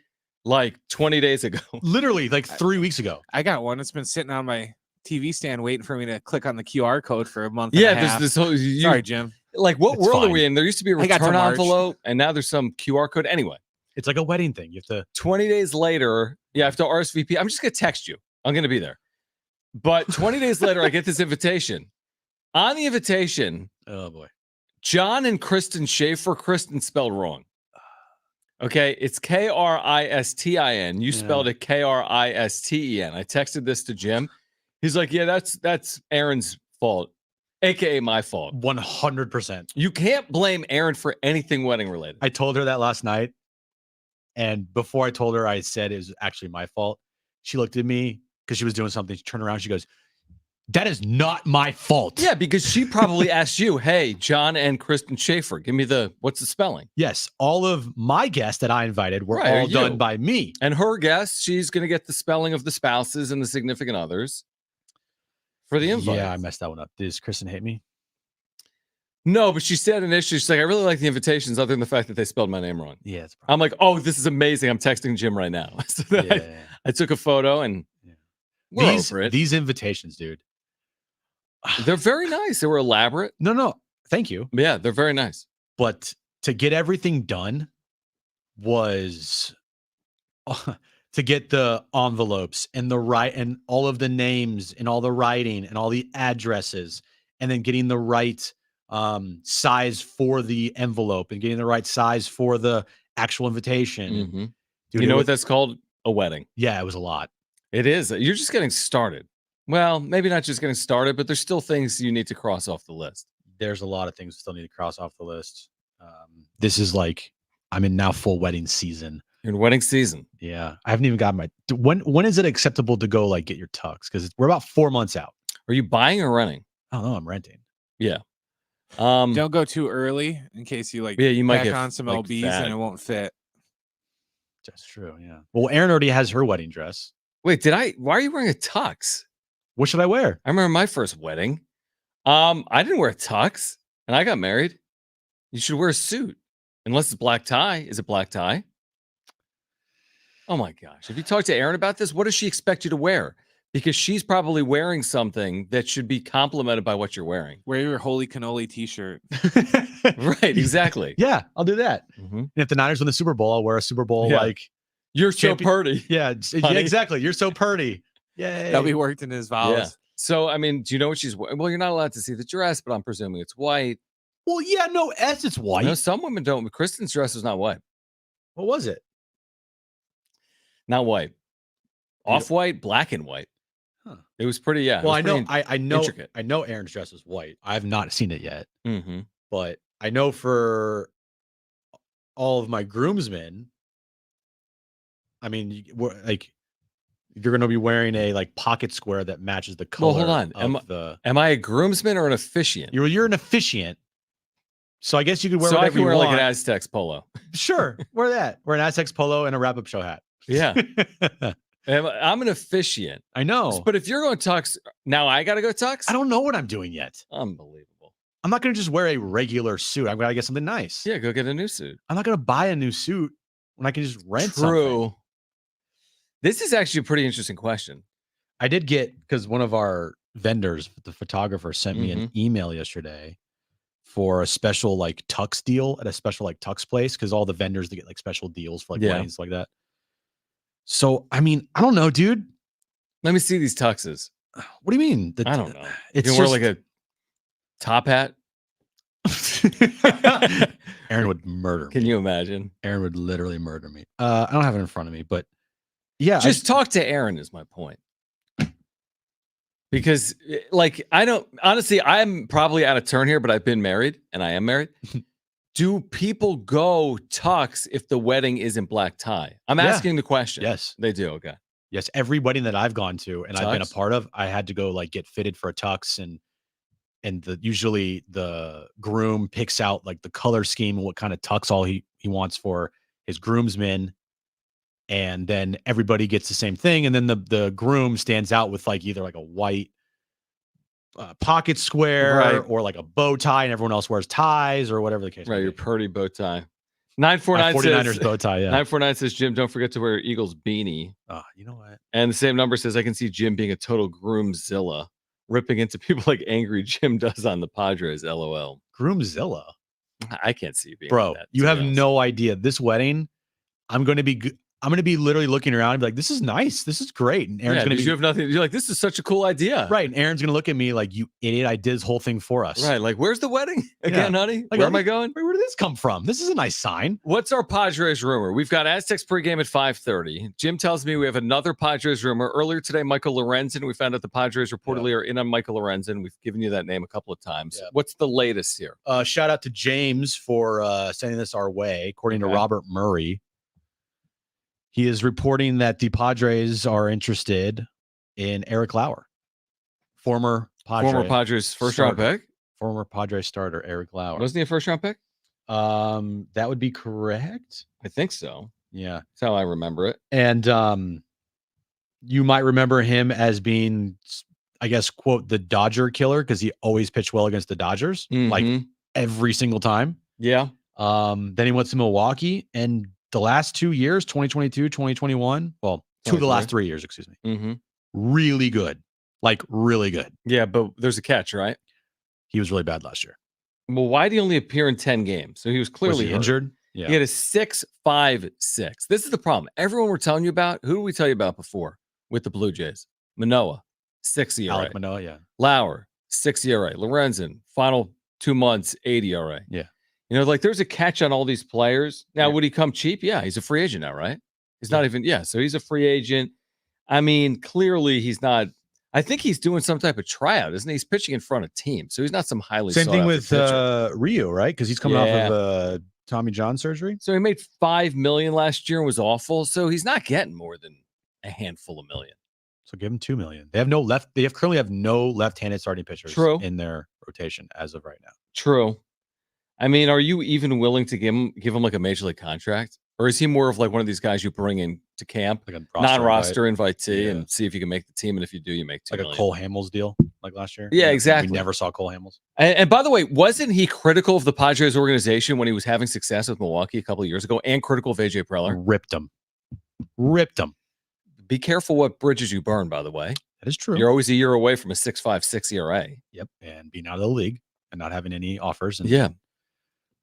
Speaker 2: like 20 days ago.
Speaker 1: Literally, like 3 weeks ago.
Speaker 3: I got one. It's been sitting on my TV stand waiting for me to click on the QR code for a month.
Speaker 2: Yeah,
Speaker 3: and a half.
Speaker 2: there's this whole.
Speaker 3: Sorry, Jim.
Speaker 2: Like, what
Speaker 1: It's
Speaker 2: world are
Speaker 1: fine.
Speaker 2: we in? There used to be a
Speaker 3: I got to
Speaker 2: return
Speaker 3: March.
Speaker 2: envelope, and now there's some QR code. Anyway,
Speaker 1: It's like a wedding thing. You have to.
Speaker 2: 20 days later, yeah, I have to RSVP. I'm just going to text you. I'm going to be there. But 20 days later, I get this invitation. On the invitation,
Speaker 1: Oh, boy.
Speaker 2: John and Kristen Schaefer. Kristen spelled wrong. Okay, it's Kristin. You spelled it Kristen. I texted this to Jim. He's like, yeah, that's Aaron's fault, aka my fault.
Speaker 1: 100%.
Speaker 2: You can't blame Aaron for anything wedding related.
Speaker 1: I told her that last night. And before I told her, I said it was actually my fault. She looked at me because she was doing something. She turned around. She goes, that is not my fault.
Speaker 2: Yeah, because she probably asked you, hey, John and Kristen Schaefer, give me what's the spelling?
Speaker 1: Yes. All of my guests that I invited were
Speaker 2: Right,
Speaker 1: all
Speaker 2: you.
Speaker 1: done by me.
Speaker 2: And her guess, she's going to get the spelling of the spouses and the significant others for the invite.
Speaker 1: Yeah, I messed that one up. Does Kristen hate me?
Speaker 2: No, but she said initially, she's like, I really like the invitations other than the fact that they spelled my name wrong.
Speaker 1: Yeah. It's
Speaker 2: I'm like, oh, this is amazing. I'm texting Jim right now. So then
Speaker 1: yeah.
Speaker 2: I took a photo and we're over it.
Speaker 1: These invitations, dude.
Speaker 2: They're very nice. They were elaborate.
Speaker 1: No. Thank you.
Speaker 2: Yeah, they're very nice.
Speaker 1: But to get everything done was to get the envelopes and and all of the names and all the writing and all the addresses and then getting the right size for the envelope and getting the right size for the actual invitation.
Speaker 2: Mm-hmm.
Speaker 1: Dude,
Speaker 2: You know what that's called? A wedding.
Speaker 1: Yeah, it was a lot.
Speaker 2: It is. You're just getting started. Well, maybe not just getting started, but there's still things you need to cross off the list.
Speaker 1: There's a lot of things we still need to cross off the list. This is like, I'm in now full wedding season.
Speaker 2: You're in wedding season.
Speaker 1: Yeah. I haven't even got when is it acceptable to go like get your tux? Because we're about 4 months out.
Speaker 2: Are you buying or renting?
Speaker 1: I don't know. I'm renting.
Speaker 2: Yeah.
Speaker 3: Don't go too early in case you
Speaker 2: you might
Speaker 3: pack
Speaker 2: get
Speaker 3: on some
Speaker 2: like,
Speaker 3: LBs
Speaker 2: fat.
Speaker 3: and it won't fit.
Speaker 1: That's true. Yeah. Well, Aaron already has her wedding dress.
Speaker 2: Wait, why are you wearing a tux?
Speaker 1: What should I wear?
Speaker 2: I remember my first wedding. I didn't wear a tux and I got married. You should wear a suit unless it's black tie. Is it black tie? Oh my gosh. Have you talked to Aaron about this? What does she expect you to wear? Because she's probably wearing something that should be complimented by what you're wearing.
Speaker 3: Wear your holy cannoli t-shirt.
Speaker 2: Right, exactly.
Speaker 1: Yeah, I'll do that.
Speaker 2: Mm-hmm.
Speaker 1: And if the Niners win the Super Bowl, I'll wear a Super Bowl
Speaker 2: Yeah.
Speaker 1: like.
Speaker 2: You're so pretty.
Speaker 1: Yeah,
Speaker 2: Honey.
Speaker 1: exactly. You're so pretty. Yay.
Speaker 3: That'll be worked in his vows.
Speaker 2: Yeah. So, I mean, do you know what she's wearing? Well, you're not allowed to see the dress, but I'm presuming it's white.
Speaker 1: Well, yeah, no, it's white.
Speaker 2: No, some women don't. But Kristen's dress is not white.
Speaker 1: What was it?
Speaker 2: Not white. Off-white, black and white.
Speaker 1: Huh.
Speaker 2: It was pretty, yeah.
Speaker 1: Well,
Speaker 2: it was pretty
Speaker 1: I know,
Speaker 2: intricate.
Speaker 1: I know Aaron's dress is white. I have not seen it yet,
Speaker 2: Mm-hmm.
Speaker 1: but I know for all of my groomsmen, I mean, like you're going to be wearing a like pocket square that matches the color.
Speaker 2: Well, hold on.
Speaker 1: Of
Speaker 2: Am I a groomsman or an officiant?
Speaker 1: You're an officiant. So I guess you could wear
Speaker 2: So I
Speaker 1: whatever
Speaker 2: can
Speaker 1: you
Speaker 2: wear
Speaker 1: want.
Speaker 2: like an Aztecs polo.
Speaker 1: Sure, wear that. Wear an Aztecs polo and a wrap-up show hat.
Speaker 2: Yeah. I'm an officiant.
Speaker 1: I know.
Speaker 2: But if you're going tux, now I got to go tux?
Speaker 1: I don't know what I'm doing yet.
Speaker 2: Unbelievable.
Speaker 1: I'm not going to just wear a regular suit. I'm going to get something nice.
Speaker 2: Yeah, go get a new suit.
Speaker 1: I'm not going to buy a new suit when I can just rent
Speaker 2: True.
Speaker 1: something.
Speaker 2: This is actually a pretty interesting question.
Speaker 1: I did get, because one of our vendors, the photographer, sent me an email yesterday for a special like tux deal at a special like tux place, because all the vendors, they get like special deals for like weddings like that. So, I mean, I don't know, dude.
Speaker 2: Let me see these tuxes.
Speaker 1: What do you mean?
Speaker 2: I don't know.
Speaker 1: It's
Speaker 2: you can wear like a top hat.
Speaker 1: Aaron would murder me.
Speaker 2: Can you imagine?
Speaker 1: Aaron would literally murder me. I don't have it in front of me, but yeah.
Speaker 2: Just talk to Aaron is my point. Because like, I don't, honestly, I'm probably out of turn here, but I've been married and I am married. Do people go tux if the wedding isn't black tie? I'm asking the question.
Speaker 1: Yes.
Speaker 2: They do. Okay.
Speaker 1: Yes. Every wedding that I've gone to and
Speaker 2: Tux?
Speaker 1: I've been a part of, I had to go like get fitted for a tux, and usually the groom picks out like the color scheme and what kind of tux all he wants for his groomsmen. And then everybody gets the same thing. And then the groom stands out with like either like a white pocket square or like a bow tie, and everyone else wears ties or whatever the case.
Speaker 2: Right. Your purdy bow tie. 949
Speaker 1: 49ers
Speaker 2: says,
Speaker 1: bow tie. Yeah.
Speaker 2: 949 says, Jim, don't forget to wear your Eagles beanie.
Speaker 1: You know what?
Speaker 2: And the same number says, I can see Jim being a total groomzilla, ripping into people like angry Jim does on the Padres. LOL.
Speaker 1: Groomzilla.
Speaker 2: I can't see you being
Speaker 1: Bro,
Speaker 2: like that,
Speaker 1: you have no idea. This wedding, I'm going to be literally looking around and be like, this is nice. This is great. And Aaron's going to be,
Speaker 2: you have nothing. You're like, this is such a cool idea.
Speaker 1: Right. And Aaron's going to look at me like, you idiot. I did this whole thing for us.
Speaker 2: Right. Like, where's the wedding again, honey?
Speaker 1: Like,
Speaker 2: where am I going?
Speaker 1: Where did this come from? This is a nice sign.
Speaker 2: What's our Padres rumor? We've got Aztecs pregame at 5:30. Jim tells me we have another Padres rumor. Earlier today, Michael Lorenzen, we found out the Padres reportedly are in on Michael Lorenzen. We've given you that name a couple of times.
Speaker 1: Yeah.
Speaker 2: What's the latest here?
Speaker 1: Shout out to James for sending this our way. According to Robert Murray, he is reporting that the Padres are interested in Eric Lauer, former
Speaker 2: Padres first round pick.
Speaker 1: Former Padres starter Eric Lauer.
Speaker 2: Wasn't he a first round pick?
Speaker 1: That would be correct.
Speaker 2: I think so.
Speaker 1: Yeah,
Speaker 2: that's how I remember it.
Speaker 1: And you might remember him as being, I guess, quote, the Dodger killer, because he always pitched well against the Dodgers, like every single time.
Speaker 2: Yeah.
Speaker 1: Then he went to Milwaukee, and the last 2 years, 2022, 2021, well, two of the last 3 years, excuse me, really good. Like, really good.
Speaker 2: Yeah, but there's a catch, right?
Speaker 1: He was really bad last year.
Speaker 2: Well, why did he only appear in 10 games? So he was clearly
Speaker 1: injured. Yeah.
Speaker 2: He had a 6.56. This is the problem. Everyone we're telling you about, who did we tell you about before with the Blue Jays? Manoah, 6 ERA.
Speaker 1: Alec Manoah, yeah.
Speaker 2: Lauer, 6 ERA. Lorenzen, final 2 months, 8 ERA.
Speaker 1: Yeah.
Speaker 2: You know, like there's a catch on all these players. Now, would he come cheap? Yeah, he's a free agent now, right? He's not even, so he's a free agent. I mean, clearly he's not. I think he's doing some type of tryout, isn't he? He's pitching in front of teams, so he's not some highly
Speaker 1: same thing with
Speaker 2: pitcher.
Speaker 1: Rio, right? Because he's coming off of Tommy John surgery.
Speaker 2: So he made $5 million last year and was awful. So he's not getting more than a handful of million.
Speaker 1: So give him $2 million. They have no left. They currently have no left-handed starting pitchers in their rotation as of right now.
Speaker 2: True. I mean, are you even willing to give him like a major league contract? Or is he more of like one of these guys you bring in to camp, like a non-roster invitee, and see if you can make the team? And if you do, you make $2 million.
Speaker 1: Like a Cole Hamels deal, like last year.
Speaker 2: Yeah, exactly.
Speaker 1: We never saw Cole Hamels.
Speaker 2: And by the way, wasn't he critical of the Padres organization when he was having success with Milwaukee a couple of years ago, and critical of AJ Preller?
Speaker 1: Ripped him.
Speaker 2: Be careful what bridges you burn, by the way.
Speaker 1: That is true.
Speaker 2: You're always a year away from a 6.56 ERA.
Speaker 1: Yep. And being out of the league and not having any offers.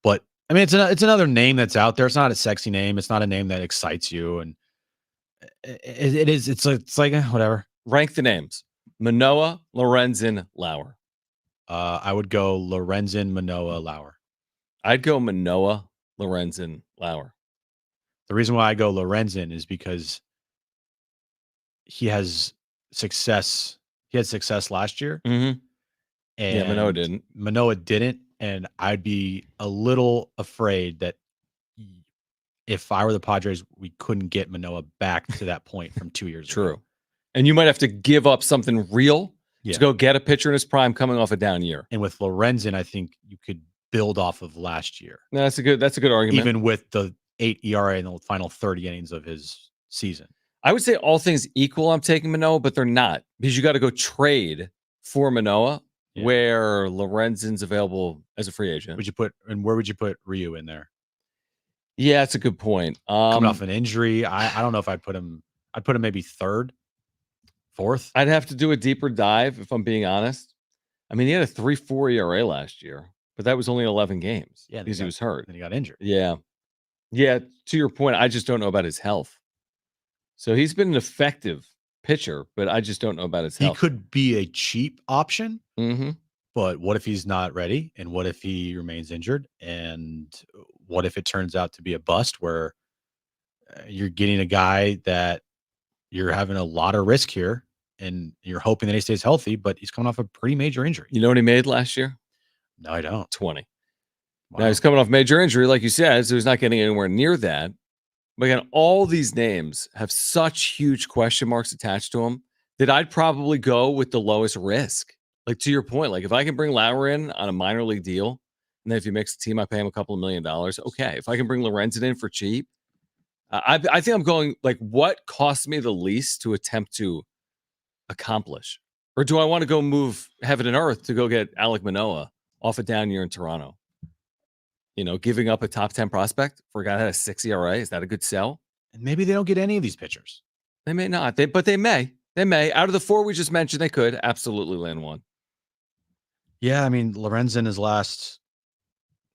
Speaker 1: But I mean, it's another name that's out there. It's not a sexy name. It's not a name that excites you. And it's like whatever.
Speaker 2: Rank the names: Manoah, Lorenzen, Lauer.
Speaker 1: I would go Lorenzen, Manoah, Lauer.
Speaker 2: I'd go Manoah, Lorenzen, Lauer.
Speaker 1: The reason why I go Lorenzen is because he has success. He had success last year.
Speaker 2: Mm-hmm.
Speaker 1: And
Speaker 2: Yeah, Manoah didn't.
Speaker 1: Manoah didn't. And I'd be a little afraid that if I were the Padres, we couldn't get Manoah back to that point from 2 years ago.
Speaker 2: True. And you might have to give up something real
Speaker 1: Yeah.
Speaker 2: to go get a pitcher in his prime coming off a down year.
Speaker 1: And with Lorenzen, I think you could build off of last year.
Speaker 2: No, that's a good argument.
Speaker 1: Even with the 8 ERA in the final 30 innings of his season.
Speaker 2: I would say all things equal, I'm taking Manoah, but they're not, because you got to go trade for Manoah where Lorenzen's available as a free agent.
Speaker 1: Where would you put Ryu in there?
Speaker 2: Yeah, that's a good point.
Speaker 1: Coming off an injury, I don't know if I'd put him. I'd put him maybe third, fourth.
Speaker 2: I'd have to do a deeper dive if I'm being honest. I mean, he had a 3.4 ERA last year, but that was only 11 games because he was hurt.
Speaker 1: And he got injured.
Speaker 2: Yeah. Yeah. To your point, I just don't know about his health. So he's been an effective pitcher, but I just don't know about his health.
Speaker 1: He could be a cheap option,
Speaker 2: mm-hmm.
Speaker 1: but what if he's not ready? And what if he remains injured? And what if it turns out to be a bust where you're getting a guy that you're having a lot of risk here and you're hoping that he stays healthy, but he's coming off a pretty major injury.
Speaker 2: You know what he made last year?
Speaker 1: No, I don't.
Speaker 2: 20.
Speaker 1: Wow.
Speaker 2: Now he's coming off major injury, like you said, so he's not getting anywhere near that. But again, all these names have such huge question marks attached to them that I'd probably go with the lowest risk. Like, to your point, like if I can bring Lauer in on a minor league deal, and then if he makes the team, I pay him a couple of $1 million. Okay. If I can bring Lorenzen in for cheap, I think I'm going like, what costs me the least to attempt to accomplish? Or do I want to go move heaven and earth to go get Alek Manoah off a down year in Toronto? You know, giving up a top 10 prospect for a guy that has 6 ERA, is that a good sell?
Speaker 1: And maybe they don't get any of these pitchers.
Speaker 2: They may not, but they may. They may. Out of the 4 we just mentioned, they could absolutely land one.
Speaker 1: Yeah, I mean, Lorenzen his last,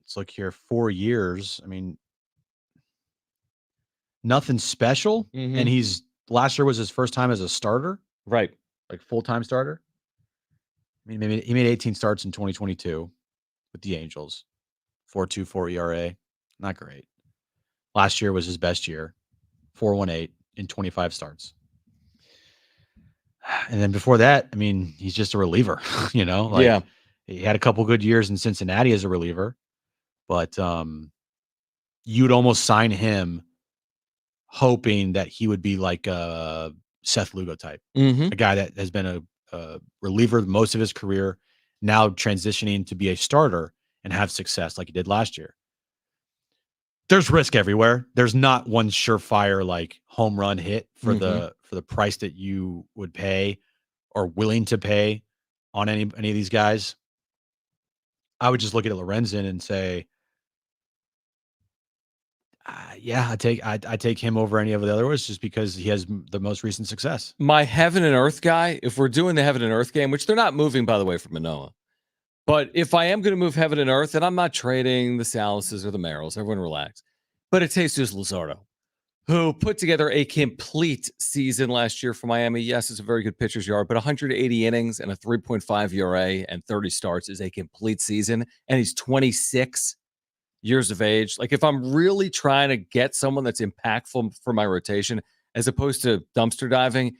Speaker 1: let's look here, 4 years. I mean, nothing special.
Speaker 2: Mm-hmm.
Speaker 1: And last year was his first time as a starter.
Speaker 2: Right.
Speaker 1: Like full-time starter. I mean, maybe he made 18 starts in 2022 with the Angels. 4.24 ERA. Not great. Last year was his best year. 4.18 in 25 starts. And then before that, I mean, he's just a reliever, you know? Like,
Speaker 2: yeah.
Speaker 1: He had a couple good years in Cincinnati as a reliever, but you'd almost sign him hoping that he would be like a Seth Lugo type,
Speaker 2: mm-hmm.
Speaker 1: a guy that has been a reliever most of his career, now transitioning to be a starter and have success like he did last year. There's risk everywhere. There's not one surefire like home run hit for
Speaker 2: mm-hmm.
Speaker 1: the price that you would pay or willing to pay on any of these guys. I would just look at Lorenzen and say, yeah, I take him over any of the other ones just because he has the most recent success.
Speaker 2: My heaven and earth guy, if we're doing the heaven and earth game, which they're not moving, by the way, for Manoah. But if I am going to move heaven and earth, and I'm not trading the Salises or the Merrills, everyone relax. But it's Jesus Luzardo, who put together a complete season last year for Miami. Yes, it's a very good pitcher's yard, but 180 innings and a 3.5 ERA and 30 starts is a complete season. And he's 26 years of age. Like, if I'm really trying to get someone that's impactful for my rotation, as opposed to dumpster diving,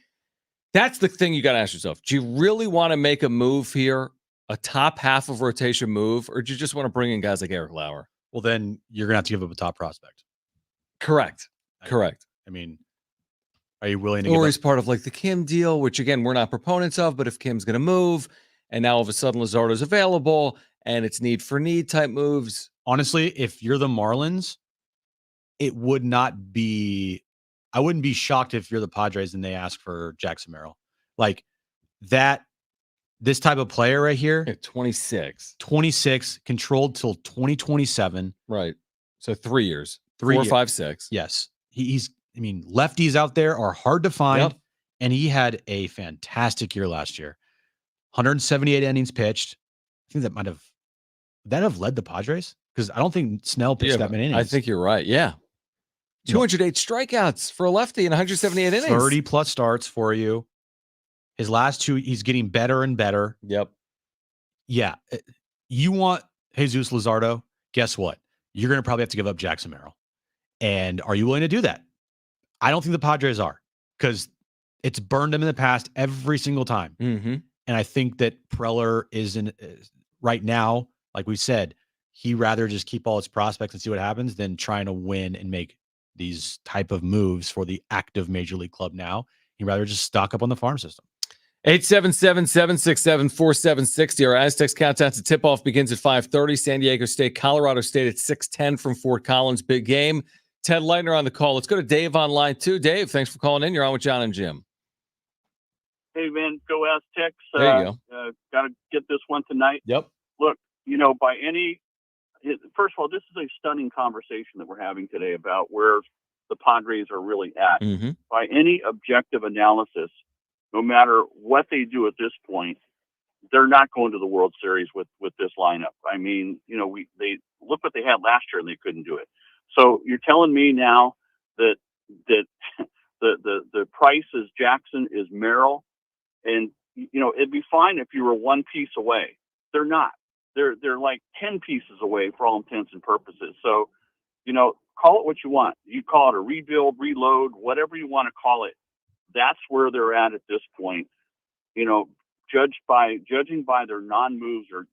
Speaker 2: that's the thing you got to ask yourself. Do you really want to make a move here, a top half of rotation move, or do you just want to bring in guys like Eric Lauer?
Speaker 1: Well, then you're going to have to give up a top prospect.
Speaker 2: Correct.
Speaker 1: I mean, are you willing to
Speaker 2: or he's part of like the Kim deal, which again, we're not proponents of, but if Kim's going to move and now all of a sudden Luzardo's available and it's need for need type moves.
Speaker 1: Honestly, if you're the Marlins, I wouldn't be shocked if you're the Padres and they ask for Jackson Merrill. Like that, this type of player right here.
Speaker 2: 26,
Speaker 1: controlled till 2027.
Speaker 2: Right. So 3 years, 4, 5, 6.
Speaker 1: Yes. I mean, lefties out there are hard to find, and he had a fantastic year last year. 178 innings pitched. I think that have led the Padres? Because I don't think Snell pitched that many innings.
Speaker 2: I think you're right. Yeah. 208 strikeouts for a lefty and 178 innings.
Speaker 1: 30 plus starts for you. His last 2, he's getting better and better.
Speaker 2: Yep.
Speaker 1: Yeah. You want Jesus Luzardo? Guess what? You're going to probably have to give up Jackson Merrill. And are you willing to do that? I don't think the Padres are, because It's burned him in the past every single time.
Speaker 2: Mm-hmm.
Speaker 1: And I think that Preller is right now, like we said, he'd rather just keep all his prospects and see what happens than trying to win and make these type of moves for the active major league club now. He'd rather just stock up on the farm system.
Speaker 2: 877-767-4760. Our Aztecs countdown to tip-off begins at 5:30. San Diego State, Colorado State at 6:10 from Fort Collins. Big game. Ted Leitner on the call. Let's go to Dave on line 2. Dave, thanks for calling in. You're on with Jon and Jim.
Speaker 8: Hey, man, go Aztecs.
Speaker 2: There you
Speaker 8: go. Got to get this one tonight.
Speaker 2: Yep.
Speaker 8: Look, first of all, this is a stunning conversation that we're having today about where the Padres are really at.
Speaker 2: Mm-hmm.
Speaker 8: By any objective analysis, no matter what they do at this point, they're not going to the World Series with this lineup. I mean, they look what they had last year and they couldn't do it. So you're telling me now that the price is Jackson is Merrill, and it'd be fine if you were one piece away. They're not. They're like 10 pieces away for all intents and purposes. So, call it what you want. You call it a rebuild, reload, whatever you want to call it. That's where they're at this point. Judging by their non-moves or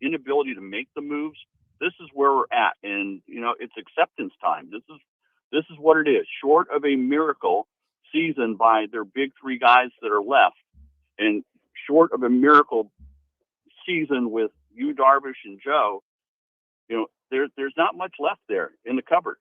Speaker 8: inability to make the moves, this is where we're at. And, it's acceptance time. This is what it is. Short of a miracle season by their big three guys that are left, and short of a miracle season with you, Darvish, and Joe, there's not much left there in the cupboard.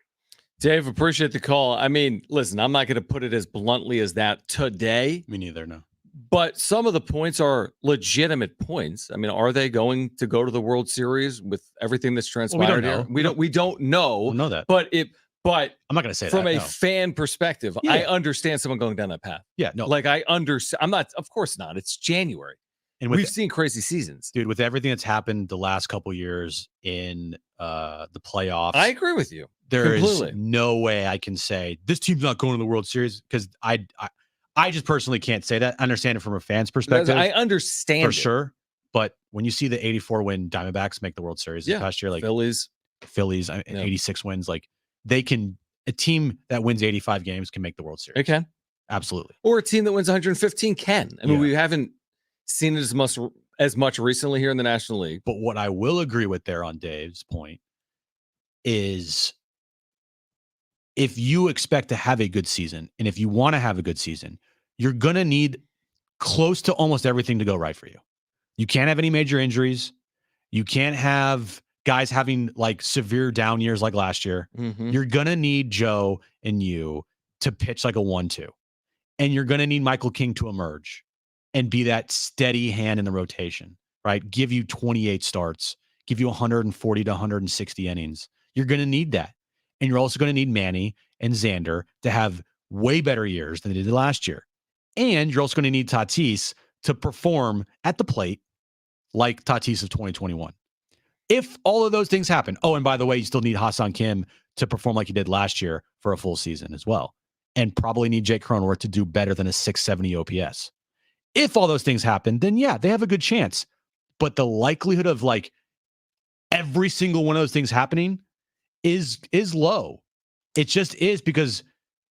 Speaker 2: Dave, appreciate the call. I mean, listen, I'm not going to put it as bluntly as that today.
Speaker 1: Me neither, no.
Speaker 2: But some of the points are legitimate points. I mean, are they going to go to the World Series with everything that's transpired here? We don't know.
Speaker 1: We'll know that.
Speaker 2: But I'm
Speaker 1: not going to say
Speaker 2: from
Speaker 1: that.
Speaker 2: a fan perspective,
Speaker 1: Yeah.
Speaker 2: I understand someone going down that path.
Speaker 1: Yeah, no.
Speaker 2: Like I understand. I'm not. Of course not. It's January.
Speaker 1: And
Speaker 2: we've seen crazy seasons,
Speaker 1: dude. With everything that's happened the last couple years in the playoffs,
Speaker 2: I agree with you.
Speaker 1: There
Speaker 2: completely.
Speaker 1: is no way I can say this team's not going to the World Series because I just personally can't say that. I understand it from a fan's perspective.
Speaker 2: I understand
Speaker 1: for sure. But when you see the 84 win Diamondbacks make the World Series this past year, like
Speaker 2: Phillies,
Speaker 1: 86 wins, like a team that wins 85 games can make the World Series.
Speaker 2: It can.
Speaker 1: Absolutely.
Speaker 2: Or a team that wins 115 can. I mean, we haven't seen it as much recently here in the National League.
Speaker 1: But what I will agree with there on Dave's point is if you expect to have a good season and if you want to have a good season, you're going to need close to almost everything to go right for you. You can't have any major injuries. You can't have guys having like severe down years like last year.
Speaker 2: Mm-hmm.
Speaker 1: You're going to need Joe and you to pitch like a 1-2. And you're going to need Michael King to emerge and be that steady hand in the rotation, right? Give you 28 starts, give you 140 to 160 innings. You're going to need that. And you're also going to need Manny and Xander to have way better years than they did last year. And you're also going to need Tatis to perform at the plate like Tatis of 2021. If all of those things happen, and by the way, you still need Ha-Seong Kim to perform like he did last year for a full season as well. And probably need Jake Cronenworth to do better than a 670 OPS. If all those things happen, then yeah, they have a good chance. But the likelihood of like every single one of those things happening is low. It just is because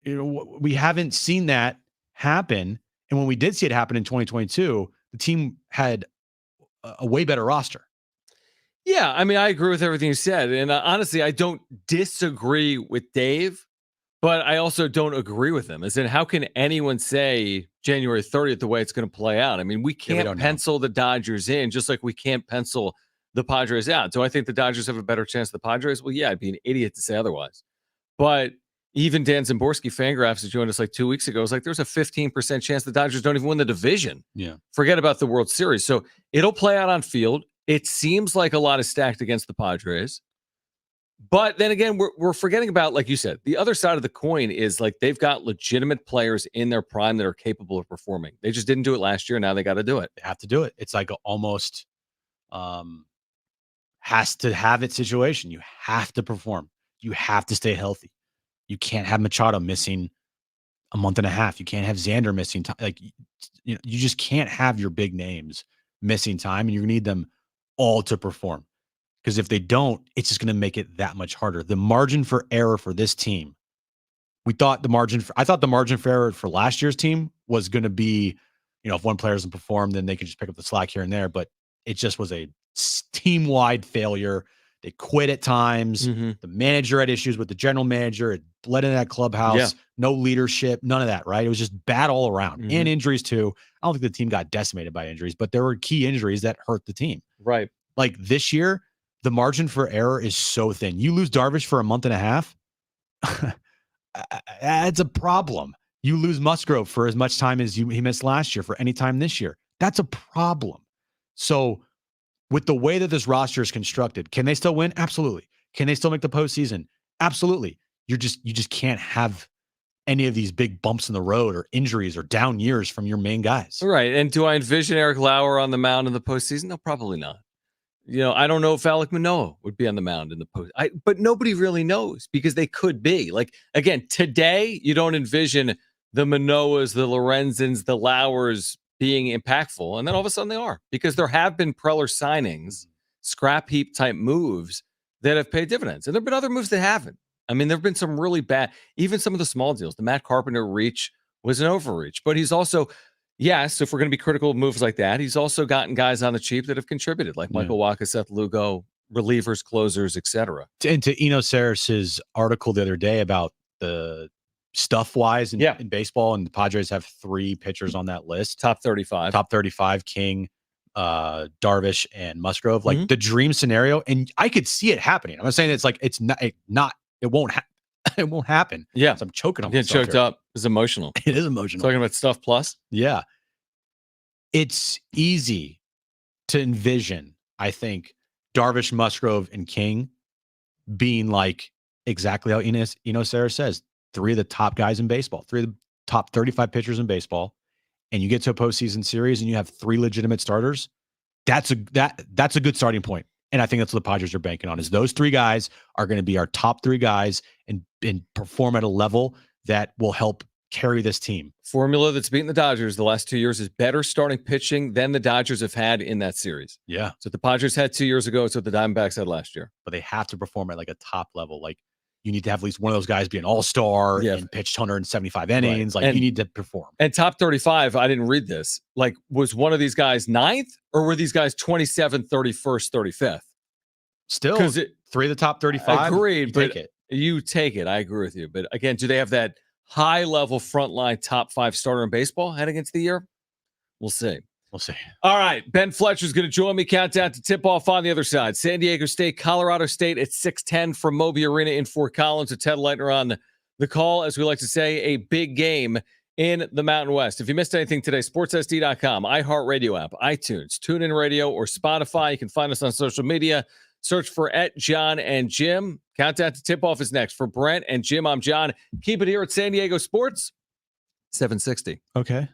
Speaker 1: we haven't seen that happen. And when we did see it happen in 2022, the team had a way better roster.
Speaker 2: Yeah, I mean, I agree with everything you said. And honestly, I don't disagree with Dave, but I also don't agree with him. As in, how can anyone say January 30th the way it's going to play out? I mean, we can't pencil the Dodgers in just like we can't pencil the Padres out. Do I think the Dodgers have a better chance than the Padres? Well, yeah, I'd be an idiot to say otherwise. But even Dan Zimborski, Fangraphs, who joined us like 2 weeks ago, was like, there's a 15% chance the Dodgers don't even win the division.
Speaker 1: Yeah.
Speaker 2: Forget about the World Series. So it'll play out on field. It seems like a lot is stacked against the Padres. But then again, we're forgetting about, like you said, the other side of the coin is like they've got legitimate players in their prime that are capable of performing. They just didn't do it last year. Now they got to do it.
Speaker 1: They have to do it. It's like almost has to have it situation. You have to perform. You have to stay healthy. You can't have Machado missing a month and a half. You can't have Xander missing time. Like, you just can't have your big names missing time, and you need them all to perform. Because if they don't, it's just going to make it that much harder. The margin for error for this team I thought the margin for error for last year's team was going to be, if one player doesn't perform, then they can just pick up the slack here and there. But it just was a team-wide failure. They quit at times.
Speaker 2: Mm-hmm.
Speaker 1: The manager had issues with the general manager. It bled into that clubhouse.
Speaker 2: Yeah.
Speaker 1: No leadership, none of that, right? It was just bad all around.
Speaker 2: Mm-hmm.
Speaker 1: And injuries too. I don't think the team got decimated by injuries, but there were key injuries that hurt the team.
Speaker 2: Right.
Speaker 1: Like this year, the margin for error is so thin. You lose Darvish for a month and a half, that's a problem. You lose Musgrove for as much time as he missed last year for any time this year. That's a problem. So with the way that this roster is constructed, can they still win? Absolutely. Can they still make the postseason? Absolutely. You just can't have any of these big bumps in the road or injuries or down years from your main guys.
Speaker 2: Right. And do I envision Eric Lauer on the mound in the postseason? No, probably not. I don't know if Alek Manoah would be on the mound in the post. But nobody really knows because they could be. Like, again, today, you don't envision the Manoahs, the Lorenzens, the Lauers being impactful. And then all of a sudden they are, because there have been Preller signings, scrap heap type moves that have paid dividends. And there have been other moves that haven't. I mean, there have been some really bad, even some of the small deals. The Matt Carpenter reach was an overreach, but he's also, yes, if we're going to be critical of moves like that, he's also gotten guys on the cheap that have contributed, like Michael Wacha, Seth Lugo, relievers, closers, etc.
Speaker 1: And to Eno Sarris's article the other day about the stuff-wise in baseball, and the Padres have 3 pitchers on that list.
Speaker 2: Top 35.
Speaker 1: King, Darvish, and Musgrove. Like the dream scenario, and I could see it happening. I'm not saying it won't happen.
Speaker 2: Yeah.
Speaker 1: So I'm choking on
Speaker 2: Getting
Speaker 1: myself
Speaker 2: choked
Speaker 1: here.
Speaker 2: up is emotional.
Speaker 1: It is emotional.
Speaker 2: Talking about stuff plus.
Speaker 1: Yeah. It's easy to envision, I think, Darvish, Musgrove, and King being like exactly how Eno Sarris says, 3 of the top guys in baseball, 3 of the top 35 pitchers in baseball, and you get to a postseason series and you have 3 legitimate starters. That's a good starting point. And I think that's what the Padres are banking on, is those 3 guys are going to be our top 3 guys and perform at a level that will help carry this team.
Speaker 2: Formula that's beaten the Dodgers the last 2 years is better starting pitching than the Dodgers have had in that series.
Speaker 1: Yeah.
Speaker 2: So the Padres had 2 years ago. It's what the Diamondbacks had last year.
Speaker 1: But they have to perform at like a top level. Like, you need to have at least one of those guys be an all-star and pitched 175 innings. Right. Like, you need to perform.
Speaker 2: And top 35, I didn't read this. Like, was one of these guys 9th, or were these guys 27th, 31st, 35th?
Speaker 1: Still, 3 of the top 35.
Speaker 2: Agreed. You take it. I agree with you. But again, do they have that high-level frontline top 5 starter in baseball heading into the year? We'll see. All right. Ben Fletcher's going to join me. Countdown to tip-off on the other side. San Diego State, Colorado State at 6:10 from Moby Arena in Fort Collins. With Ted Leitner on the call. As we like to say, a big game in the Mountain West. If you missed anything today, sportssd.com, iHeartRadio app, iTunes, TuneIn Radio, or Spotify. You can find us on social media. Search for @Jon and Jim. Countdown to tip-off is next. For Brent and Jim, I'm John. Keep it here at San Diego Sports 760.
Speaker 1: Okay.